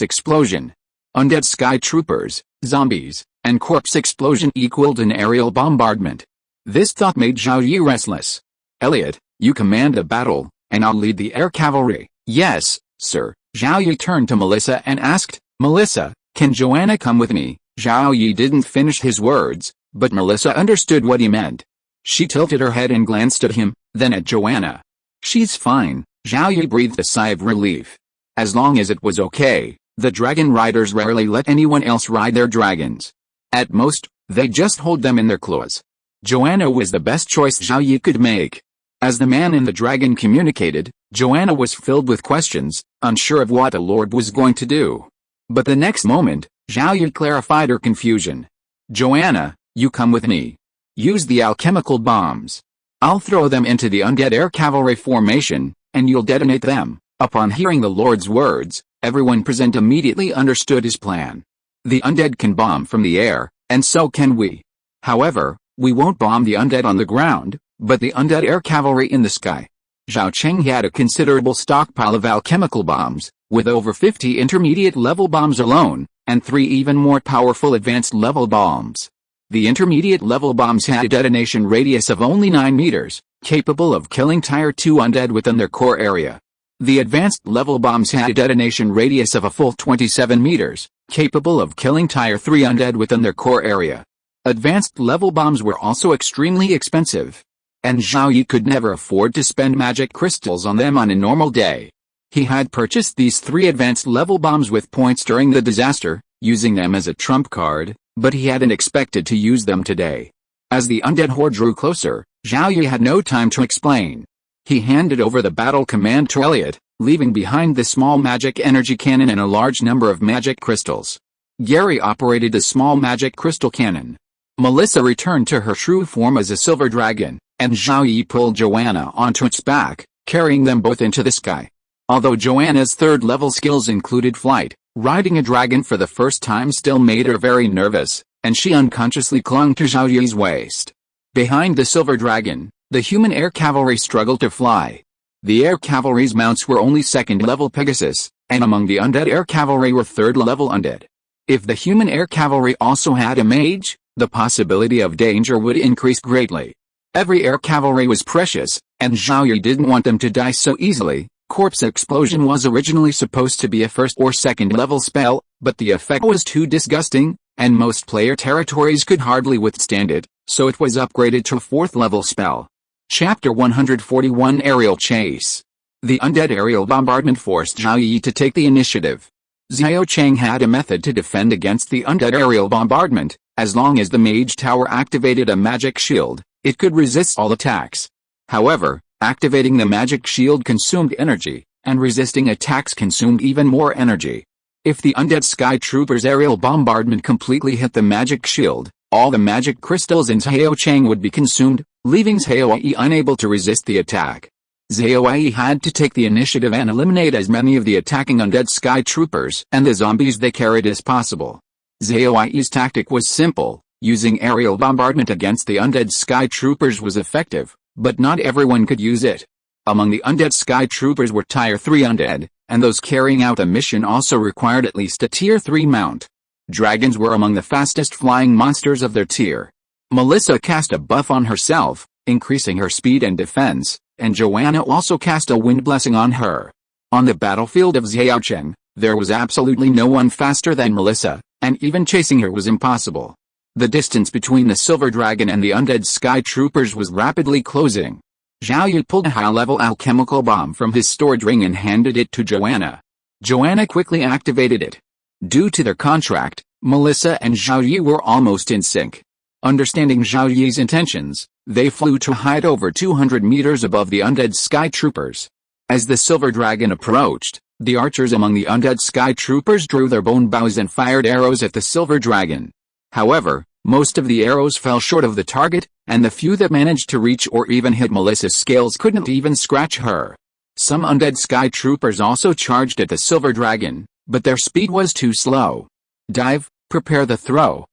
explosion. Undead sky troopers, zombies, and corpse explosion equaled an aerial bombardment. This thought made Zhao Yi restless. Elliot, you command the battle, and I'll lead the air cavalry. Yes, sir. Zhao Yi turned to Melissa and asked, Melissa, can Joanna come with me? Zhao Yi didn't finish his words, but Melissa understood what he meant. She tilted her head and glanced at him, then at Joanna. She's fine. Zhao Yi breathed a sigh of relief. As long as it was okay, the dragon riders rarely let anyone else ride their dragons. At most, they just hold them in their claws. Joanna was the best choice Zhao Yi could make. As the man in the dragon communicated, Joanna was filled with questions, unsure of what the Lord was going to do. But the next moment, Zhao Yi clarified her confusion. Joanna, you come with me. Use the alchemical bombs. I'll throw them into the undead air cavalry formation, and you'll detonate them. Upon hearing the Lord's words, everyone present immediately understood his plan. The undead can bomb from the air, and so can we. However, we won't bomb the undead on the ground, but the undead air cavalry in the sky. Zhao Cheng had a considerable stockpile of alchemical bombs, with over 50 intermediate-level bombs alone, and 3 even more powerful advanced-level bombs. The intermediate-level bombs had a detonation radius of only 9 meters, capable of killing Tier 2 undead within their core area. The advanced-level bombs had a detonation radius of a full 27 meters, capable of killing Tier 3 undead within their core area. Advanced-level bombs were also extremely expensive, and Zhao Yi could never afford to spend magic crystals on them on a normal day. He had purchased these 3 advanced-level bombs with points during the disaster, using them as a trump card, but he hadn't expected to use them today. As the undead horde drew closer, Zhao Yi had no time to explain. He handed over the battle command to Elliot, leaving behind the small magic energy cannon and a large number of magic crystals. Gary operated the small magic crystal cannon. Melissa returned to her true form as a silver dragon, and Zhao Yi pulled Joanna onto its back, carrying them both into the sky. Although Joanna's third-level skills included flight, riding a dragon for the first time still made her very nervous, and she unconsciously clung to Zhao Yi's waist. Behind the silver dragon, the human air cavalry struggled to fly. The air cavalry's mounts were only second-level Pegasus, and among the undead air cavalry were third-level undead. If the human air cavalry also had a mage, the possibility of danger would increase greatly. Every air cavalry was precious, and Zhao Yi didn't want them to die so easily. Corpse Explosion was originally supposed to be a first or second level spell, but the effect was too disgusting, and most player territories could hardly withstand it, so it was upgraded to a fourth level spell. Chapter 141 Aerial Chase. The undead aerial bombardment forced Zhao Yi to take the initiative. Xiao Cheng had a method to defend against the undead aerial bombardment. As long as the mage tower activated a magic shield, it could resist all attacks. However, activating the magic shield consumed energy, and resisting attacks consumed even more energy. If the undead sky troopers' aerial bombardment completely hit the magic shield, all the magic crystals in Xiao Cheng would be consumed, leaving Xiao Yi unable to resist the attack. Xiao Yi had to take the initiative and eliminate as many of the attacking undead sky troopers and the zombies they carried as possible. Xiao Yi's tactic was simple. Using aerial bombardment against the undead sky troopers was effective, but not everyone could use it. Among the undead sky troopers were Tier 3 undead, and those carrying out the mission also required at least a Tier 3 mount. Dragons were among the fastest flying monsters of their tier. Melissa cast a buff on herself, increasing her speed and defense, and Joanna also cast a wind blessing on her. On the battlefield of Xiaocheng, there was absolutely no one faster than Melissa, and even chasing her was impossible. The distance between the silver dragon and the undead sky troopers was rapidly closing. Zhao Yi pulled a high-level alchemical bomb from his storage ring and handed it to Joanna. Joanna quickly activated it. Due to their contract, Melissa and Zhao Yi were almost in sync. Understanding Zhao Yi's intentions, they flew to a height over 200 meters above the undead sky troopers. As the silver dragon approached, the archers among the undead sky troopers drew their bone bows and fired arrows at the silver dragon. However, most of the arrows fell short of the target, and the few that managed to reach or even hit Melissa's scales couldn't even scratch her. Some undead sky troopers also charged at the silver dragon, but their speed was too slow. Dive, prepare the throw,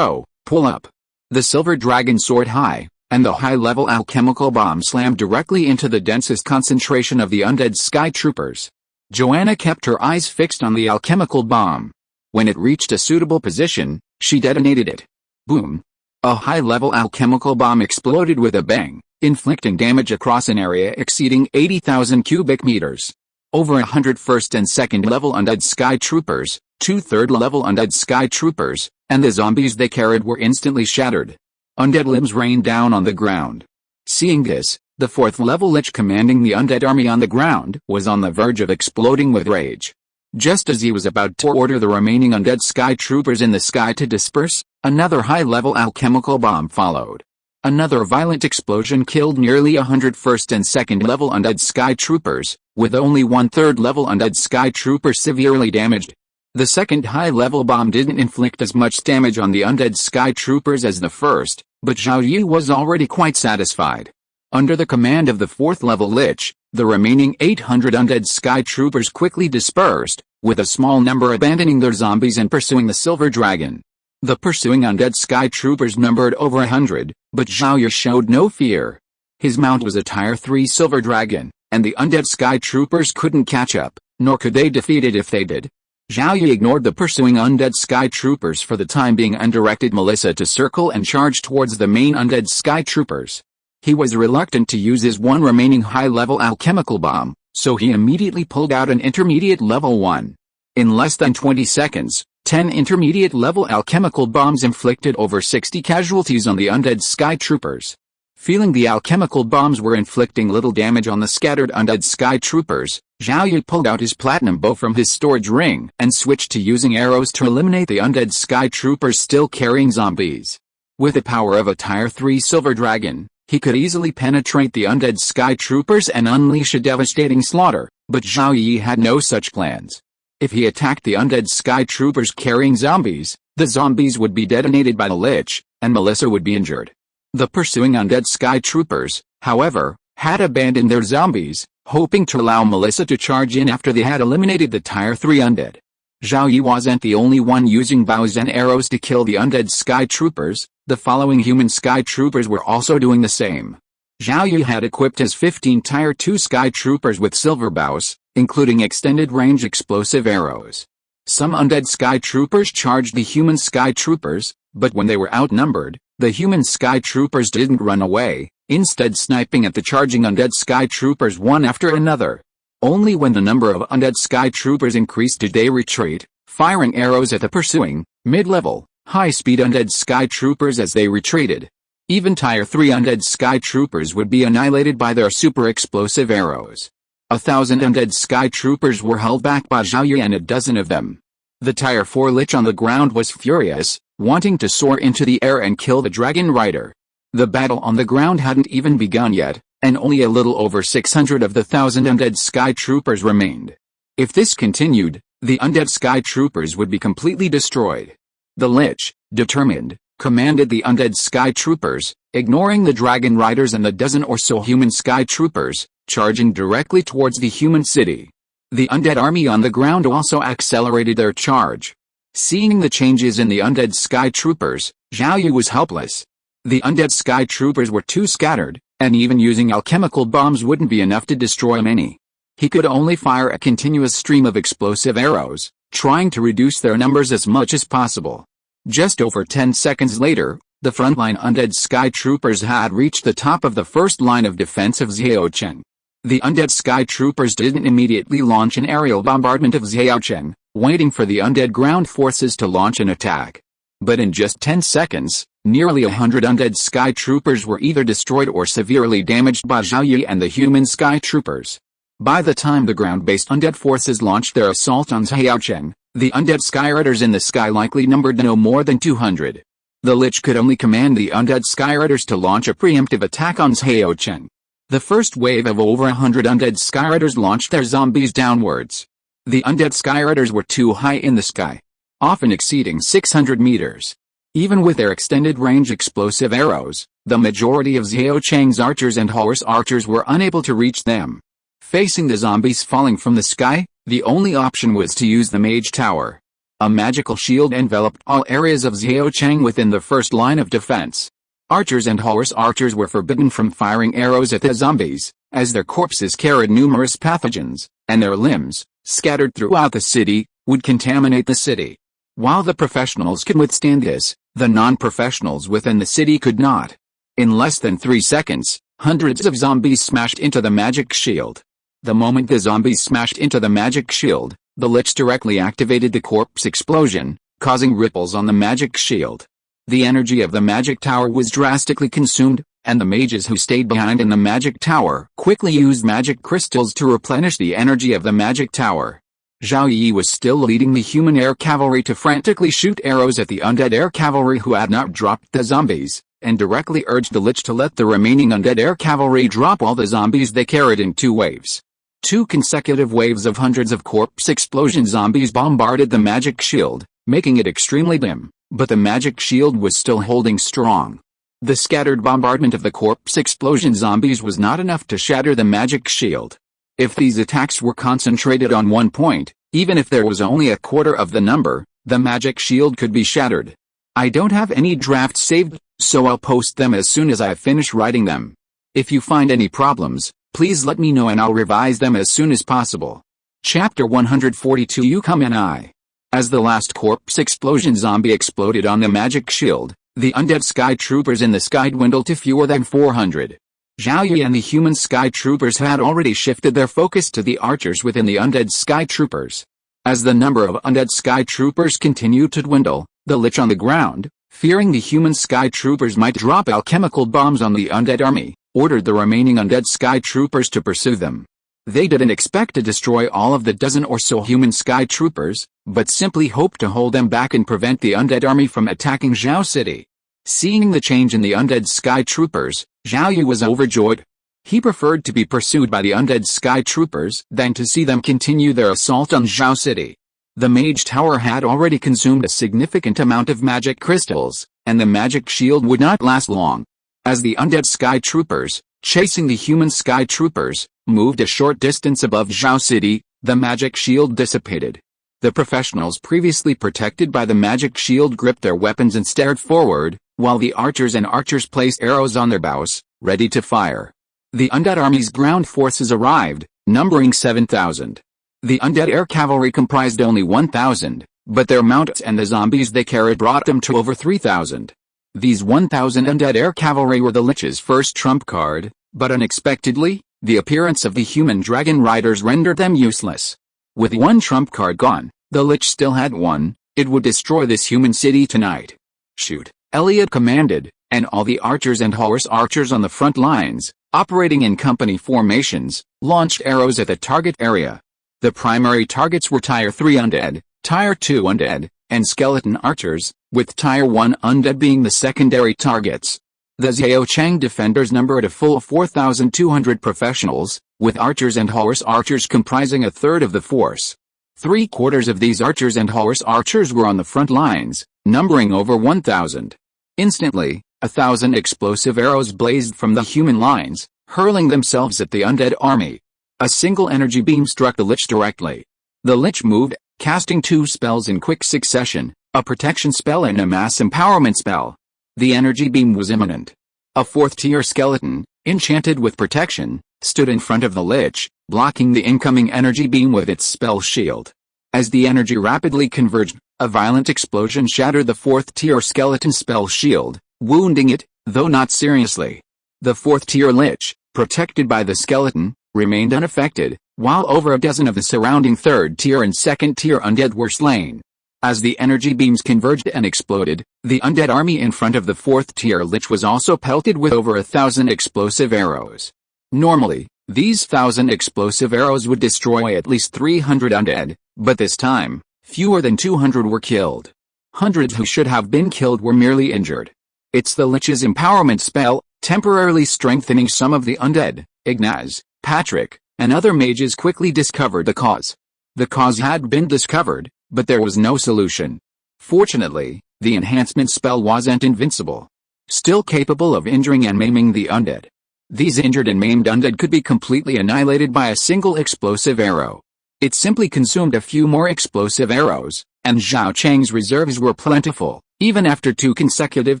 pull up. The silver dragon soared high, and the high-level alchemical bomb slammed directly into the densest concentration of the undead sky troopers. Joanna kept her eyes fixed on the alchemical bomb. When it reached a suitable position, she detonated it. Boom! A high-level alchemical bomb exploded with a bang, inflicting damage across an area exceeding 80,000 cubic meters. Over 100 first and second level undead sky troopers, 2 third-level undead sky troopers, and the zombies they carried were instantly shattered. Undead limbs rained down on the ground. Seeing this, the 4th-level lich commanding the undead army on the ground was on the verge of exploding with rage. Just as he was about to order the remaining undead sky troopers in the sky to disperse, another high-level alchemical bomb followed. Another violent explosion killed nearly 100 first and second level undead sky troopers, with only 1 third-level undead sky trooper severely damaged. The second high-level bomb didn't inflict as much damage on the undead sky troopers as the first, but Zhao Yi was already quite satisfied. Under the command of the 4th-level lich, the remaining 800 undead sky troopers quickly dispersed, with a small number abandoning their zombies and pursuing the silver dragon. The pursuing undead sky troopers numbered over 100, but Zhao Yi showed no fear. His mount was a Tier 3 silver dragon, and the undead sky troopers couldn't catch up, nor could they defeat it if they did. Zhao Yi ignored the pursuing undead sky troopers for the time being and directed Melissa to circle and charge towards the main undead sky troopers. He was reluctant to use his one remaining high-level alchemical bomb, so he immediately pulled out an intermediate level 1. In less than 20 seconds, 10 intermediate-level alchemical bombs inflicted over 60 casualties on the undead sky troopers. Feeling the alchemical bombs were inflicting little damage on the scattered undead sky troopers, Zhao Yi pulled out his platinum bow from his storage ring and switched to using arrows to eliminate the undead sky troopers still carrying zombies. With the power of a Tier 3 silver dragon, he could easily penetrate the undead sky troopers and unleash a devastating slaughter, But Zhao Yi had no such plans. If he attacked the undead sky troopers carrying zombies, the zombies would be detonated by the Lich, and Melissa would be injured. The pursuing undead sky troopers, however, had abandoned their zombies, hoping to allow Melissa to charge in after they had eliminated the Tier 3 undead. Zhao Yi wasn't the only one using bows and arrows to kill the undead sky troopers, the following human sky troopers were also doing the same. Zhao Yi had equipped his 15 Tier 2 sky troopers with silver bows, including extended-range explosive arrows. Some undead sky troopers charged the human sky troopers, but when they were outnumbered, the human sky troopers didn't run away, instead sniping at the charging undead sky troopers one after another. Only when the number of undead sky troopers increased did they retreat, firing arrows at the pursuing, mid-level, high-speed undead sky troopers as they retreated. Even Tier 3 undead sky troopers would be annihilated by their super explosive arrows. 1,000 undead sky troopers were held back by Zhao Yi and a dozen of them. The Tier 4 Lich on the ground was furious, wanting to soar into the air and kill the Dragon Rider. The battle on the ground hadn't even begun yet, and only a little over 600 of the 1,000 undead sky troopers remained. If this continued, the undead sky troopers would be completely destroyed. The Lich, determined, commanded the undead sky troopers, ignoring the Dragon Riders and the dozen or so human sky troopers, charging directly towards the human city. The undead army on the ground also accelerated their charge. Seeing the changes in the undead sky troopers, Zhao Yi was helpless. The undead sky troopers were too scattered, and even using alchemical bombs wouldn't be enough to destroy many. He could only fire a continuous stream of explosive arrows, trying to reduce their numbers as much as possible. Just over 10 seconds later, the frontline undead sky troopers had reached the top of the first line of defense of Zhaocheng. The undead sky troopers didn't immediately launch an aerial bombardment of Zhaocheng, waiting for the undead ground forces to launch an attack. But in just 10 seconds, nearly 100 undead sky troopers were either destroyed or severely damaged by Zhao Yi and the human sky troopers. By the time the ground-based undead forces launched their assault on Zhaocheng, the undead Skyriders in the sky likely numbered no more than 200. The Lich could only command the undead Skyriders to launch a preemptive attack on Zhaocheng. The first wave of over 100 undead Skyriders launched their zombies downwards. The undead Skyriders were too high in the sky, often exceeding 600 meters. Even with their extended-range explosive arrows, the majority of Zhaocheng's archers and horse archers were unable to reach them. Facing the zombies falling from the sky, the only option was to use the Mage Tower. A magical shield enveloped all areas of Zhaocheng within the first line of defense. Archers and horse archers were forbidden from firing arrows at the zombies, as their corpses carried numerous pathogens, and their limbs, scattered throughout the city, would contaminate the city. While the professionals could withstand this, the non-professionals within the city could not. In less than 3 seconds, hundreds of zombies smashed into the magic shield. The moment the zombies smashed into the magic shield, the Lich directly activated the corpse explosion, causing ripples on the magic shield. The energy of the magic tower was drastically consumed, and the mages who stayed behind in the magic tower quickly used magic crystals to replenish the energy of the magic tower. Zhao Yi was still leading the human air cavalry to frantically shoot arrows at the undead air cavalry who had not dropped the zombies, and directly urged the Lich to let the remaining undead air cavalry drop all the zombies they carried in 2 waves. 2 consecutive waves of hundreds of corpse explosion zombies bombarded the magic shield, making it extremely dim, but the magic shield was still holding strong. The scattered bombardment of the corpse explosion zombies was not enough to shatter the magic shield. If these attacks were concentrated on one point, even if there was only a quarter of the number, the magic shield could be shattered. I don't have any drafts saved, so I'll post them as soon as I finish writing them. If you find any problems, please let me know and I'll revise them as soon as possible. Chapter 142 You Come and I. As the last corpse explosion zombie exploded on the magic shield, the undead sky troopers in the sky dwindled to fewer than 400. Zhao Yi and the human sky troopers had already shifted their focus to the archers within the undead sky troopers. As the number of undead sky troopers continued to dwindle, the Lich on the ground, fearing the human sky troopers might drop alchemical bombs on the undead army, ordered the remaining undead sky troopers to pursue them. They didn't expect to destroy all of the dozen or so human sky troopers, but simply hoped to hold them back and prevent the undead army from attacking Zhao City. Seeing the change in the undead sky troopers, Zhao Yi was overjoyed. He preferred to be pursued by the undead sky troopers than to see them continue their assault on Zhao City. The mage tower had already consumed a significant amount of magic crystals, and the magic shield would not last long. As the undead sky troopers, chasing the human sky troopers, moved a short distance above Zhao City, the magic shield dissipated. The professionals previously protected by the magic shield gripped their weapons and stared forward, while the archers placed arrows on their bows, ready to fire. The undead army's ground forces arrived, numbering 7,000. The undead air cavalry comprised only 1,000, but their mounts and the zombies they carried brought them to over 3,000. These 1,000 undead air cavalry were the Lich's first trump card, but unexpectedly, the appearance of the human dragon riders rendered them useless. With one trump card gone, the Lich still had one. It would destroy this human city tonight. Shoot, Elliot commanded, and all the archers and horse archers on the front lines, operating in company formations, launched arrows at the target area. The primary targets were Tier 3 undead, Tier 2 undead, and skeleton archers, with Tier 1 undead being the secondary targets. The Zhao defenders numbered a full 4,200 professionals, with archers and horse archers comprising a third of the force. 3/4 of these archers and horse archers were on the front lines, numbering over 1,000. Instantly, 1,000 explosive arrows blazed from the human lines, hurling themselves at the undead army. A single energy beam struck the Lich directly. The Lich moved, casting 2 spells in quick succession, a protection spell and a mass empowerment spell. The energy beam was imminent. A 4th-tier skeleton, enchanted with protection, stood in front of the Lich, blocking the incoming energy beam with its spell shield. As the energy rapidly converged, a violent explosion shattered the 4th-tier skeleton spell shield, wounding it, though not seriously. The 4th-tier Lich, protected by the skeleton, remained unaffected, while over a dozen of the surrounding 3rd-tier and 2nd-tier undead were slain. As the energy beams converged and exploded, the undead army in front of the 4th-tier Lich was also pelted with over 1,000 explosive arrows. Normally, these 1,000 explosive arrows would destroy at least 300 undead, but this time, fewer than 200 were killed. Hundreds who should have been killed were merely injured. It's the Lich's empowerment spell, temporarily strengthening some of the undead. Ignaz, Patrick, and other mages quickly discovered the cause. The cause had been discovered, but there was no solution. Fortunately, the enhancement spell wasn't invincible. Still capable of injuring and maiming the undead. These injured and maimed undead could be completely annihilated by a single explosive arrow. It simply consumed a few more explosive arrows, and Zhao Chang's reserves were plentiful, even after 2 consecutive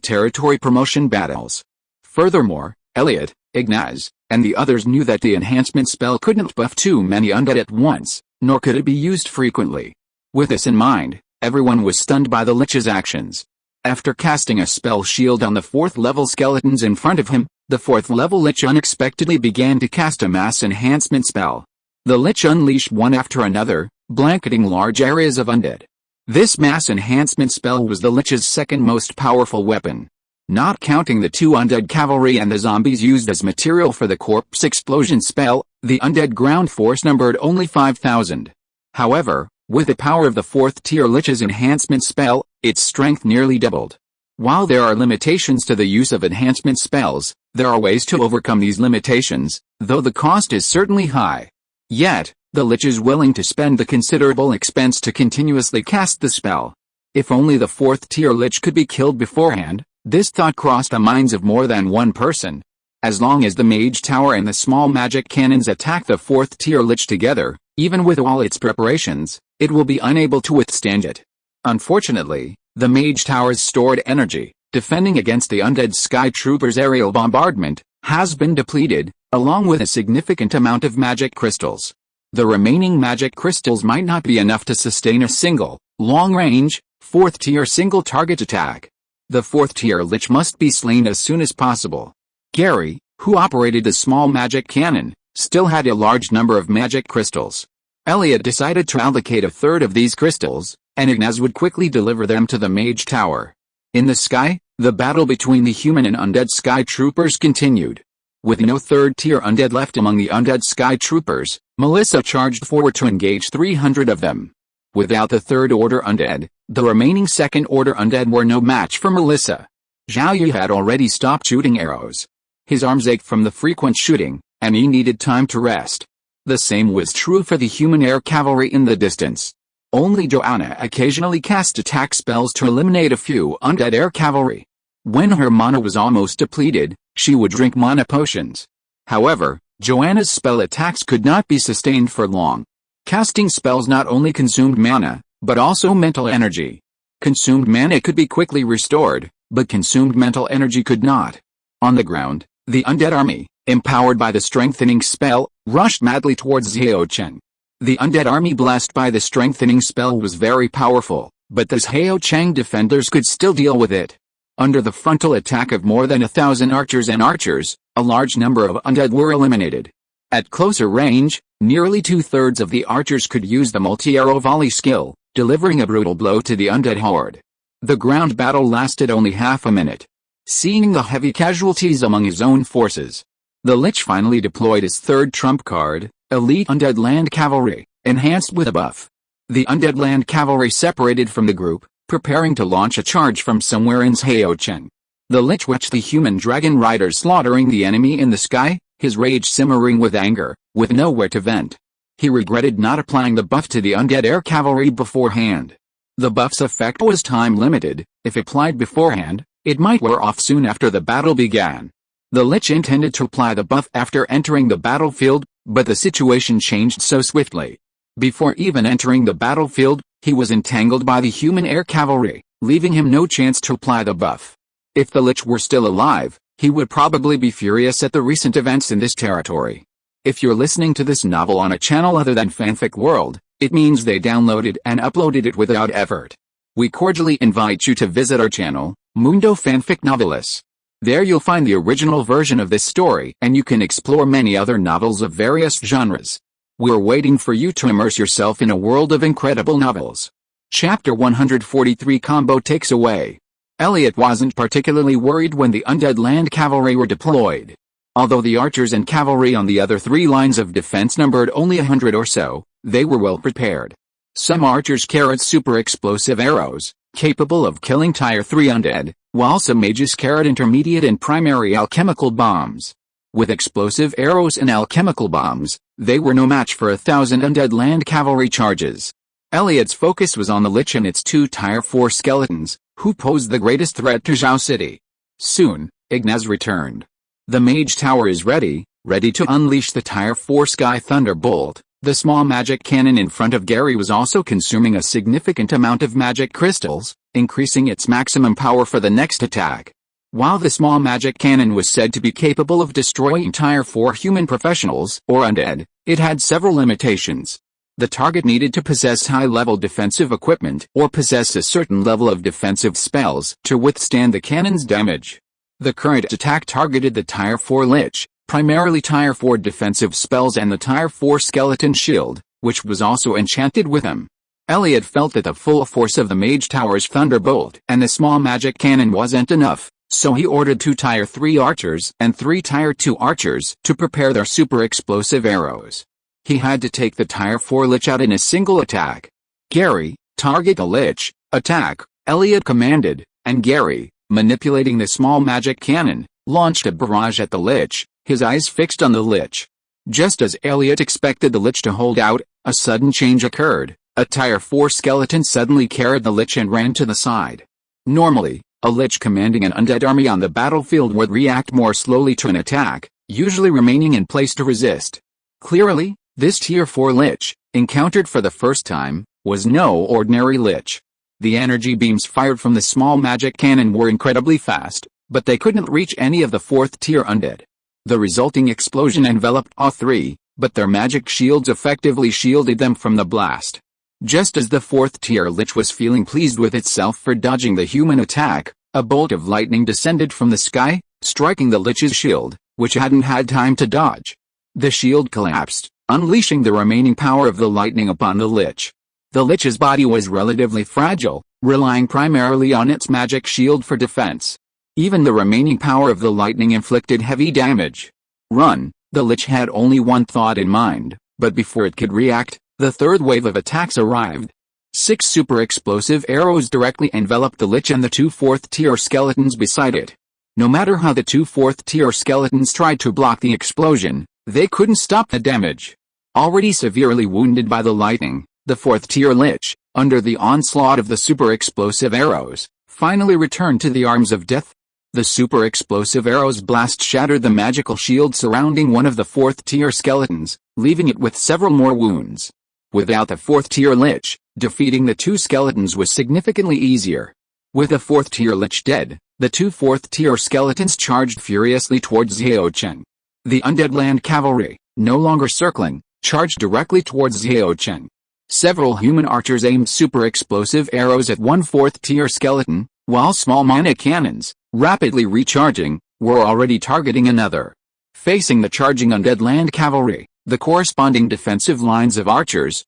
territory promotion battles. Furthermore, Elliot, Ignaz, and the others knew that the enhancement spell couldn't buff too many undead at once, nor could it be used frequently. With this in mind, everyone was stunned by the Lich's actions. After casting a spell shield on the 4th-level skeletons in front of him, the 4th-level Lich unexpectedly began to cast a mass enhancement spell. The Lich unleashed one after another, blanketing large areas of undead. This mass enhancement spell was the Lich's second most powerful weapon. Not counting the 2 undead cavalry and the zombies used as material for the corpse explosion spell, the undead ground force numbered only 5,000. However, with the power of the 4th-tier Lich's enhancement spell, its strength nearly doubled. While there are limitations to the use of enhancement spells, there are ways to overcome these limitations, though the cost is certainly high. Yet, the Lich is willing to spend the considerable expense to continuously cast the spell. If only the 4th-tier Lich could be killed beforehand, this thought crossed the minds of more than one person. As long as the mage tower and the small magic cannons attack the 4th-tier Lich together, even with all its preparations, it will be unable to withstand it. Unfortunately, the mage tower's stored energy, defending against the undead sky troopers' aerial bombardment, has been depleted, along with a significant amount of magic crystals. The remaining magic crystals might not be enough to sustain a single, long-range, 4th-tier single-target attack. The 4th-tier Lich must be slain as soon as possible. Gary, who operated the small magic cannon, still had a large number of magic crystals. Elliot decided to allocate a third of these crystals, and Ignaz would quickly deliver them to the mage tower. In the sky, the battle between the human and undead sky troopers continued. With no 3rd-tier undead left among the undead sky troopers, Melissa charged forward to engage 300 of them. Without the 3rd-order undead, the remaining 2nd-order undead were no match for Melissa. Zhao Yi had already stopped shooting arrows. His arms ached from the frequent shooting, and he needed time to rest. The same was true for the human air cavalry in the distance. Only Joanna occasionally cast attack spells to eliminate a few undead air cavalry. When her mana was almost depleted, she would drink mana potions. However, Joanna's spell attacks could not be sustained for long. Casting spells not only consumed mana, but also mental energy. Consumed mana could be quickly restored, but consumed mental energy could not. On the ground, the undead army, empowered by the strengthening spell, rushed madly towards Zhao Yi. The undead army blessed by the strengthening spell was very powerful, but the Zhao Yi defenders could still deal with it. Under the frontal attack of more than 1,000 archers, a large number of undead were eliminated. At closer range, nearly 2/3 of the archers could use the multi-arrow volley skill, delivering a brutal blow to the undead horde. The ground battle lasted only half a minute. Seeing the heavy casualties among his own forces, the Lich finally deployed his third trump card, Elite Undead Land Cavalry, enhanced with a buff. The Undead Land Cavalry separated from the group, preparing to launch a charge from somewhere in Zhao Yi. The Lich watched the human dragon rider slaughtering the enemy in the sky, his rage simmering with anger, with nowhere to vent. He regretted not applying the buff to the undead air cavalry beforehand. The buff's effect was time-limited. If applied beforehand, it might wear off soon after the battle began. The Lich intended to apply the buff after entering the battlefield, but the situation changed so swiftly. Before even entering the battlefield, he was entangled by the human air cavalry, leaving him no chance to apply the buff. If the Lich were still alive, he would probably be furious at the recent events in this territory. If you're listening to this novel on a channel other than Fanfic World, it means they downloaded and uploaded it without effort. We cordially invite you to visit our channel, Mundo Fanfic Novelis. There you'll find the original version of this story, and you can explore many other novels of various genres. We're waiting for you to immerse yourself in a world of incredible novels. Chapter 143 Combo Takes Away. Elliot wasn't particularly worried when the undead land cavalry were deployed. Although the archers and cavalry on the other three lines of defense numbered only 100 or so, they were well prepared. Some archers carried super explosive arrows, capable of killing tier 3 undead, while some mages carried intermediate and primary alchemical bombs. With explosive arrows and alchemical bombs, they were no match for 1,000 undead land cavalry charges. Elliot's focus was on the Lich and its 2 tier 4 skeletons, who posed the greatest threat to Zhao City. Soon, Ignaz returned. The mage tower is ready to unleash the tier 4 sky thunderbolt. The small magic cannon in front of Gary was also consuming a significant amount of magic crystals, increasing its maximum power for the next attack. While the small magic cannon was said to be capable of destroying tier 4 human professionals or undead, it had several limitations. The target needed to possess high-level defensive equipment or possess a certain level of defensive spells to withstand the cannon's damage. The current attack targeted the tier 4 Lich, primarily tier 4 defensive spells and the tier 4 skeleton shield, which was also enchanted with them. Elliot felt that the full force of the mage tower's thunderbolt and the small magic cannon wasn't enough, so he ordered 2 tier 3 archers and 3 tier 2 archers to prepare their super explosive arrows. He had to take the tier 4 Lich out in a single attack. Gary, target the Lich, attack, Elliot commanded, and Gary, manipulating the small magic cannon, launched a barrage at the Lich, his eyes fixed on the Lich. Just as Elliot expected the Lich to hold out, a sudden change occurred. A tier 4 skeleton suddenly carried the Lich and ran to the side. Normally, a Lich commanding an undead army on the battlefield would react more slowly to an attack, usually remaining in place to resist. Clearly, this tier 4 Lich, encountered for the first time, was no ordinary Lich. The energy beams fired from the small magic cannon were incredibly fast, but they couldn't reach any of the 4th tier undead. The resulting explosion enveloped all 3, but their magic shields effectively shielded them from the blast. Just as the 4th tier Lich was feeling pleased with itself for dodging the human attack, a bolt of lightning descended from the sky, striking the Lich's shield, which hadn't had time to dodge. The shield collapsed, unleashing the remaining power of the lightning upon the Lich. The Lich's body was relatively fragile, relying primarily on its magic shield for defense. Even the remaining power of the lightning inflicted heavy damage. Run! The Lich had only one thought in mind, but before it could react, the third wave of attacks arrived. 6 super explosive arrows directly enveloped the Lich and the 2 4th tier skeletons beside it. No matter how the 2 4th tier skeletons tried to block the explosion, They couldn't stop the damage. Already severely wounded by the lightning, the 4th tier lich, under the onslaught of the super explosive arrows, finally returned to the arms of death. The super explosive arrows blast shattered the magical shield surrounding one of the 4th tier skeletons, leaving it with several more wounds. Without the 4th tier lich, defeating the 2 skeletons was significantly easier. With the 4th tier lich dead, the 2 4th tier skeletons charged furiously towards Zhao Yi. The undead land cavalry, no longer circling, charged directly towards Zhao Yi. Several human archers aimed super explosive arrows at one 4th tier skeleton, while small mana cannons, rapidly recharging, were already targeting another. Facing the charging undead land cavalry, the corresponding defensive lines of archers,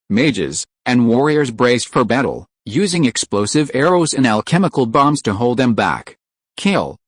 mages, and warriors braced for battle, using explosive arrows and alchemical bombs to hold them back.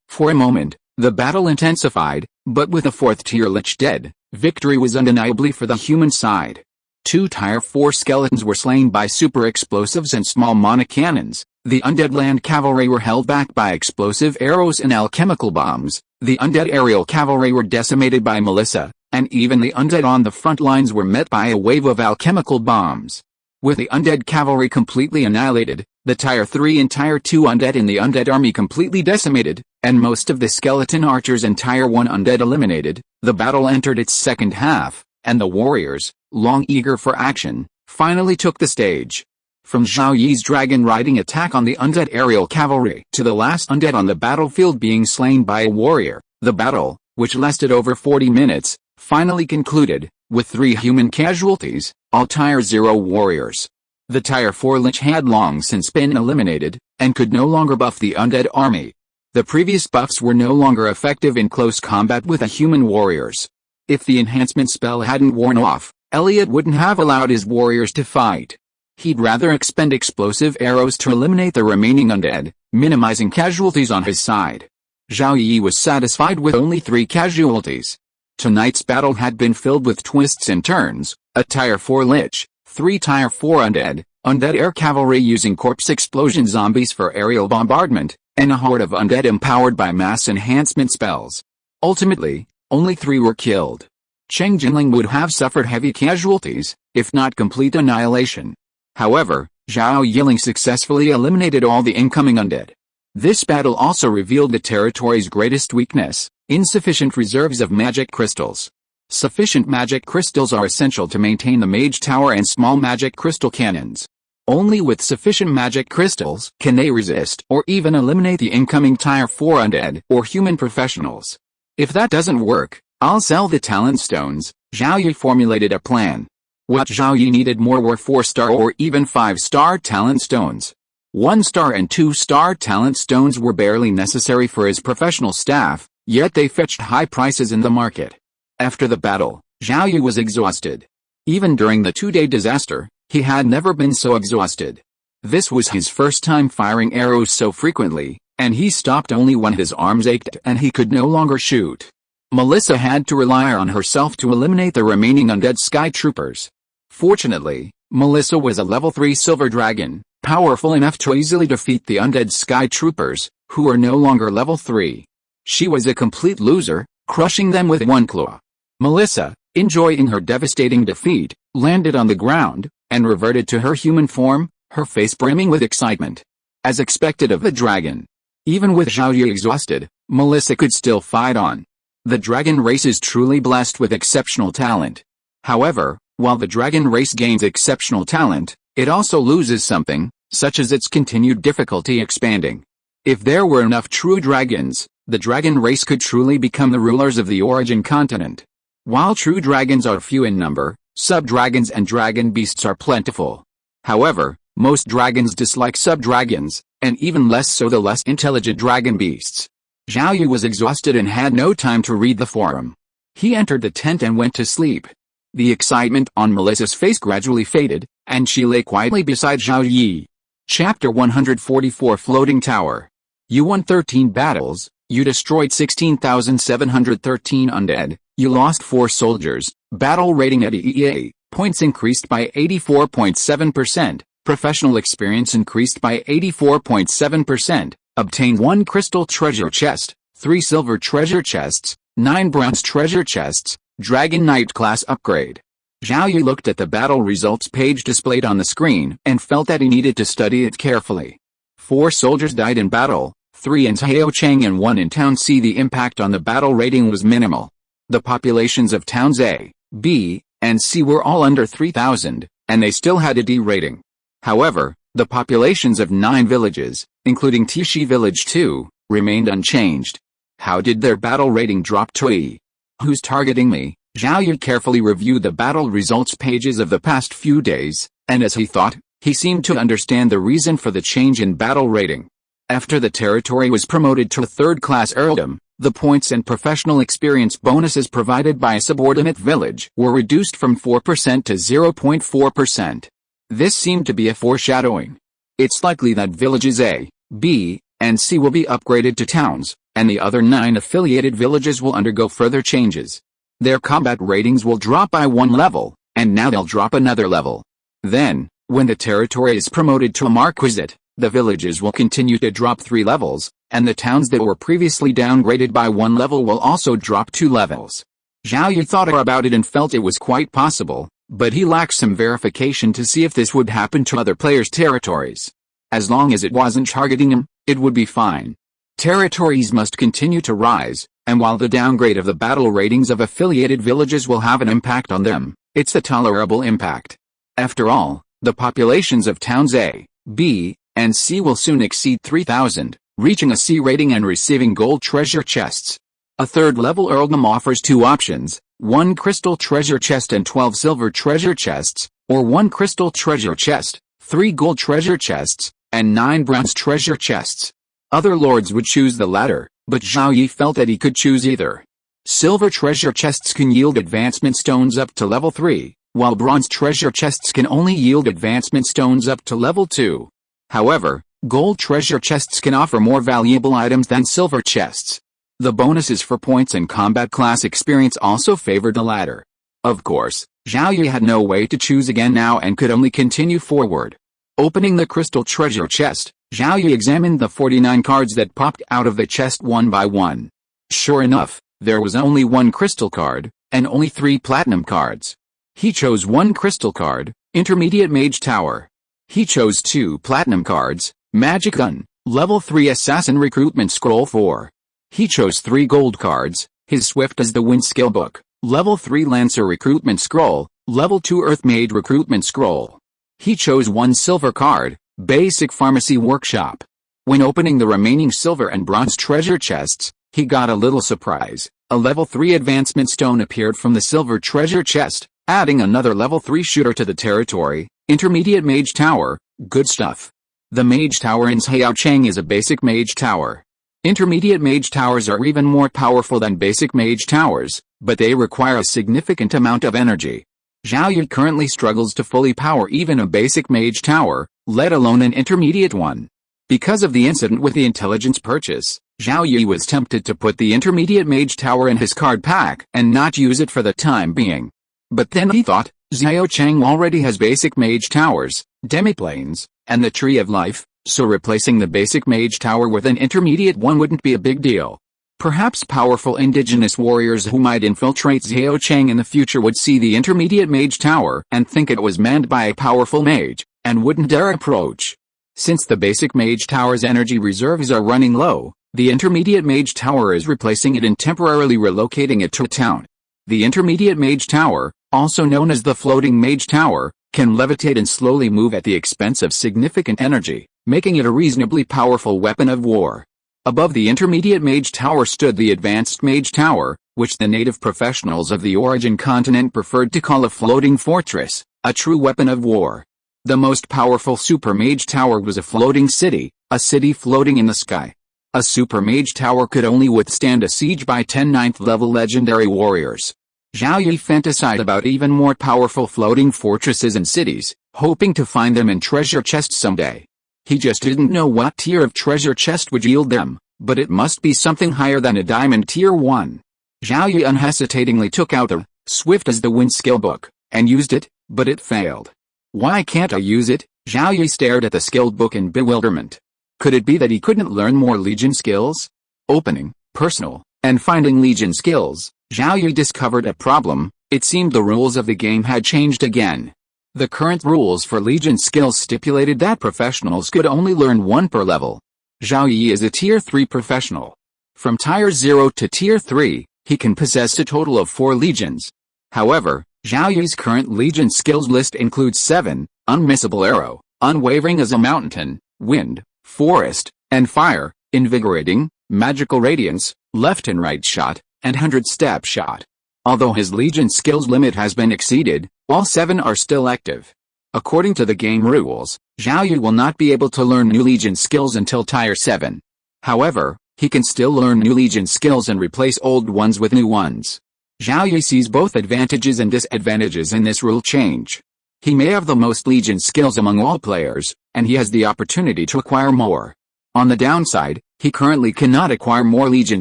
For a moment, the battle intensified, but with the 4th tier lich dead, victory was undeniably for the human side. 2 tier 4 skeletons were slain by super explosives and small mana cannons. The undead land cavalry were held back by explosive arrows and alchemical bombs. The undead aerial cavalry were decimated by Melissa, and even the undead on the front lines were met by a wave of alchemical bombs. With the undead cavalry completely annihilated, the tier 3 and tier 2 undead in the undead army completely decimated, and most of the skeleton archers and tier 1 undead eliminated, the battle entered its second half, and the warriors, long eager for action, finally took the stage. From Zhao Yi's dragon-riding attack on the undead aerial cavalry to the last undead on the battlefield being slain by a warrior, the battle, which lasted over 40 minutes, finally concluded, with 3 human casualties, all tier 0 warriors. The tier 4 lich had long since been eliminated, and could no longer buff the undead army. The previous buffs were no longer effective in close combat with the human warriors. If the enhancement spell hadn't worn off, Elliot wouldn't have allowed his warriors to fight. He'd rather expend explosive arrows to eliminate the remaining undead, minimizing casualties on his side. Zhao Yi was satisfied with only 3 casualties. Tonight's battle had been filled with twists and turns, a tier 4 lich, 3 tier 4 undead air cavalry using corpse explosion zombies for aerial bombardment, and a horde of undead empowered by mass enhancement spells. Ultimately, only 3 were killed. Cheng Jinling would have suffered heavy casualties, if not complete annihilation. However, Zhao Yiling successfully eliminated all the incoming undead. This battle also revealed the territory's greatest weakness: insufficient reserves of magic crystals. Sufficient magic crystals are essential to maintain the mage tower and small magic crystal cannons. Only with sufficient magic crystals can they resist or even eliminate the incoming tier 4 undead or human professionals. If that doesn't work, I'll sell the talent stones. Zhao Yi formulated a plan. What Zhao Yi needed more were 4-star or even 5-star talent stones. 1-star and 2-star talent stones were barely necessary for his professional staff, yet they fetched high prices in the market. After the battle, Zhao Yi was exhausted. Even during the 2-day disaster, he had never been so exhausted. This was his first time firing arrows so frequently, and he stopped only when his arms ached and he could no longer shoot. Melissa had to rely on herself to eliminate the remaining undead sky troopers. Fortunately, Melissa was a level 3 silver dragon, powerful enough to easily defeat the undead sky troopers, who were no longer level 3. She was a complete loser, crushing them with one claw. Melissa, enjoying her devastating defeat, landed on the ground, and reverted to her human form, her face brimming with excitement. As expected of the dragon. Even with Zhao Yi exhausted, Melissa could still fight on. The dragon race is truly blessed with exceptional talent. However, while the dragon race gains exceptional talent, it also loses something, such as its continued difficulty expanding. If there were enough true dragons, the dragon race could truly become the rulers of the origin continent. While true dragons are few in number, sub-dragons and dragon beasts are plentiful. However, most dragons dislike sub-dragons, and even less so the less intelligent dragon beasts. Zhao Yi was exhausted and had no time to read the forum. He entered the tent and went to sleep. The excitement on Melissa's face gradually faded, and she lay quietly beside Zhao Yi. Chapter 144 Floating Tower. You won 13 battles, you destroyed 16,713 undead, you lost 4 soldiers, battle rating at EEA, points increased by 84.7%, professional experience increased by 84.7%, obtained 1 crystal treasure chest, 3 silver treasure chests, 9 bronze treasure chests, Dragon Knight class upgrade. Zhao Yi looked at the battle results page displayed on the screen and felt that he needed to study it carefully. 4 soldiers died in battle, 3 in Taocheng and 1 in Town C. The impact on the battle rating was minimal. The populations of towns A, B, and C were all under 3,000, and they still had a D rating. However, the populations of 9 villages, including Tishi Village 2, remained unchanged. How did their battle rating drop to E? Who's targeting me? Zhao Yi carefully reviewed the battle results pages of the past few days, and as he thought, he seemed to understand the reason for the change in battle rating. After the territory was promoted to a third-class earldom, the points and professional experience bonuses provided by a subordinate village were reduced from 4% to 0.4%. This seemed to be a foreshadowing. It's likely that villages A, B, and C will be upgraded to towns, and the other 9 affiliated villages will undergo further changes. Their combat ratings will drop by 1 level, and now they'll drop another level. Then, when the territory is promoted to a marquisate, the villages will continue to drop 3 levels, and the towns that were previously downgraded by 1 level will also drop 2 levels. Zhao Yi thought about it and felt it was quite possible, but he lacked some verification to see if this would happen to other players' territories. As long as it wasn't targeting him, it would be fine. Territories must continue to rise, and while the downgrade of the battle ratings of affiliated villages will have an impact on them, it's a tolerable impact. After all, the populations of towns A, B, and C will soon exceed 3,000, reaching a C rating and receiving gold treasure chests. A third-level earldom offers 2 options, 1 crystal treasure chest and 12 silver treasure chests, or 1 crystal treasure chest, 3 gold treasure chests, and 9 bronze treasure chests. Other lords would choose the latter, but Zhao Yi felt that he could choose either. Silver treasure chests can yield advancement stones up to level 3, while bronze treasure chests can only yield advancement stones up to level 2. However, gold treasure chests can offer more valuable items than silver chests. The bonuses for points and combat class experience also favored the latter. Of course, Zhao Yi had no way to choose again now and could only continue forward. Opening the crystal treasure chest, Zhao Yi examined the 49 cards that popped out of the chest one by one. Sure enough, there was only 1 crystal card, and only 3 platinum cards. He chose 1 crystal card, Intermediate Mage Tower. He chose 2 platinum cards, Magic Gun, Level 3 Assassin Recruitment Scroll 4. He chose 3 gold cards, his Swift as the Wind Skill Book, Level 3 Lancer Recruitment Scroll, Level 2 Earth Maid Recruitment Scroll. He chose 1 silver card, Basic Pharmacy Workshop. When opening the remaining silver and bronze treasure chests, he got a little surprise. A Level 3 Advancement Stone appeared from the silver treasure chest, adding another Level 3 shooter to the territory, Intermediate Mage Tower. Good stuff. The Mage Tower in Taocheng is a basic Mage Tower. Intermediate Mage Towers are even more powerful than basic Mage Towers, but they require a significant amount of energy. Zhao Yi currently struggles to fully power even a basic Mage Tower, let alone an intermediate one. Because of the incident with the intelligence purchase, Zhao Yi was tempted to put the Intermediate Mage Tower in his card pack and not use it for the time being. But then he thought, Taocheng already has basic Mage Towers, Demiplanes, and the Tree of Life, so replacing the basic Mage Tower with an intermediate one wouldn't be a big deal. Perhaps powerful indigenous warriors who might infiltrate Taocheng in the future would see the Intermediate Mage Tower and think it was manned by a powerful mage, and wouldn't dare approach. Since the basic Mage Tower's energy reserves are running low, the Intermediate Mage Tower is replacing it and temporarily relocating it to a town. The Intermediate Mage Tower, also known as the Floating Mage Tower, can levitate and slowly move at the expense of significant energy, making it a reasonably powerful weapon of war. Above the Intermediate Mage Tower stood the Advanced Mage Tower, which the native professionals of the Origin continent preferred to call a floating fortress, a true weapon of war. The most powerful Super Mage Tower was a floating city, a city floating in the sky. A Super Mage Tower could only withstand a siege by 10 9th-level legendary warriors. Zhao Yi fantasized about even more powerful floating fortresses and cities, hoping to find them in treasure chests someday. He just didn't know what tier of treasure chest would yield them, but it must be something higher than a diamond tier 1. Zhao Yi unhesitatingly took out the Swift as the Wind skill book, and used it, but it failed. Why can't I use it? Zhao Yi stared at the skill book in bewilderment. Could it be that he couldn't learn more Legion skills? Opening, personal, and finding Legion skills, Zhao Yi discovered a problem. It seemed the rules of the game had changed again. The current rules for Legion skills stipulated that professionals could only learn 1 per level. Zhao Yi is a Tier 3 professional. From Tier 0 to Tier 3, he can possess a total of 4 legions. However, Zhao Yi's current legion skills list includes 7, unmissable arrow, unwavering as a mountain, wind, forest, and fire, invigorating, magical radiance, left and right shot, and 100-step shot. Although his legion skills limit has been exceeded, all 7 are still active. According to the game rules, Zhao Yi will not be able to learn new legion skills until Tier 7. However, he can still learn new legion skills and replace old ones with new ones. Zhao Yi sees both advantages and disadvantages in this rule change. He may have the most legion skills among all players, and he has the opportunity to acquire more. On the downside, he currently cannot acquire more legion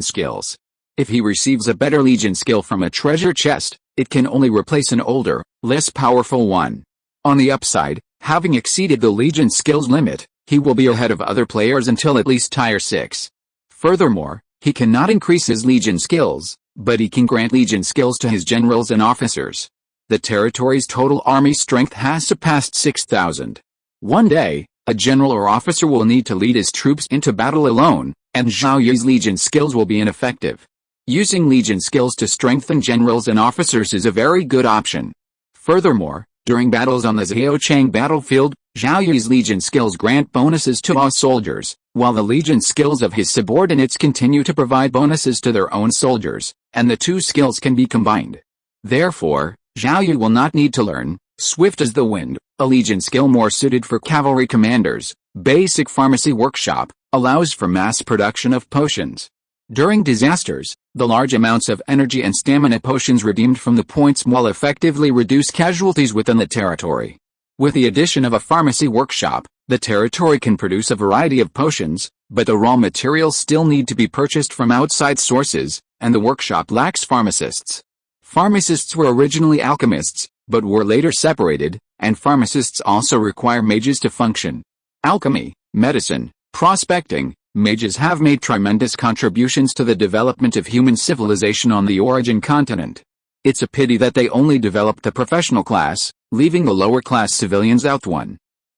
skills. If he receives a better legion skill from a treasure chest, it can only replace an older, less powerful one. On the upside, having exceeded the legion skills limit, he will be ahead of other players until at least Tier 6. Furthermore, he cannot increase his legion skills, but he can grant legion skills to his generals and officers. The territory's total army strength has surpassed 6,000. One day, a general or officer will need to lead his troops into battle alone, and Zhao Yi's legion skills will be ineffective. Using legion skills to strengthen generals and officers is a very good option. Furthermore, during battles on the Zhaochang battlefield, Zhao Yi's legion skills grant bonuses to all soldiers, while the legion skills of his subordinates continue to provide bonuses to their own soldiers, and the 2 skills can be combined. Therefore, Zhao Yi will not need to learn Swift as the Wind, a legion skill more suited for cavalry commanders. Basic Pharmacy Workshop allows for mass production of potions. During disasters, the large amounts of energy and stamina potions redeemed from the points will effectively reduce casualties within the territory. With the addition of a pharmacy workshop, the territory can produce a variety of potions, but the raw materials still need to be purchased from outside sources, and the workshop lacks pharmacists. Pharmacists were originally alchemists, but were later separated, and pharmacists also require mages to function. Alchemy, medicine, prospecting, mages have made tremendous contributions to the development of human civilization on the Origin continent. It's a pity that they only developed the professional class, leaving the lower class civilians out.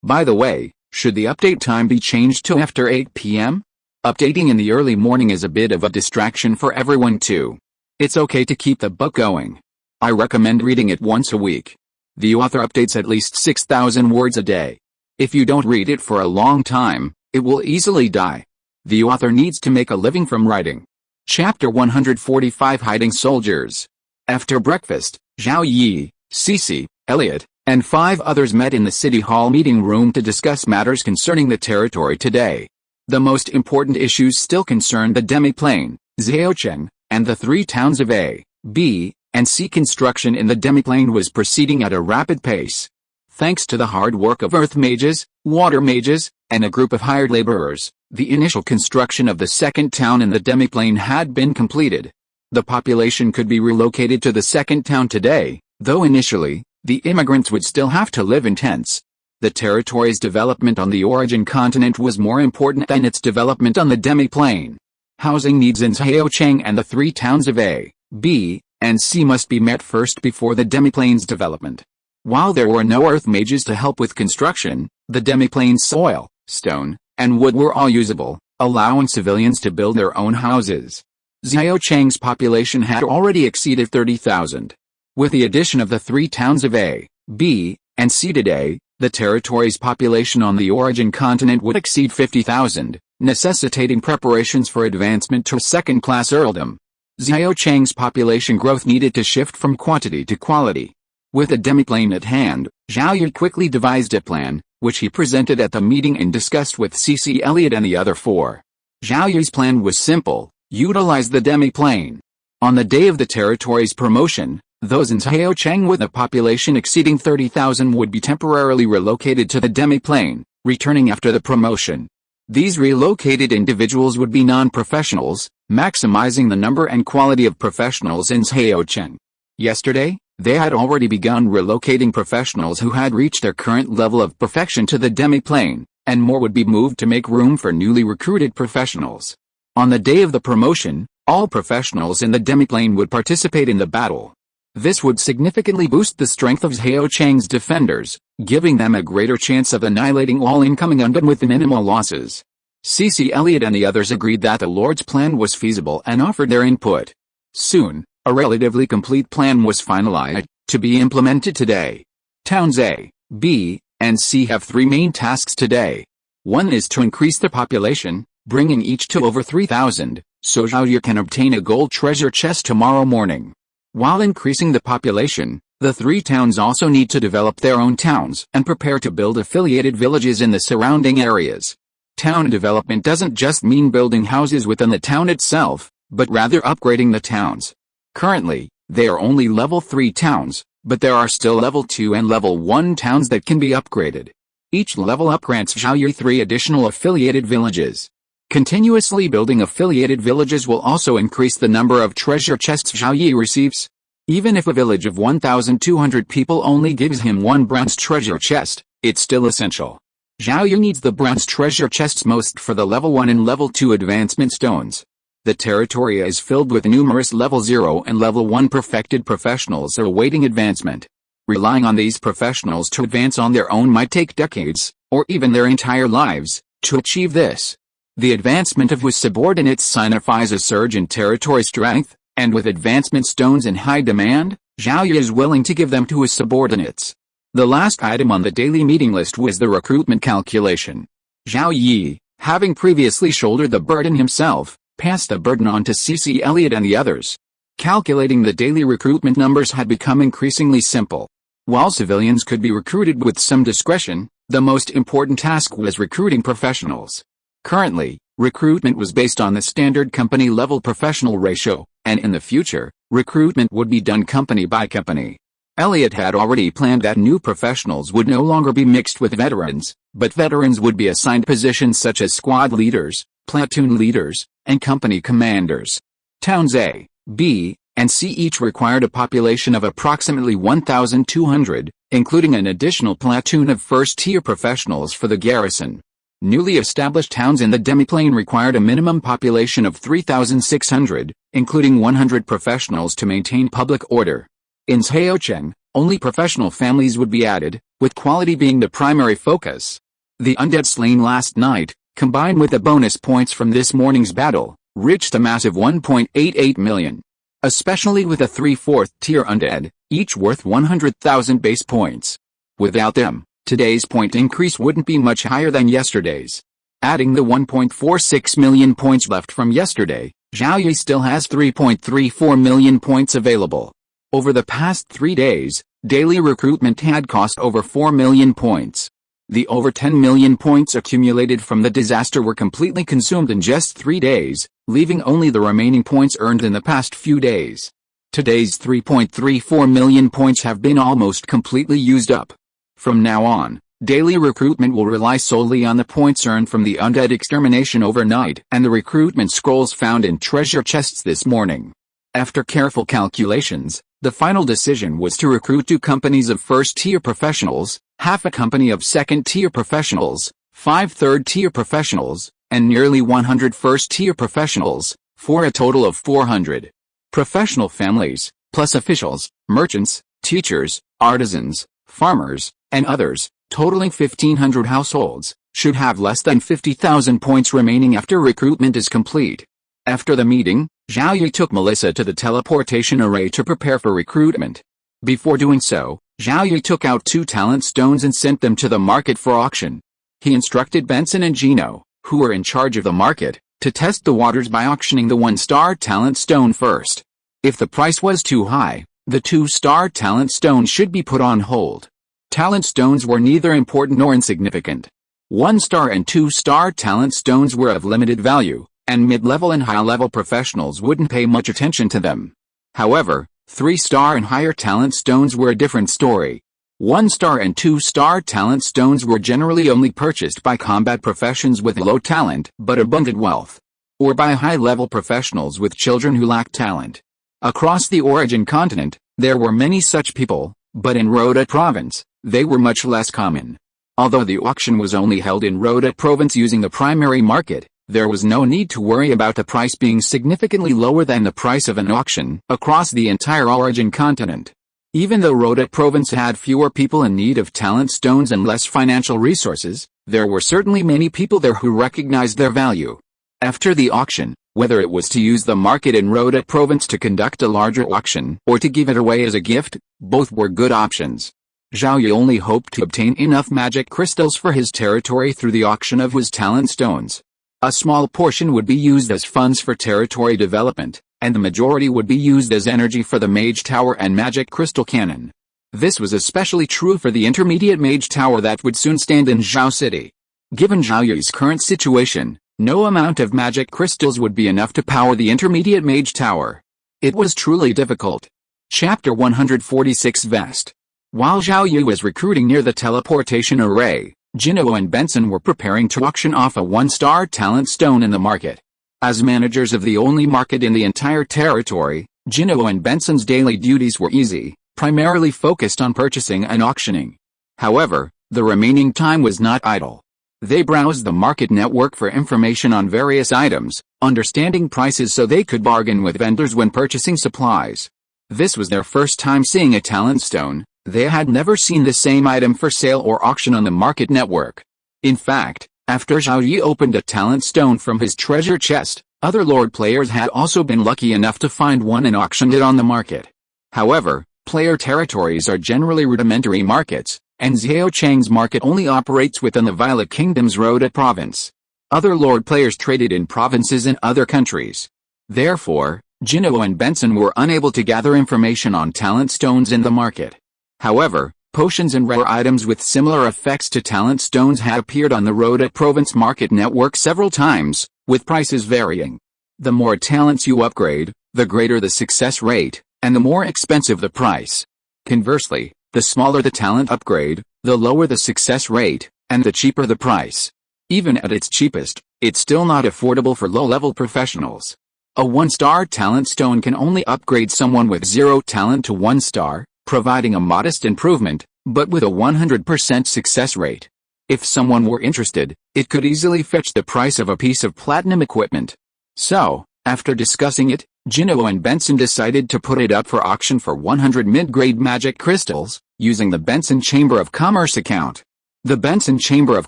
By the way, should the update time be changed to after 8 p.m.? Updating in the early morning is a bit of a distraction for everyone too. It's okay to keep the book going. I recommend reading it once a week. The author updates at least 6,000 words a day. If you don't read it for a long time, it will easily die. The author needs to make a living from writing. Chapter 145 Hiding Soldiers. After breakfast, Zhao Yi, Cece, Elliot, and 5 others met in the City Hall meeting room to discuss matters concerning the territory today. The most important issues still concerned the demiplane, Zhaocheng, and the 3 towns of A, B, and C. Construction in the demiplane was proceeding at a rapid pace. Thanks to the hard work of earth mages, water mages, and a group of hired laborers, the initial construction of the 2nd town in the demiplane had been completed. The population could be relocated to the 2nd town today, though initially, the immigrants would still have to live in tents. The territory's development on the Origin continent was more important than its development on the demiplane. Housing needs in Zhaochang and the 3 towns of A, B, and C must be met first before the demiplane's development. While there were no earth mages to help with construction, the demiplane's soil, stone, and wood were all usable, allowing civilians to build their own houses. Zhaochang's population had already exceeded 30,000. With the addition of the 3 towns of A, B, and C today, the territory's population on the Origin continent would exceed 50,000, necessitating preparations for advancement to second-class earldom. Zhaochang's population growth needed to shift from quantity to quality. With a demiplane at hand, Zhao Yi quickly devised a plan, which he presented at the meeting and discussed with Cece Elliot and the other 4. Zhao Yi's plan was simple: utilize the demiplane. On the day of the territory's promotion, those in Zhaochang with a population exceeding 30,000 would be temporarily relocated to the demiplane, returning after the promotion. These relocated individuals would be non-professionals, maximizing the number and quality of professionals in Zhaochang. Yesterday, they had already begun relocating professionals who had reached their current level of perfection to the demiplane, and more would be moved to make room for newly recruited professionals. On the day of the promotion, All professionals in the demiplane would participate in the battle. This would significantly boost the strength of Zhao Cheng's defenders, giving them a greater chance of annihilating all incoming undead with minimal losses. C.C. Elliot and the others agreed that the Lord's plan was feasible and offered their input. Soon, a relatively complete plan was finalized, to be implemented today. Towns A, B, and C have three main tasks today. One is to increase the population, bringing each to over 3,000, so Zhao Yi can obtain a gold treasure chest tomorrow morning. While increasing the population, the three towns also need to develop their own towns and prepare to build affiliated villages in the surrounding areas. Town development doesn't just mean building houses within the town itself, but rather upgrading the towns. Currently, they are only level 3 towns, but there are still level 2 and level 1 towns that can be upgraded. Each level up grants Zhao Yi 3 additional affiliated villages. Continuously building affiliated villages will also increase the number of treasure chests Zhao Yi receives. Even if a village of 1,200 people only gives him one bronze treasure chest, it's still essential. Zhao Yi needs the bronze treasure chests most for the level 1 and level 2 advancement stones. The territory is filled with numerous level 0 and level 1 perfected professionals awaiting advancement. Relying on these professionals to advance on their own might take decades, or even their entire lives, to achieve this. The advancement of his subordinates signifies a surge in territory strength, and with advancement stones in high demand, Zhao Yi is willing to give them to his subordinates. The last item on the daily meeting list was the recruitment calculation. Zhao Yi, having previously shouldered the burden himself, passed the burden on to C.C. Elliot and the others. Calculating the daily recruitment numbers had become increasingly simple. While civilians could be recruited with some discretion, the most important task was recruiting professionals. Currently, recruitment was based on the standard company-level professional ratio, and in the future, recruitment would be done company by company. Elliot had already planned that new professionals would no longer be mixed with veterans, but veterans would be assigned positions such as squad leaders, platoon leaders, and company commanders. Towns A, B, and C each required a population of approximately 1,200, including an additional platoon of first-tier professionals for the garrison. Newly established towns in the demiplane required a minimum population of 3,600, including 100 professionals to maintain public order. In Zhaocheng, only professional families would be added, with quality being the primary focus. The undead slain last night, combined with the bonus points from this morning's battle, reached a massive 1.88 million. Especially with a 3/4 tier undead, each worth 100,000 base points. Without them, today's point increase wouldn't be much higher than yesterday's. Adding the 1.46 million points left from yesterday, Zhao Yi still has 3.34 million points available. Over the past 3 days, daily recruitment had cost over 4 million points. The over 10 million points accumulated from the disaster were completely consumed in just 3 days, leaving only the remaining points earned in the past few days. Today's 3.34 million points have been almost completely used up. From now on, daily recruitment will rely solely on the points earned from the undead extermination overnight and the recruitment scrolls found in treasure chests this morning. After careful calculations, the final decision was to recruit 2 companies of first-tier professionals, half a company of second-tier professionals, 5 third-tier professionals, and nearly 100 first-tier professionals, for a total of 400. Professional families, plus officials, merchants, teachers, artisans, farmers, and others, totaling 1,500 households, should have less than 50,000 points remaining after recruitment is complete. After the meeting, Zhao Yi took Melissa to the teleportation array to prepare for recruitment. Before doing so, Zhao Yi took out 2 talent stones and sent them to the market for auction. He instructed Benson and Gino, who were in charge of the market, to test the waters by auctioning the 1-star talent stone first. If the price was too high, the 2-star talent stone should be put on hold. Talent stones were neither important nor insignificant. 1-star and 2-star talent stones were of limited value, and mid-level and high-level professionals wouldn't pay much attention to them. However, 3-star and higher talent stones were a different story. 1-star and 2-star talent stones were generally only purchased by combat professions with low talent but abundant wealth, or by high-level professionals with children who lacked talent. Across the origin continent, there were many such people, but in Rhoda province, they were much less common. Although the auction was only held in Rhoda province using the primary market, There was no need to worry about the price being significantly lower than the price of an auction across the entire origin continent. Even though Rhoda province had fewer people in need of talent stones and less financial resources, there were certainly many people there who recognized their value. After the auction, whether it was to use the market in Rhoda province to conduct a larger auction or to give it away as a gift, both were good options. Zhao Yi only hoped to obtain enough magic crystals for his territory through the auction of his talent stones. A small portion would be used as funds for territory development, and the majority would be used as energy for the Mage Tower and Magic Crystal Cannon. This was especially true for the intermediate Mage Tower that would soon stand in Zhao City. Given Zhao Yi's current situation, no amount of magic crystals would be enough to power the intermediate Mage Tower. It was truly difficult. Chapter 146 Vest. While Zhao Yi was recruiting near the teleportation array, Jinwo and Benson were preparing to auction off a 1-star talent stone in the market. As managers of the only market in the entire territory, Jinwo and Benson's daily duties were easy, primarily focused on purchasing and auctioning. However, the remaining time was not idle. They browsed the market network for information on various items, understanding prices so they could bargain with vendors when purchasing supplies. This was their first time seeing a talent stone. They had never seen the same item for sale or auction on the market network. In fact, after Zhao Yi opened a talent stone from his treasure chest, other Lord players had also been lucky enough to find one and auctioned it on the market. However, player territories are generally rudimentary markets, and Xiao Chang's market only operates within the Violet Kingdom's Rhoda province. Other Lord players traded in provinces in other countries. Therefore, Jinwo and Benson were unable to gather information on talent stones in the market. However, potions and rare items with similar effects to talent stones had appeared on the Rhoda province market network several times, with prices varying. The more talents you upgrade, the greater the success rate, and the more expensive the price. Conversely, the smaller the talent upgrade, the lower the success rate, and the cheaper the price. Even at its cheapest, it's still not affordable for low-level professionals. A 1-star talent stone can only upgrade someone with 0 talent to 1 star, providing a modest improvement, but with a 100% success rate. If someone were interested, it could easily fetch the price of a piece of platinum equipment. So, after discussing it, Jinwo and Benson decided to put it up for auction for 100 mid-grade magic crystals, using the Benson Chamber of Commerce account. The Benson Chamber of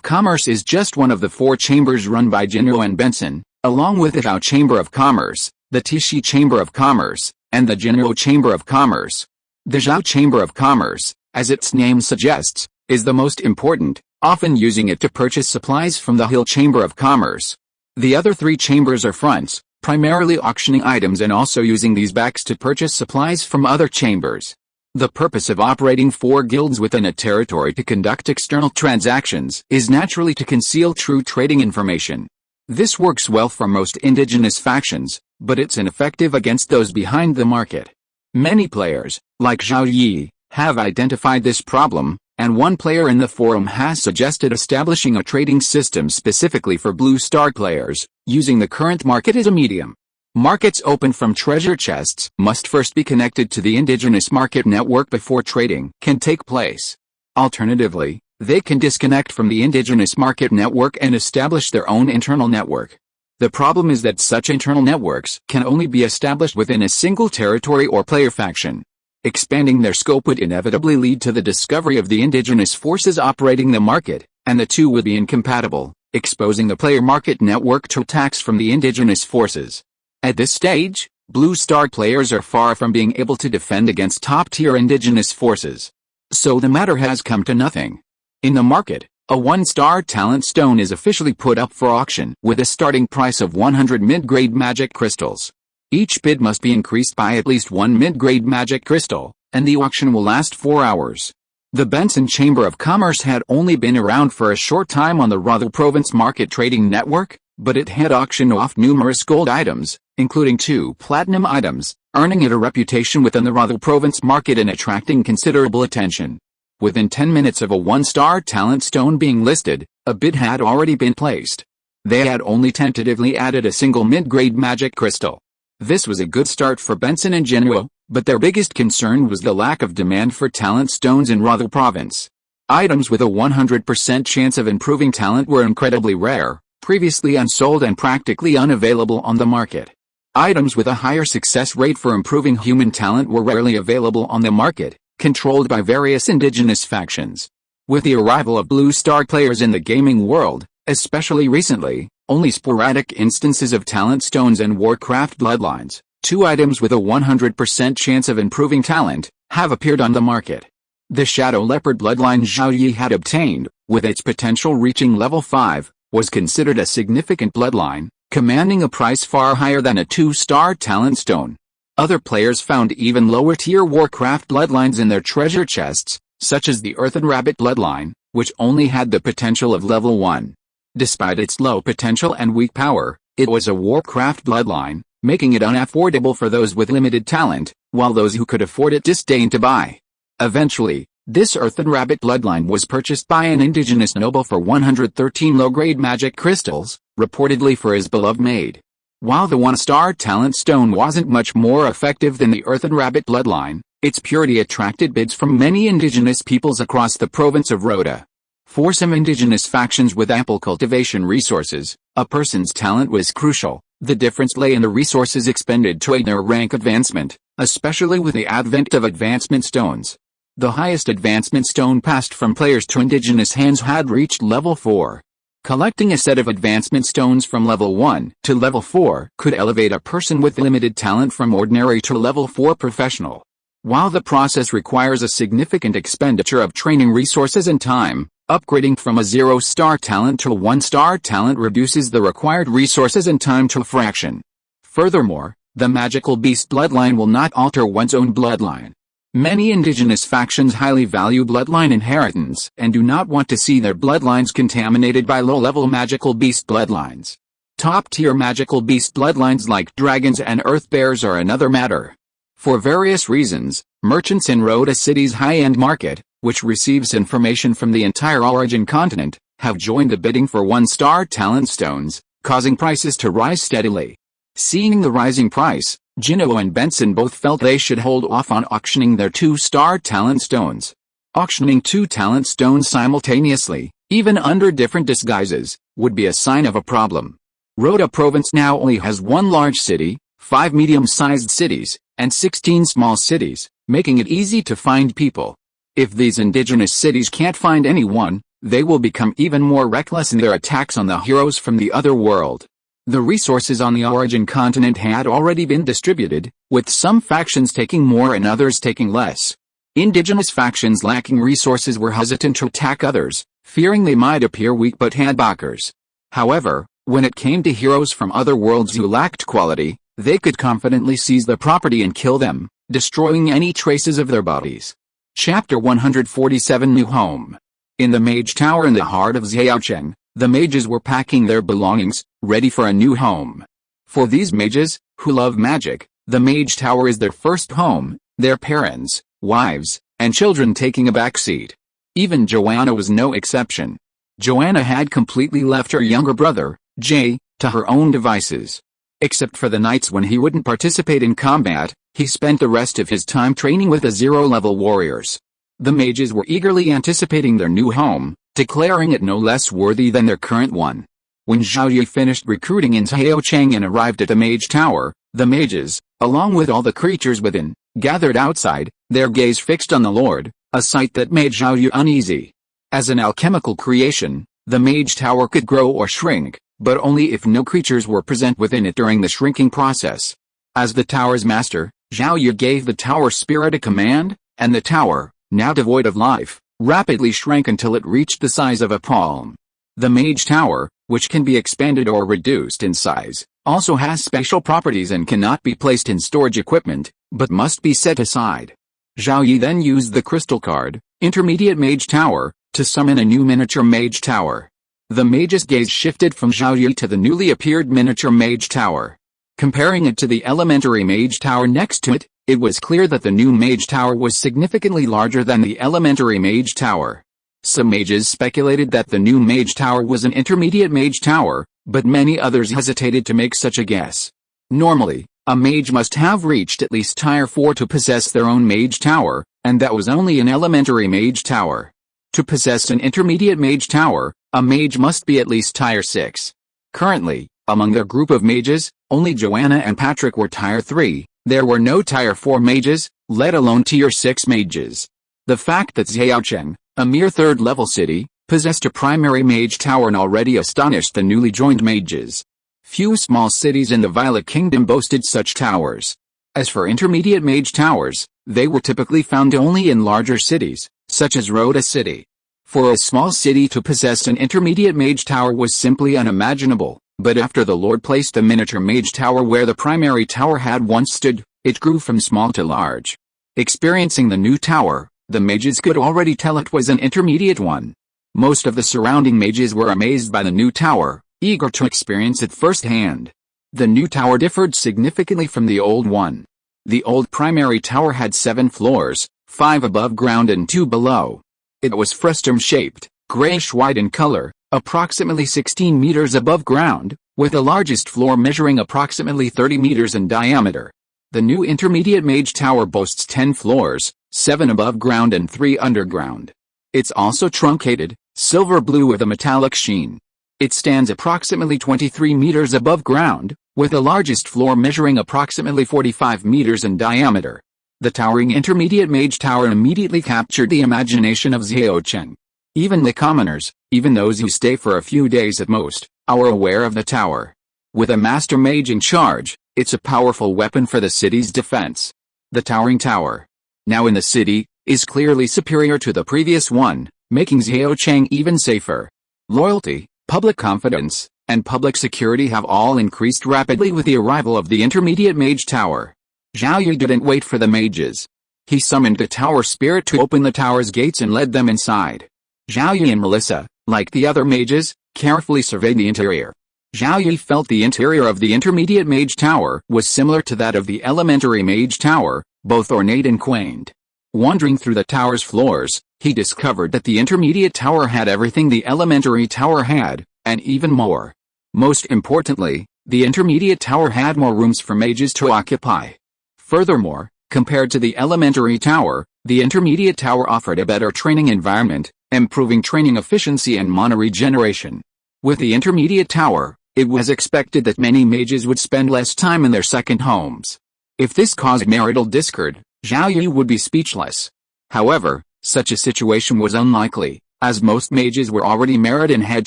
Commerce is just one of the 4 chambers run by Jinwo and Benson, along with the Zhao Chamber of Commerce, the Tishi Chamber of Commerce, and the Jinwo Chamber of Commerce. The Zhao Chamber of Commerce, as its name suggests, is the most important, often using it to purchase supplies from the Hill Chamber of Commerce. The other 3 chambers are fronts, primarily auctioning items and also using these backs to purchase supplies from other chambers. The purpose of operating 4 guilds within a territory to conduct external transactions is naturally to conceal true trading information. This works well for most indigenous factions, but it's ineffective against those behind the market. Many players, like Zhao Yi, have identified this problem, and one player in the forum has suggested establishing a trading system specifically for blue star players, using the current market as a medium. Markets open from treasure chests must first be connected to the indigenous market network before trading can take place. Alternatively, they can disconnect from the indigenous market network and establish their own internal network. The problem is that such internal networks can only be established within a single territory or player faction. Expanding their scope would inevitably lead to the discovery of the indigenous forces operating the market, and the two would be incompatible, exposing the player market network to attacks from the indigenous forces. At this stage, blue star players are far from being able to defend against top-tier indigenous forces. So the matter has come to nothing. In the market, a 1-star talent stone is officially put up for auction with a starting price of 100 mid-grade magic crystals. Each bid must be increased by at least 1 mid-grade magic crystal, and the auction will last 4 hours. The Benson Chamber of Commerce had only been around for a short time on the Rother Province Market Trading Network, but it had auctioned off numerous gold items, including 2 platinum items, earning it a reputation within the Rother Province market and attracting considerable attention. Within 10 minutes of a 1-star talent stone being listed, a bid had already been placed. They had only tentatively added a single mid-grade magic crystal. This was a good start for Benson and Jinwo, but their biggest concern was the lack of demand for talent stones in Rother Province. Items with a 100% chance of improving talent were incredibly rare, previously unsold and practically unavailable on the market. Items with a higher success rate for improving human talent were rarely available on the market, controlled by various indigenous factions. With the arrival of blue star players in the gaming world, especially recently, only sporadic instances of talent stones and Warcraft bloodlines, two items with a 100% chance of improving talent, have appeared on the market. The Shadow Leopard bloodline Zhao Yi had obtained, with its potential reaching level 5, was considered a significant bloodline, commanding a price far higher than a 2-star talent stone. Other players found even lower-tier Warcraft bloodlines in their treasure chests, such as the Earthen Rabbit bloodline, which only had the potential of level 1. Despite its low potential and weak power, it was a Warcraft bloodline, making it unaffordable for those with limited talent, while those who could afford it disdained to buy. Eventually, this Earthen Rabbit bloodline was purchased by an indigenous noble for 113 low-grade magic crystals, reportedly for his beloved maid. While the 1-star talent stone wasn't much more effective than the Earthen Rabbit bloodline, its purity attracted bids from many indigenous peoples across the province of Rhoda. For some indigenous factions with ample cultivation resources, a person's talent was crucial. The difference lay in the resources expended to aid their rank advancement, especially with the advent of advancement stones. The highest advancement stone passed from players to indigenous hands had reached level 4. Collecting a set of advancement stones from level 1 to level 4 could elevate a person with limited talent from ordinary to level 4 professional. While the process requires a significant expenditure of training resources and time, upgrading from a 0-star talent to a 1-star talent reduces the required resources and time to a fraction. Furthermore, the magical beast bloodline will not alter one's own bloodline. Many indigenous factions highly value bloodline inheritance and do not want to see their bloodlines contaminated by low-level magical beast bloodlines. Top-tier magical beast bloodlines like dragons and earth bears are another matter. For various reasons, merchants in Rhoda City's high-end market, which receives information from the entire origin continent, have joined the bidding for 1-star talent stones, causing prices to rise steadily. Seeing the rising price, Gino and Benson both felt they should hold off on auctioning their 2-star talent stones. Auctioning 2 talent stones simultaneously, even under different disguises, would be a sign of a problem. Rhoda Province now only has 1 large city, 5 medium-sized cities, and 16 small cities, making it easy to find people. If these indigenous cities can't find anyone, they will become even more reckless in their attacks on the heroes from the other world. The resources on the origin continent had already been distributed, with some factions taking more and others taking less. Indigenous factions lacking resources were hesitant to attack others, fearing they might appear weak but had backers. However, when it came to heroes from other worlds who lacked quality, they could confidently seize their property and kill them, destroying any traces of their bodies. Chapter 147 New Home. In the Mage Tower in the heart of Xiaocheng, the mages were packing their belongings, ready for a new home. For these mages, who love magic, the Mage Tower is their first home, their parents, wives, and children taking a backseat. Even Joanna was no exception. Joanna had completely left her younger brother, Jay, to her own devices. Except for the nights when he wouldn't participate in combat, he spent the rest of his time training with the 0-level warriors. The mages were eagerly anticipating their new home, declaring it no less worthy than their current one. When Zhao Yi finished recruiting in Xiaocheng and arrived at the Mage Tower, the mages, along with all the creatures within, gathered outside, their gaze fixed on the Lord, a sight that made Zhao Yi uneasy. As an alchemical creation, the Mage Tower could grow or shrink, but only if no creatures were present within it during the shrinking process. As the tower's master, Zhao Yi gave the tower spirit a command, and the tower, now devoid of life, rapidly shrank until it reached the size of a palm. The Mage Tower, which can be expanded or reduced in size, also has special properties and cannot be placed in storage equipment, but must be set aside. Zhao Yi then used the crystal card, Intermediate Mage Tower, to summon a new miniature Mage Tower. The mage's gaze shifted from Zhao Yi to the newly appeared miniature Mage Tower. Comparing it to the elementary Mage Tower next to it, it was clear that the new Mage Tower was significantly larger than the elementary Mage Tower. Some mages speculated that the new Mage Tower was an intermediate Mage Tower, but many others hesitated to make such a guess. Normally, a mage must have reached at least Tier 4 to possess their own Mage Tower, and that was only an elementary Mage Tower. To possess an intermediate Mage Tower, a mage must be at least Tier 6. Currently, among their group of mages, only Joanna and Patrick were Tier 3, there were no Tier 4 mages, let alone Tier 6 mages. The fact that Zhaocheng, a mere third-level city, possessed a primary mage tower already astonished the newly joined mages. Few small cities in the Violet Kingdom boasted such towers. As for intermediate mage towers, they were typically found only in larger cities, such as Rhoda City. For a small city to possess an intermediate mage tower was simply unimaginable, but after the Lord placed a miniature mage tower where the primary tower had once stood, it grew from small to large. Experiencing the new tower, the mages could already tell it was an intermediate one. Most of the surrounding mages were amazed by the new tower, eager to experience it firsthand. The new tower differed significantly from the old one. The old primary tower had 7 floors, 5 above ground and 2 below. It was frustum-shaped, grayish-white in color, approximately 16 meters above ground, with the largest floor measuring approximately 30 meters in diameter. The new intermediate mage tower boasts 10 floors, 7 above ground and 3 underground. It's also truncated, silver blue with a metallic sheen. It stands approximately 23 meters above ground, with the largest floor measuring approximately 45 meters in diameter. The towering intermediate mage tower immediately captured the imagination of Zhaocheng. Even the commoners, even those who stay for a few days at most, are aware of the tower. With a master mage in charge, it's a powerful weapon for the city's defense. The towering tower, now in the city, is clearly superior to the previous one, making Zhaocheng even safer. Loyalty, public confidence, and public security have all increased rapidly with the arrival of the intermediate mage tower. Zhao Yi didn't wait for the mages. He summoned the tower spirit to open the tower's gates and led them inside. Zhao Yi and Melissa, like the other mages, carefully surveyed the interior. Zhao Yi felt the interior of the intermediate mage tower was similar to that of the elementary mage tower, both ornate and quaint. Wandering through the tower's floors, he discovered that the intermediate tower had everything the elementary tower had, and even more. Most importantly, the intermediate tower had more rooms for mages to occupy. Furthermore, compared to the elementary tower, the intermediate tower offered a better training environment, improving training efficiency and mana regeneration. With the intermediate tower, it was expected that many mages would spend less time in their second homes. If this caused marital discord, Zhao Yi would be speechless. However, such a situation was unlikely, as most mages were already married and had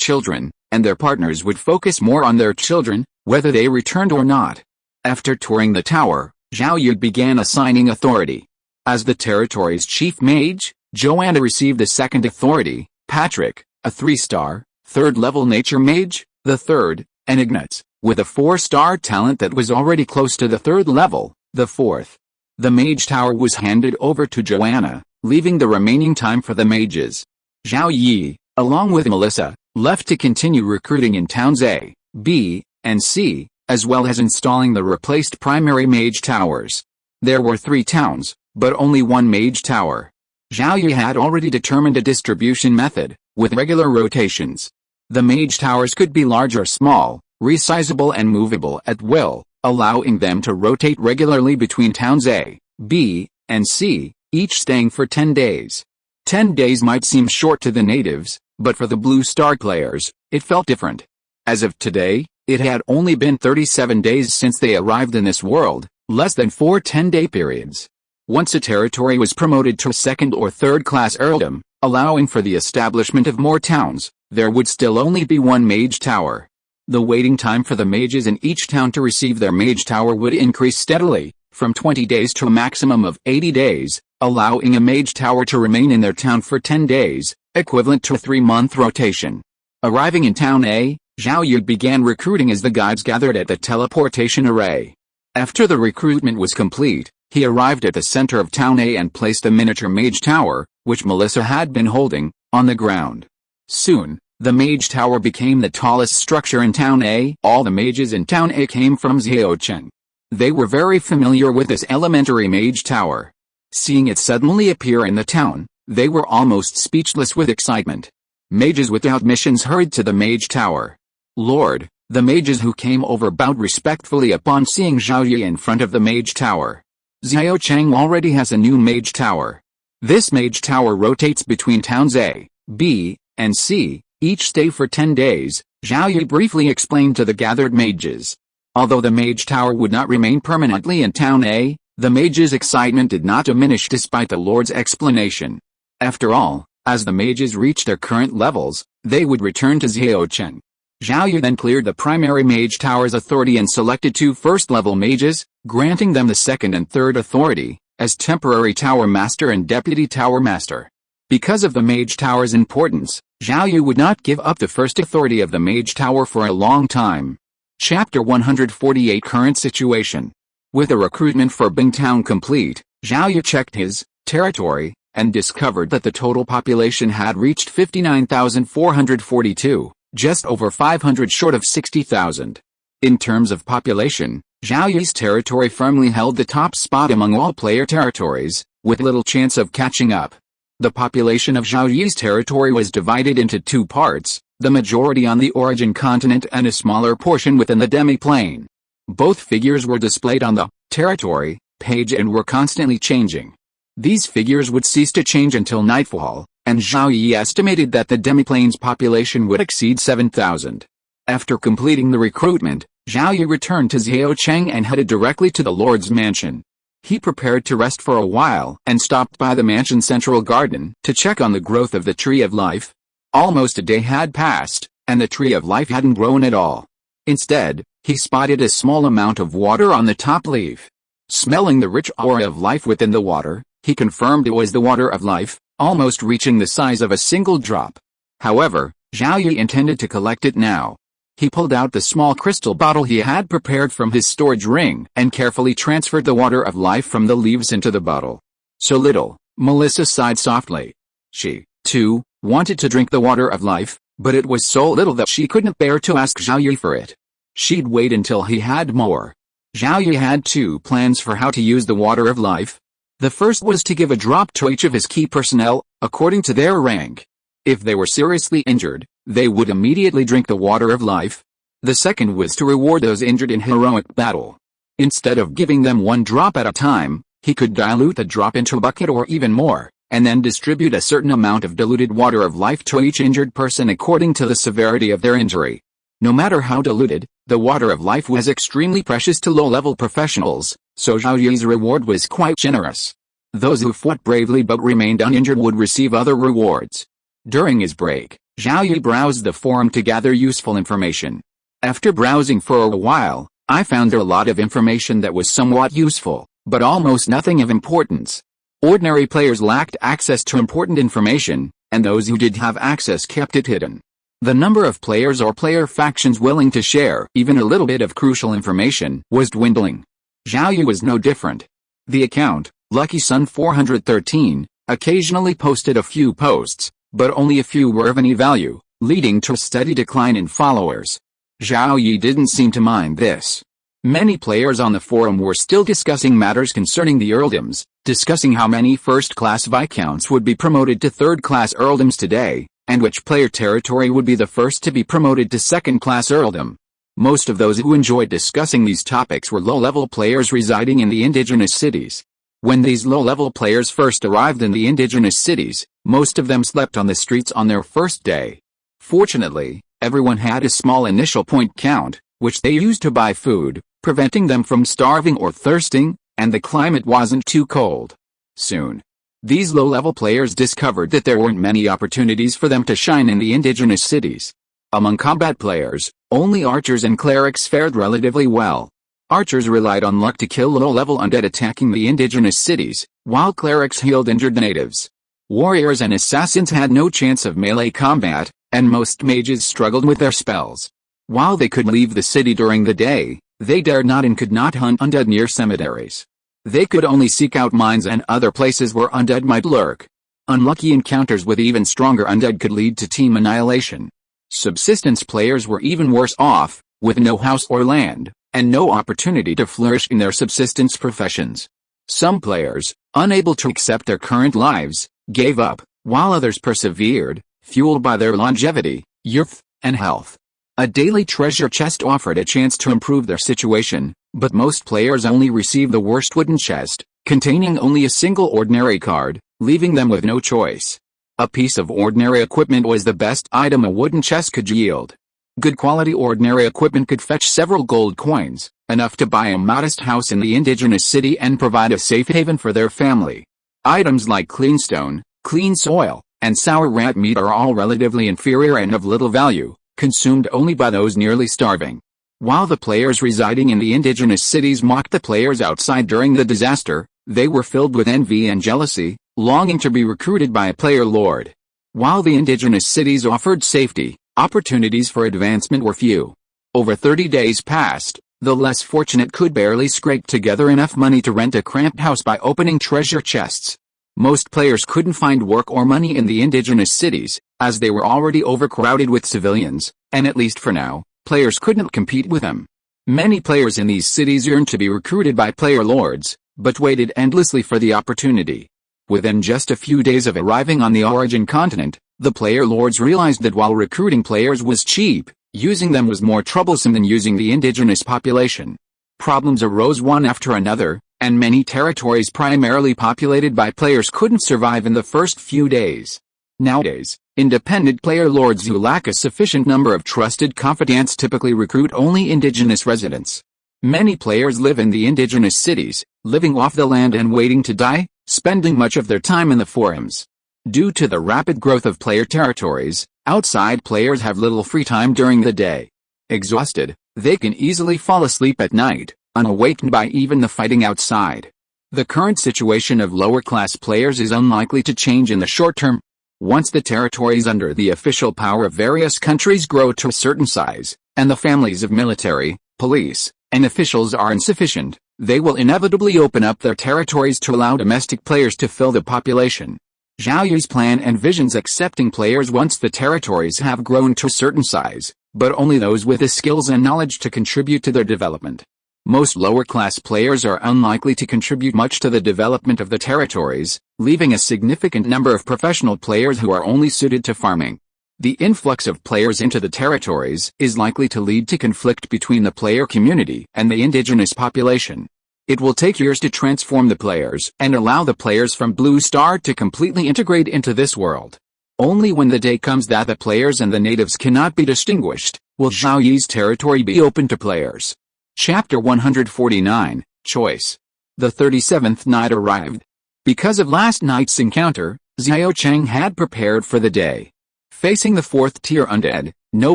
children, and their partners would focus more on their children, whether they returned or not. After touring the tower, Zhao Yi began assigning authority. As the territory's chief mage, Joanna received the second authority, Patrick, a 3-star, third-level nature mage, the third, and Ignatz, with a 4-star talent that was already close to the third level, the fourth. The mage tower was handed over to Joanna, leaving the remaining time for the mages. Zhao Yi, along with Melissa, left to continue recruiting in towns A, B, and C, as well as installing the replaced primary mage towers. There were 3 towns, but only 1 mage tower. Zhao Yi had already determined a distribution method, with regular rotations. The mage towers could be large or small, resizable and movable at will, allowing them to rotate regularly between towns A, B, and C, each staying for 10 days. 10 days might seem short to the natives, but for the Blue Star players, it felt different. As of today, it had only been 37 days since they arrived in this world, less than 4 10-day periods. Once a territory was promoted to second or third class earldom, allowing for the establishment of more towns, there would still only be 1 mage tower. The waiting time for the mages in each town to receive their mage tower would increase steadily, from 20 days to a maximum of 80 days, allowing a mage tower to remain in their town for 10 days, equivalent to a 3-month rotation. Arriving in Town A, Zhao Yi began recruiting as the guides gathered at the teleportation array. After the recruitment was complete, he arrived at the center of Town A and placed a miniature mage tower, which Melissa had been holding, on the ground. Soon, the mage tower became the tallest structure in Town A. All the mages in Town A came from Zhaocheng. They were very familiar with this elementary mage tower. Seeing it suddenly appear in the town, they were almost speechless with excitement. Mages without missions hurried to the mage tower. Lord, the mages who came over bowed respectfully upon seeing Zhao Yi in front of the mage tower. Zhaocheng already has a new mage tower. This mage tower rotates between towns A, B, and C, each stay for 10 days, Zhao Yi briefly explained to the gathered mages. Although the mage tower would not remain permanently in Town A, the mages' excitement did not diminish despite the Lord's explanation. After all, as the mages reached their current levels, they would return to Xiaocheng. Zhao Yi then cleared the primary mage tower's authority and selected 2 first-level mages, granting them the second and third authority, as temporary tower master and deputy tower master. Because of the mage tower's importance, Zhao Yi would not give up the first authority of the mage tower for a long time. Chapter 148 Current Situation. With the recruitment for Bingtown complete, Zhao Yi checked his territory, and discovered that the total population had reached 59,442, just over 500 short of 60,000. In terms of population, Zhao Yi's territory firmly held the top spot among all player territories, with little chance of catching up. The population of Zhao Yi's territory was divided into 2 parts, the majority on the origin continent and a smaller portion within the demi-plane. Both figures were displayed on the territory page and were constantly changing. These figures would cease to change until nightfall, and Zhao Yi estimated that the demi-plane's population would exceed 7,000. After completing the recruitment, Zhao Yi returned to Xiaocheng and headed directly to the Lord's mansion. He prepared to rest for a while and stopped by the mansion's central garden to check on the growth of the Tree of Life. Almost a day had passed, and the Tree of Life hadn't grown at all. Instead, he spotted a small amount of water on the top leaf. Smelling the rich aura of life within the water, he confirmed it was the water of life, almost reaching the size of a single drop. However, Zhao Yi intended to collect it now. He pulled out the small crystal bottle he had prepared from his storage ring and carefully transferred the water of life from the leaves into the bottle. So little, Melissa sighed softly. She, too, wanted to drink the water of life, but it was so little that she couldn't bear to ask Zhao Yi for it. She'd wait until he had more. Zhao Yi had 2 plans for how to use the water of life. The first was to give a drop to each of his key personnel, according to their rank. If they were seriously injured, they would immediately drink the water of life. The second was to reward those injured in heroic battle. Instead of giving them 1 drop at a time, he could dilute the drop into a bucket or even more, and then distribute a certain amount of diluted water of life to each injured person according to the severity of their injury. No matter how diluted, the water of life was extremely precious to low-level professionals, so Zhao Yi's reward was quite generous. Those who fought bravely but remained uninjured would receive other rewards. During his break, Zhao Yi browsed the forum to gather useful information. After browsing for a while, I found a lot of information that was somewhat useful, but almost nothing of importance. Ordinary players lacked access to important information, and those who did have access kept it hidden. The number of players or player factions willing to share even a little bit of crucial information was dwindling. Zhao Yi was no different. The account, Lucky Sun 413, occasionally posted a few posts, but only a few were of any value, leading to a steady decline in followers. Zhao Yi didn't seem to mind this. Many players on the forum were still discussing matters concerning the earldoms, discussing how many first-class viscounts would be promoted to third-class earldoms today, and which player territory would be the first to be promoted to second-class earldom. Most of those who enjoyed discussing these topics were low-level players residing in the indigenous cities. When these low-level players first arrived in the indigenous cities, most of them slept on the streets on their first day. Fortunately, everyone had a small initial point count, which they used to buy food, preventing them from starving or thirsting, and the climate wasn't too cold. Soon, these low-level players discovered that there weren't many opportunities for them to shine in the indigenous cities. Among combat players, only archers and clerics fared relatively well. Archers relied on luck to kill low-level undead attacking the indigenous cities, while clerics healed injured natives. Warriors and assassins had no chance of melee combat, and most mages struggled with their spells. While they could leave the city during the day, they dared not and could not hunt undead near cemeteries. They could only seek out mines and other places where undead might lurk. Unlucky encounters with even stronger undead could lead to team annihilation. Subsistence players were even worse off, with no house or land, and no opportunity to flourish in their subsistence professions. Some players, unable to accept their current lives, gave up, while others persevered, fueled by their longevity, youth, and health. A daily treasure chest offered a chance to improve their situation, but most players only received the worst wooden chest, containing only a single ordinary card, leaving them with no choice. A piece of ordinary equipment was the best item a wooden chest could yield. Good quality ordinary equipment could fetch several gold coins, enough to buy a modest house in the indigenous city and provide a safe haven for their family. Items like clean stone, clean soil, and sour rat meat are all relatively inferior and of little value, consumed only by those nearly starving. While the players residing in the indigenous cities mocked the players outside during the disaster, they were filled with envy and jealousy, longing to be recruited by a player lord. While the indigenous cities offered safety, opportunities for advancement were few. Over 30 days passed, the less fortunate could barely scrape together enough money to rent a cramped house by opening treasure chests. Most players couldn't find work or money in the indigenous cities, as they were already overcrowded with civilians, and at least for now, players couldn't compete with them. Many players in these cities yearned to be recruited by player lords, but waited endlessly for the opportunity. Within just a few days of arriving on the origin continent, the player lords realized that while recruiting players was cheap, using them was more troublesome than using the indigenous population. Problems arose one after another, and many territories primarily populated by players couldn't survive in the first few days. Nowadays, independent player lords who lack a sufficient number of trusted confidants typically recruit only indigenous residents. Many players live in the indigenous cities, living off the land and waiting to die, spending much of their time in the forums. Due to the rapid growth of player territories, outside players have little free time during the day. Exhausted, they can easily fall asleep at night, unawakened by even the fighting outside. The current situation of lower-class players is unlikely to change in the short term. Once the territories under the official power of various countries grow to a certain size, and the families of military, police, and officials are insufficient, they will inevitably open up their territories to allow domestic players to fill the population. Zhao Yi's plan envisions accepting players once the territories have grown to a certain size, but only those with the skills and knowledge to contribute to their development. Most lower-class players are unlikely to contribute much to the development of the territories, leaving a significant number of professional players who are only suited to farming. The influx of players into the territories is likely to lead to conflict between the player community and the indigenous population. It will take years to transform the players and allow the players from Blue Star to completely integrate into this world. Only when the day comes that the players and the natives cannot be distinguished, will Zhao Yi's territory be open to players. Chapter 149, Choice. The 37th night arrived. Because of last night's encounter, Xiao Cheng had prepared for the day. Facing the 4th-tier undead, no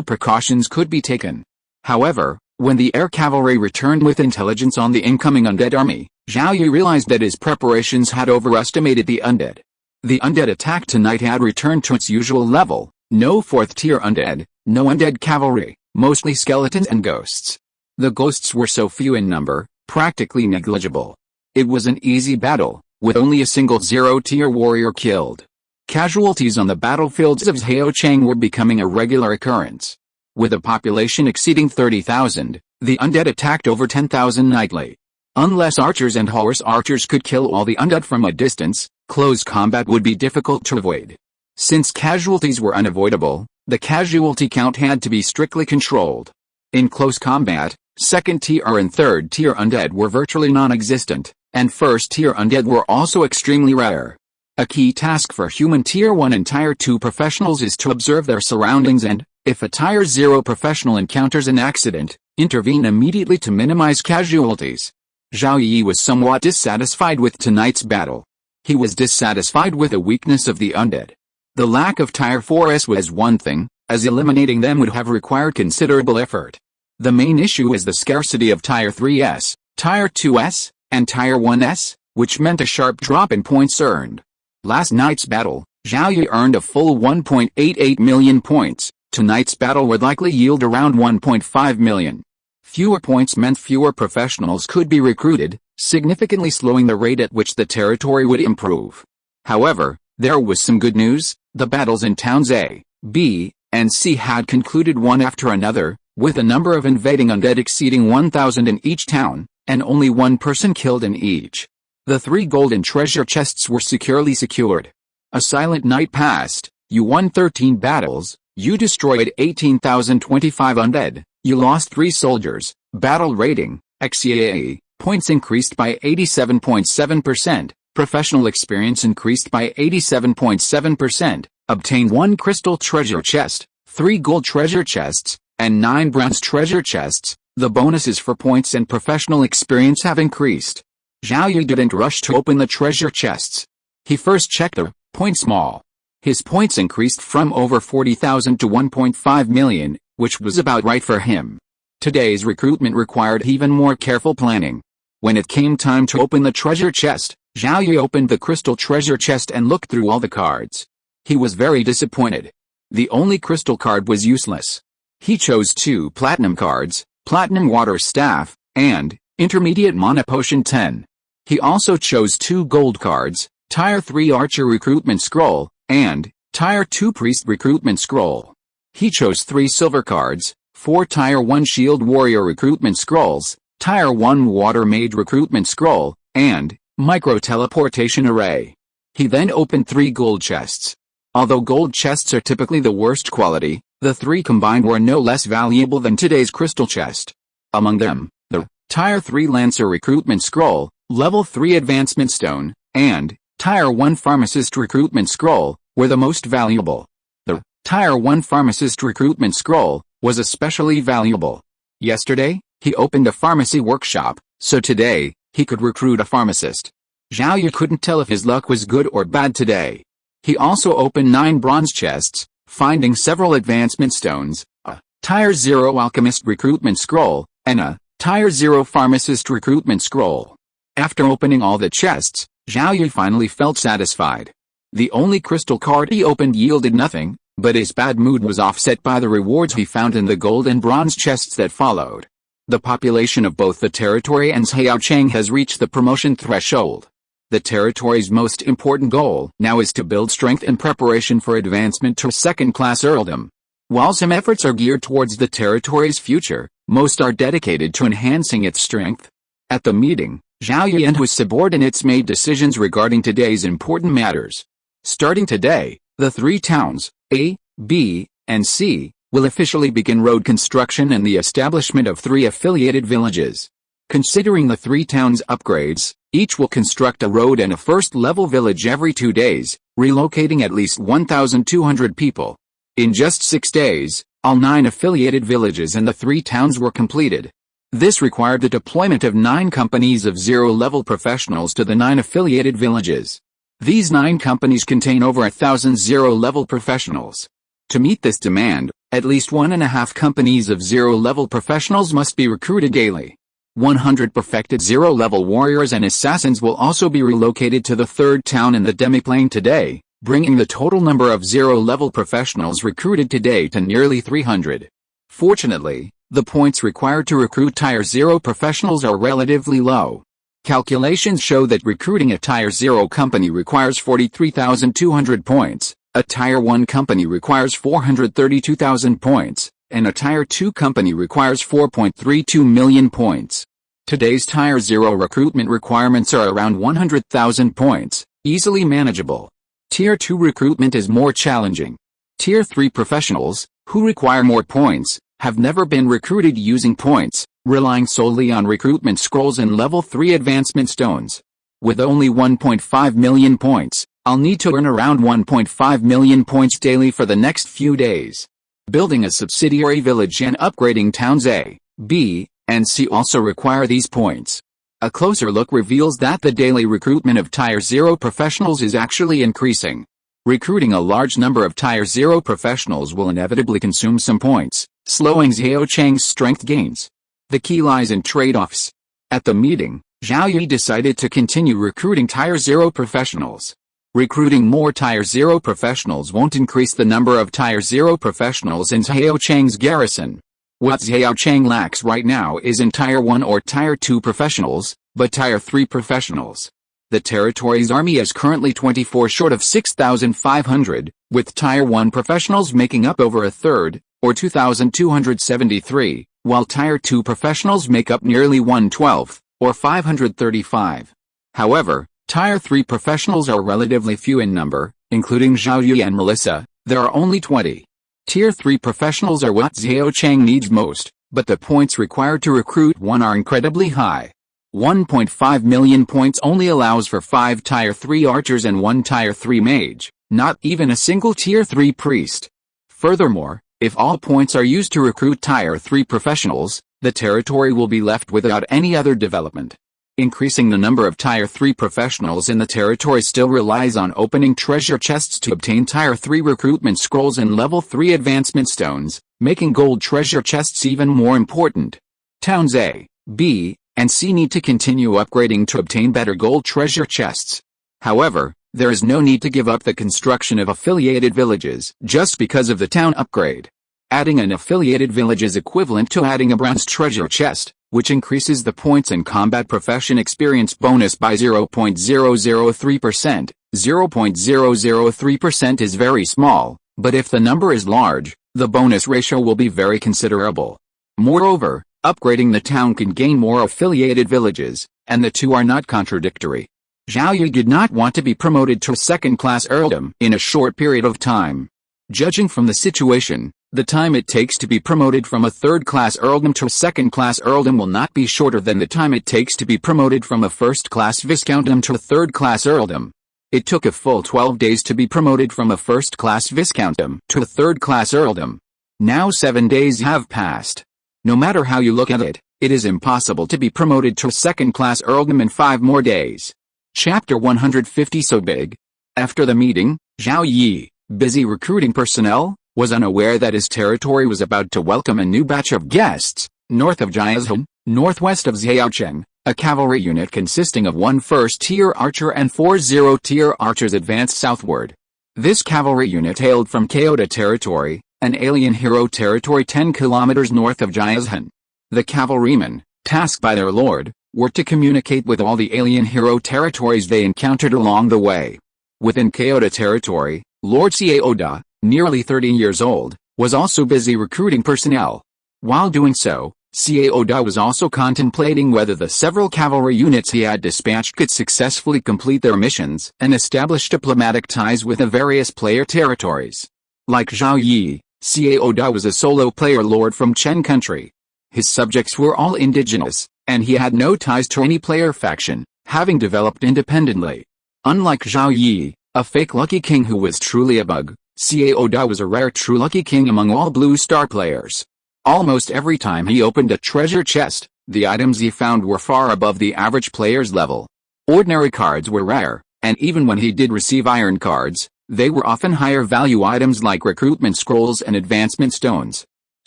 precautions could be taken. However, when the air cavalry returned with intelligence on the incoming undead army, Zhao Yi realized that his preparations had overestimated the undead. The undead attack tonight had returned to its usual level, no 4th-tier undead, no undead cavalry, mostly skeletons and ghosts. The ghosts were so few in number, practically negligible. It was an easy battle, with only a single 0-tier warrior killed. Casualties on the battlefields of Zhao Cheng were becoming a regular occurrence. With a population exceeding 30,000, the undead attacked over 10,000 nightly. Unless archers and horse archers could kill all the undead from a distance, close combat would be difficult to avoid. Since casualties were unavoidable, the casualty count had to be strictly controlled. In close combat, 2nd-tier and 3rd-tier undead were virtually non-existent, and 1st-tier undead were also extremely rare. A key task for human Tier 1 and Tier 2 professionals is to observe their surroundings and, if a Tier 0 professional encounters an accident, intervene immediately to minimize casualties. Zhao Yi was somewhat dissatisfied with tonight's battle. He was dissatisfied with the weakness of the undead. The lack of Tier 4s was one thing, as eliminating them would have required considerable effort. The main issue is the scarcity of Tier 3s, Tier 2s, and Tier 1s, which meant a sharp drop in points earned. Last night's battle, Zhao Yi earned a full 1.88 million points. Tonight's battle would likely yield around 1.5 million. Fewer points meant fewer professionals could be recruited, significantly slowing the rate at which the territory would improve. However, there was some good news. The battles in towns A, B, and C had concluded one after another, with the number of invading undead exceeding 1,000 in each town, and only one person killed in each. The 3 golden treasure chests were securely secured. A silent night passed. You won 13 battles. You destroyed 18,025 undead, you lost 3 soldiers, battle rating, XYAE, points increased by 87.7%, professional experience increased by 87.7%, obtained 1 crystal treasure chest, 3 gold treasure chests, and 9 bronze treasure chests. The bonuses for points and professional experience have increased. Zhao Yi didn't rush to open the treasure chests. He first checked the points mall. His points increased from over 40,000 to 1.5 million, which was about right for him. Today's recruitment required even more careful planning. When it came time to open the treasure chest, Zhao Yi opened the crystal treasure chest and looked through all the cards. He was very disappointed. The only crystal card was useless. He chose 2 platinum cards, platinum water staff, and intermediate mana potion 10. He also chose 2 gold cards, Tier 3 Archer Recruitment Scroll, and Tier 2 Priest Recruitment Scroll. He chose 3 silver cards, 4 Tier 1 Shield Warrior Recruitment Scrolls, Tier 1 Water Mage Recruitment Scroll, and Micro Teleportation Array. He then opened 3 gold chests. Although gold chests are typically the worst quality, the 3 combined were no less valuable than today's crystal chest. Among them, the Tier 3 Lancer Recruitment Scroll, Level 3 Advancement Stone, and Tier 1 Pharmacist Recruitment Scroll were the most valuable. The Tier 1 Pharmacist Recruitment Scroll was especially valuable. Yesterday, he opened a pharmacy workshop, so today, he could recruit a pharmacist. Zhao Yi couldn't tell if his luck was good or bad today. He also opened 9 bronze chests, finding several advancement stones, a Tier 0 Alchemist Recruitment Scroll, and a Tier 0 Pharmacist Recruitment Scroll. After opening all the chests, Zhao Yi finally felt satisfied. The only crystal card he opened yielded nothing, but his bad mood was offset by the rewards he found in the gold and bronze chests that followed. The population of both the territory and Xiaocheng has reached the promotion threshold. The territory's most important goal now is to build strength in preparation for advancement to second-class earldom. While some efforts are geared towards the territory's future, most are dedicated to enhancing its strength. At the meeting, Zhao Yi and his subordinates made decisions regarding today's important matters. Starting today, the 3 towns, A, B, and C, will officially begin road construction and the establishment of 3 affiliated villages. Considering the 3 towns' upgrades, each will construct a road and a first-level village every 2 days, relocating at least 1,200 people. In just 6 days, all 9 affiliated villages and the 3 towns were completed. This required the deployment of 9 companies of 0-level professionals to the 9 affiliated villages. These 9 companies contain over 1,000 0-level professionals. To meet this demand, at least 1.5 companies of 0-level professionals must be recruited daily. 100 perfected 0-level warriors and assassins will also be relocated to the 3rd town in the demiplane today, bringing the total number of 0-level professionals recruited today to nearly 300. Fortunately, the points required to recruit Tier 0 professionals are relatively low. Calculations show that recruiting a Tier 0 company requires 43,200 points, a Tier 1 company requires 432,000 points, and a Tier 2 company requires 4.32 million points. Today's Tier 0 recruitment requirements are around 100,000 points, easily manageable. Tier 2 recruitment is more challenging. Tier 3 professionals, who require more points, have never been recruited using points, relying solely on recruitment scrolls and level 3 advancement stones. With only 1.5 million points, I'll need to earn around 1.5 million points daily for the next few days. Building a subsidiary village and upgrading towns A, B, and C also require these points. A closer look reveals that the daily recruitment of Tier 0 professionals is actually increasing. Recruiting a large number of Tier 0 professionals will inevitably consume some points, slowing Xiaocheng's strength gains. The key lies in trade-offs. At the meeting, Zhao Yi decided to continue recruiting Tier 0 professionals. Recruiting more Tier 0 professionals won't increase the number of Tier 0 professionals in Xiaocheng's garrison. What Xiaocheng lacks right now isn't Tier 1 or Tier 2 professionals, but Tier 3 professionals. The territory's army is currently 24 short of 6,500, with Tier 1 professionals making up over a third, or 2,273, while Tier 2 professionals make up nearly 1/12, or 535. However, Tier 3 professionals are relatively few in number, including Zhao Yi and Melissa, there are only 20. Tier 3 professionals are what Xiaocheng needs most, but the points required to recruit one are incredibly high. 1.5 million points only allows for 5 Tier 3 archers and 1 Tier 3 mage, not even a single Tier 3 priest. Furthermore, If all points are used to recruit Tier 3 professionals, the territory will be left without any other development. Increasing the number of Tier 3 professionals in the territory still relies on opening treasure chests to obtain Tier 3 recruitment scrolls and Level 3 advancement stones, making gold treasure chests even more important. Towns A, B, and C need to continue upgrading to obtain better gold treasure chests. However, there is no need to give up the construction of affiliated villages just because of the town upgrade. Adding an affiliated village is equivalent to adding a bronze treasure chest, which increases the points and combat profession experience bonus by 0.003%. 0.003% is very small, but if the number is large, the bonus ratio will be very considerable. Moreover, upgrading the town can gain more affiliated villages, and the two are not contradictory. Zhao Yi did not want to be promoted to a second-class earldom in a short period of time. Judging from the situation, the time it takes to be promoted from a third-class earldom to a second-class earldom will not be shorter than the time it takes to be promoted from a first-class viscountdom to a third-class earldom. It took a full 12 days to be promoted from a first-class viscountdom to a third-class earldom. Now 7 days have passed. No matter how you look at it, it is impossible to be promoted to a second-class earldom in 5 more days. Chapter 150 So big. After the meeting, Zhao Yi, busy recruiting personnel, was unaware that his territory was about to welcome a new batch of guests. North of Jiazhen, northwest of Zhaocheng, a cavalry unit consisting of 1 first-tier archer and 4 zero-tier archers advanced southward. This cavalry unit hailed from Kyoto territory, an alien hero territory 10 kilometers north of Jiazhen. The cavalrymen, tasked by their lord, were to communicate with all the alien hero territories they encountered along the way. Within Kyoto territory, Lord Xiaoda, nearly 30 years old, was also busy recruiting personnel. While doing so, Xiaoda was also contemplating whether the several cavalry units he had dispatched could successfully complete their missions and establish diplomatic ties with the various player territories. Like Zhao Yi, Xiaoda was a solo player lord from Chen country. His subjects were all indigenous, and he had no ties to any player faction, having developed independently. Unlike Zhao Yi, a fake Lucky King who was truly a bug, Xiaoda was a rare true Lucky King among all Blue Star players. Almost every time he opened a treasure chest, the items he found were far above the average player's level. Ordinary cards were rare, and even when he did receive iron cards, they were often higher value items like recruitment scrolls and advancement stones.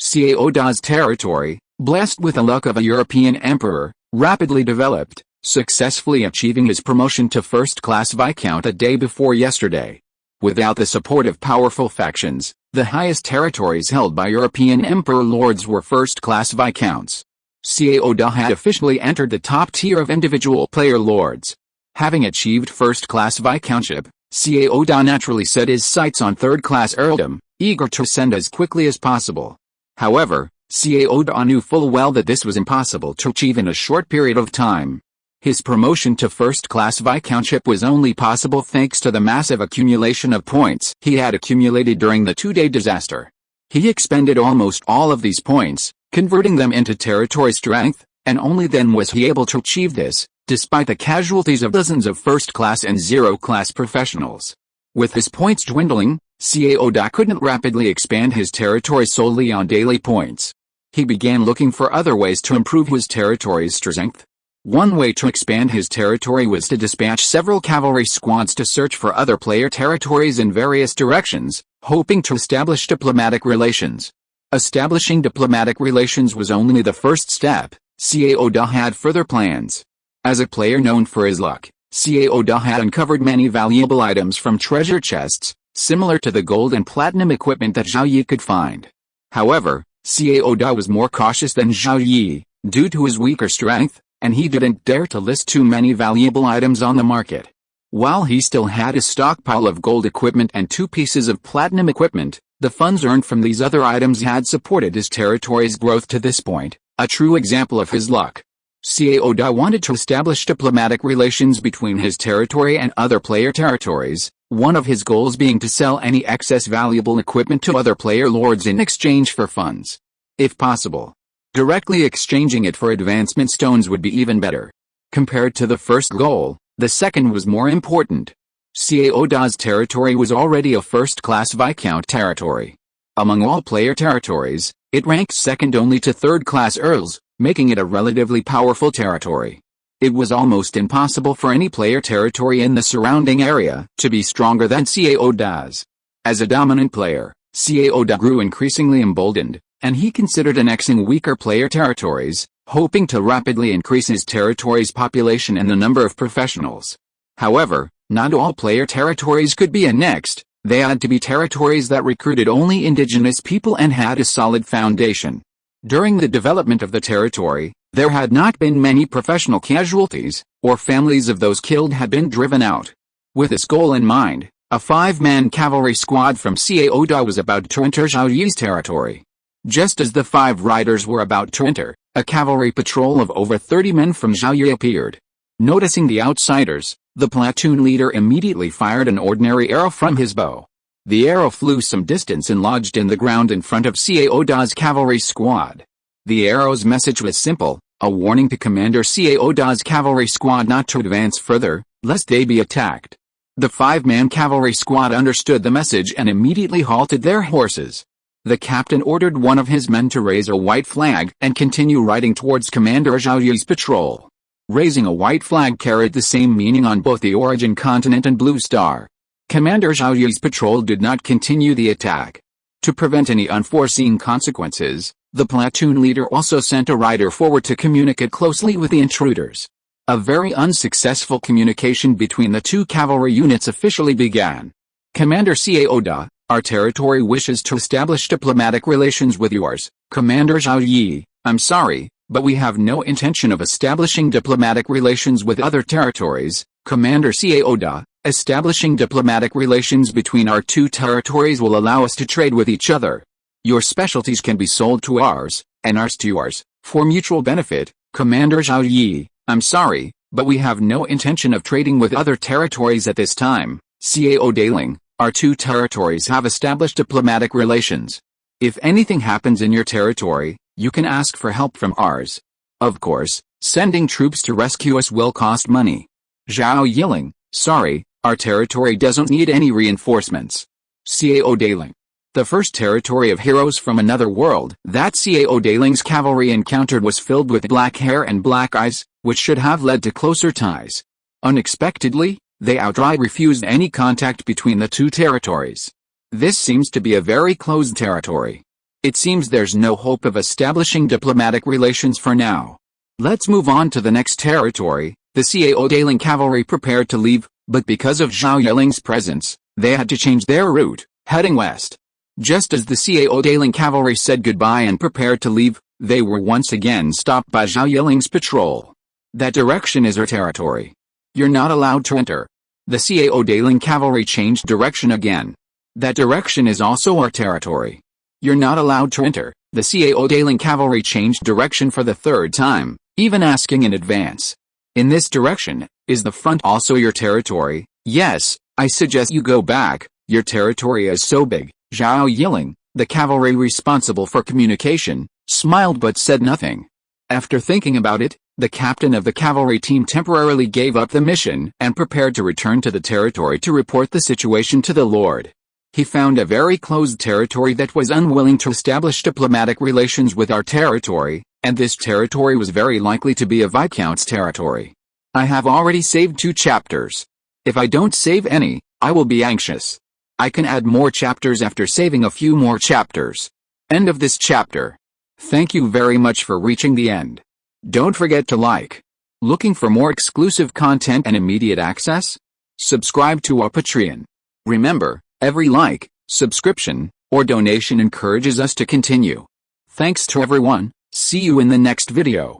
Xiaoda's territory, blessed with the luck of a European emperor, rapidly developed, successfully achieving his promotion to first-class viscount a day before yesterday. Without the support of powerful factions, the highest territories held by European emperor lords were first-class viscounts. Xiaoda had officially entered the top tier of individual player lords. Having achieved first-class viscountship, Xiaoda naturally set his sights on third-class earldom, eager to ascend as quickly as possible. However, Xiaoda knew full well that this was impossible to achieve in a short period of time. His promotion to first-class viscountship was only possible thanks to the massive accumulation of points he had accumulated during the 2-day disaster. He expended almost all of these points, converting them into territory strength, and only then was he able to achieve this, despite the casualties of dozens of first-class and zero-class professionals. With his points dwindling, Xiaoda couldn't rapidly expand his territory solely on daily points. He began looking for other ways to improve his territory's strength. One way to expand his territory was to dispatch several cavalry squads to search for other player territories in various directions, hoping to establish diplomatic relations. Establishing diplomatic relations was only the first step. Xiaoda had further plans. As a player known for his luck, Xiaoda had uncovered many valuable items from treasure chests, similar to the gold and platinum equipment that Zhao Yi could find. However, Xiaoda was more cautious than Zhao Yi, due to his weaker strength, and he didn't dare to list too many valuable items on the market. While he still had a stockpile of gold equipment and 2 pieces of platinum equipment, the funds earned from these other items had supported his territory's growth to this point, a true example of his luck. Xiaoda wanted to establish diplomatic relations between his territory and other player territories, one of his goals being to sell any excess valuable equipment to other player lords in exchange for funds. If possible, directly exchanging it for advancement stones would be even better. Compared to the first goal, the second was more important. Xiaoda's territory was already a first-class viscount territory. Among all player territories, it ranks second only to third-class Earls, making it a relatively powerful territory. It was almost impossible for any player territory in the surrounding area to be stronger than Cao Da's. As a dominant player, Cao Da grew increasingly emboldened, and he considered annexing weaker player territories, hoping to rapidly increase his territory's population and the number of professionals. However, not all player territories could be annexed. They had to be territories that recruited only indigenous people and had a solid foundation. During the development of the territory, there had not been many professional casualties, or families of those killed had been driven out. With this goal in mind, a 5-man cavalry squad from Cao Da was about to enter Zhao Yi's territory. Just as the 5 riders were about to enter, a cavalry patrol of over 30 men from Zhao Yi appeared. Noticing the outsiders, the platoon leader immediately fired an ordinary arrow from his bow. The arrow flew some distance and lodged in the ground in front of Cao Da's cavalry squad. The arrow's message was simple, a warning to Commander Cao Da's cavalry squad not to advance further, lest they be attacked. The 5-man cavalry squad understood the message and immediately halted their horses. The captain ordered one of his men to raise a white flag and continue riding towards Commander Zhao Yi's patrol. Raising a white flag carried the same meaning on both the origin continent and Blue Star. Commander Zhao Yi's patrol did not continue the attack. To prevent any unforeseen consequences, the platoon leader also sent a rider forward to communicate closely with the intruders. A very unsuccessful communication between the 2 cavalry units officially began. Commander Cao Da, our territory wishes to establish diplomatic relations with yours. Commander Zhao Yi, I'm sorry, but we have no intention of establishing diplomatic relations with other territories. Commander Cao Da, establishing diplomatic relations between our 2 territories will allow us to trade with each other. Your specialties can be sold to ours, and ours to yours, for mutual benefit. Commander Zhao Yi, I'm sorry, but we have no intention of trading with other territories at this time. Cao Daling, our 2 territories have established diplomatic relations. If anything happens in your territory, you can ask for help from ours. Of course, sending troops to rescue us will cost money. Zhao Yiling, sorry, our territory doesn't need any reinforcements. Cao Daling. The first territory of heroes from another world that Cao Daling's cavalry encountered was filled with black hair and black eyes, which should have led to closer ties. Unexpectedly, they outright refused any contact between the 2 territories. This seems to be a very closed territory. It seems there's no hope of establishing diplomatic relations for now. Let's move on to the next territory. The Cao Daling cavalry prepared to leave, but because of Zhao Yiling's presence, they had to change their route, heading west. Just as the Cao Daling cavalry said goodbye and prepared to leave, they were once again stopped by Zhao Yiling's patrol. That direction is our territory. You're not allowed to enter. The Cao Daling cavalry changed direction again. That direction is also our territory. You're not allowed to enter. The Cao Daling cavalry changed direction for the 3rd time, even asking in advance. In this direction, is the front also your territory? Yes, I suggest you go back, your territory is so big. Zhao Yiling, the cavalry responsible for communication, smiled but said nothing. After thinking about it, the captain of the cavalry team temporarily gave up the mission and prepared to return to the territory to report the situation to the Lord. He found a very closed territory that was unwilling to establish diplomatic relations with our territory, and this territory was very likely to be a Viscount's territory. I have already saved 2 chapters. If I don't save any, I will be anxious. I can add more chapters after saving a few more chapters. End of this chapter. Thank you very much for reaching the end. Don't forget to like. Looking for more exclusive content and immediate access? Subscribe to our Patreon. Remember, every like, subscription, or donation encourages us to continue. Thanks to everyone. See you in the next video.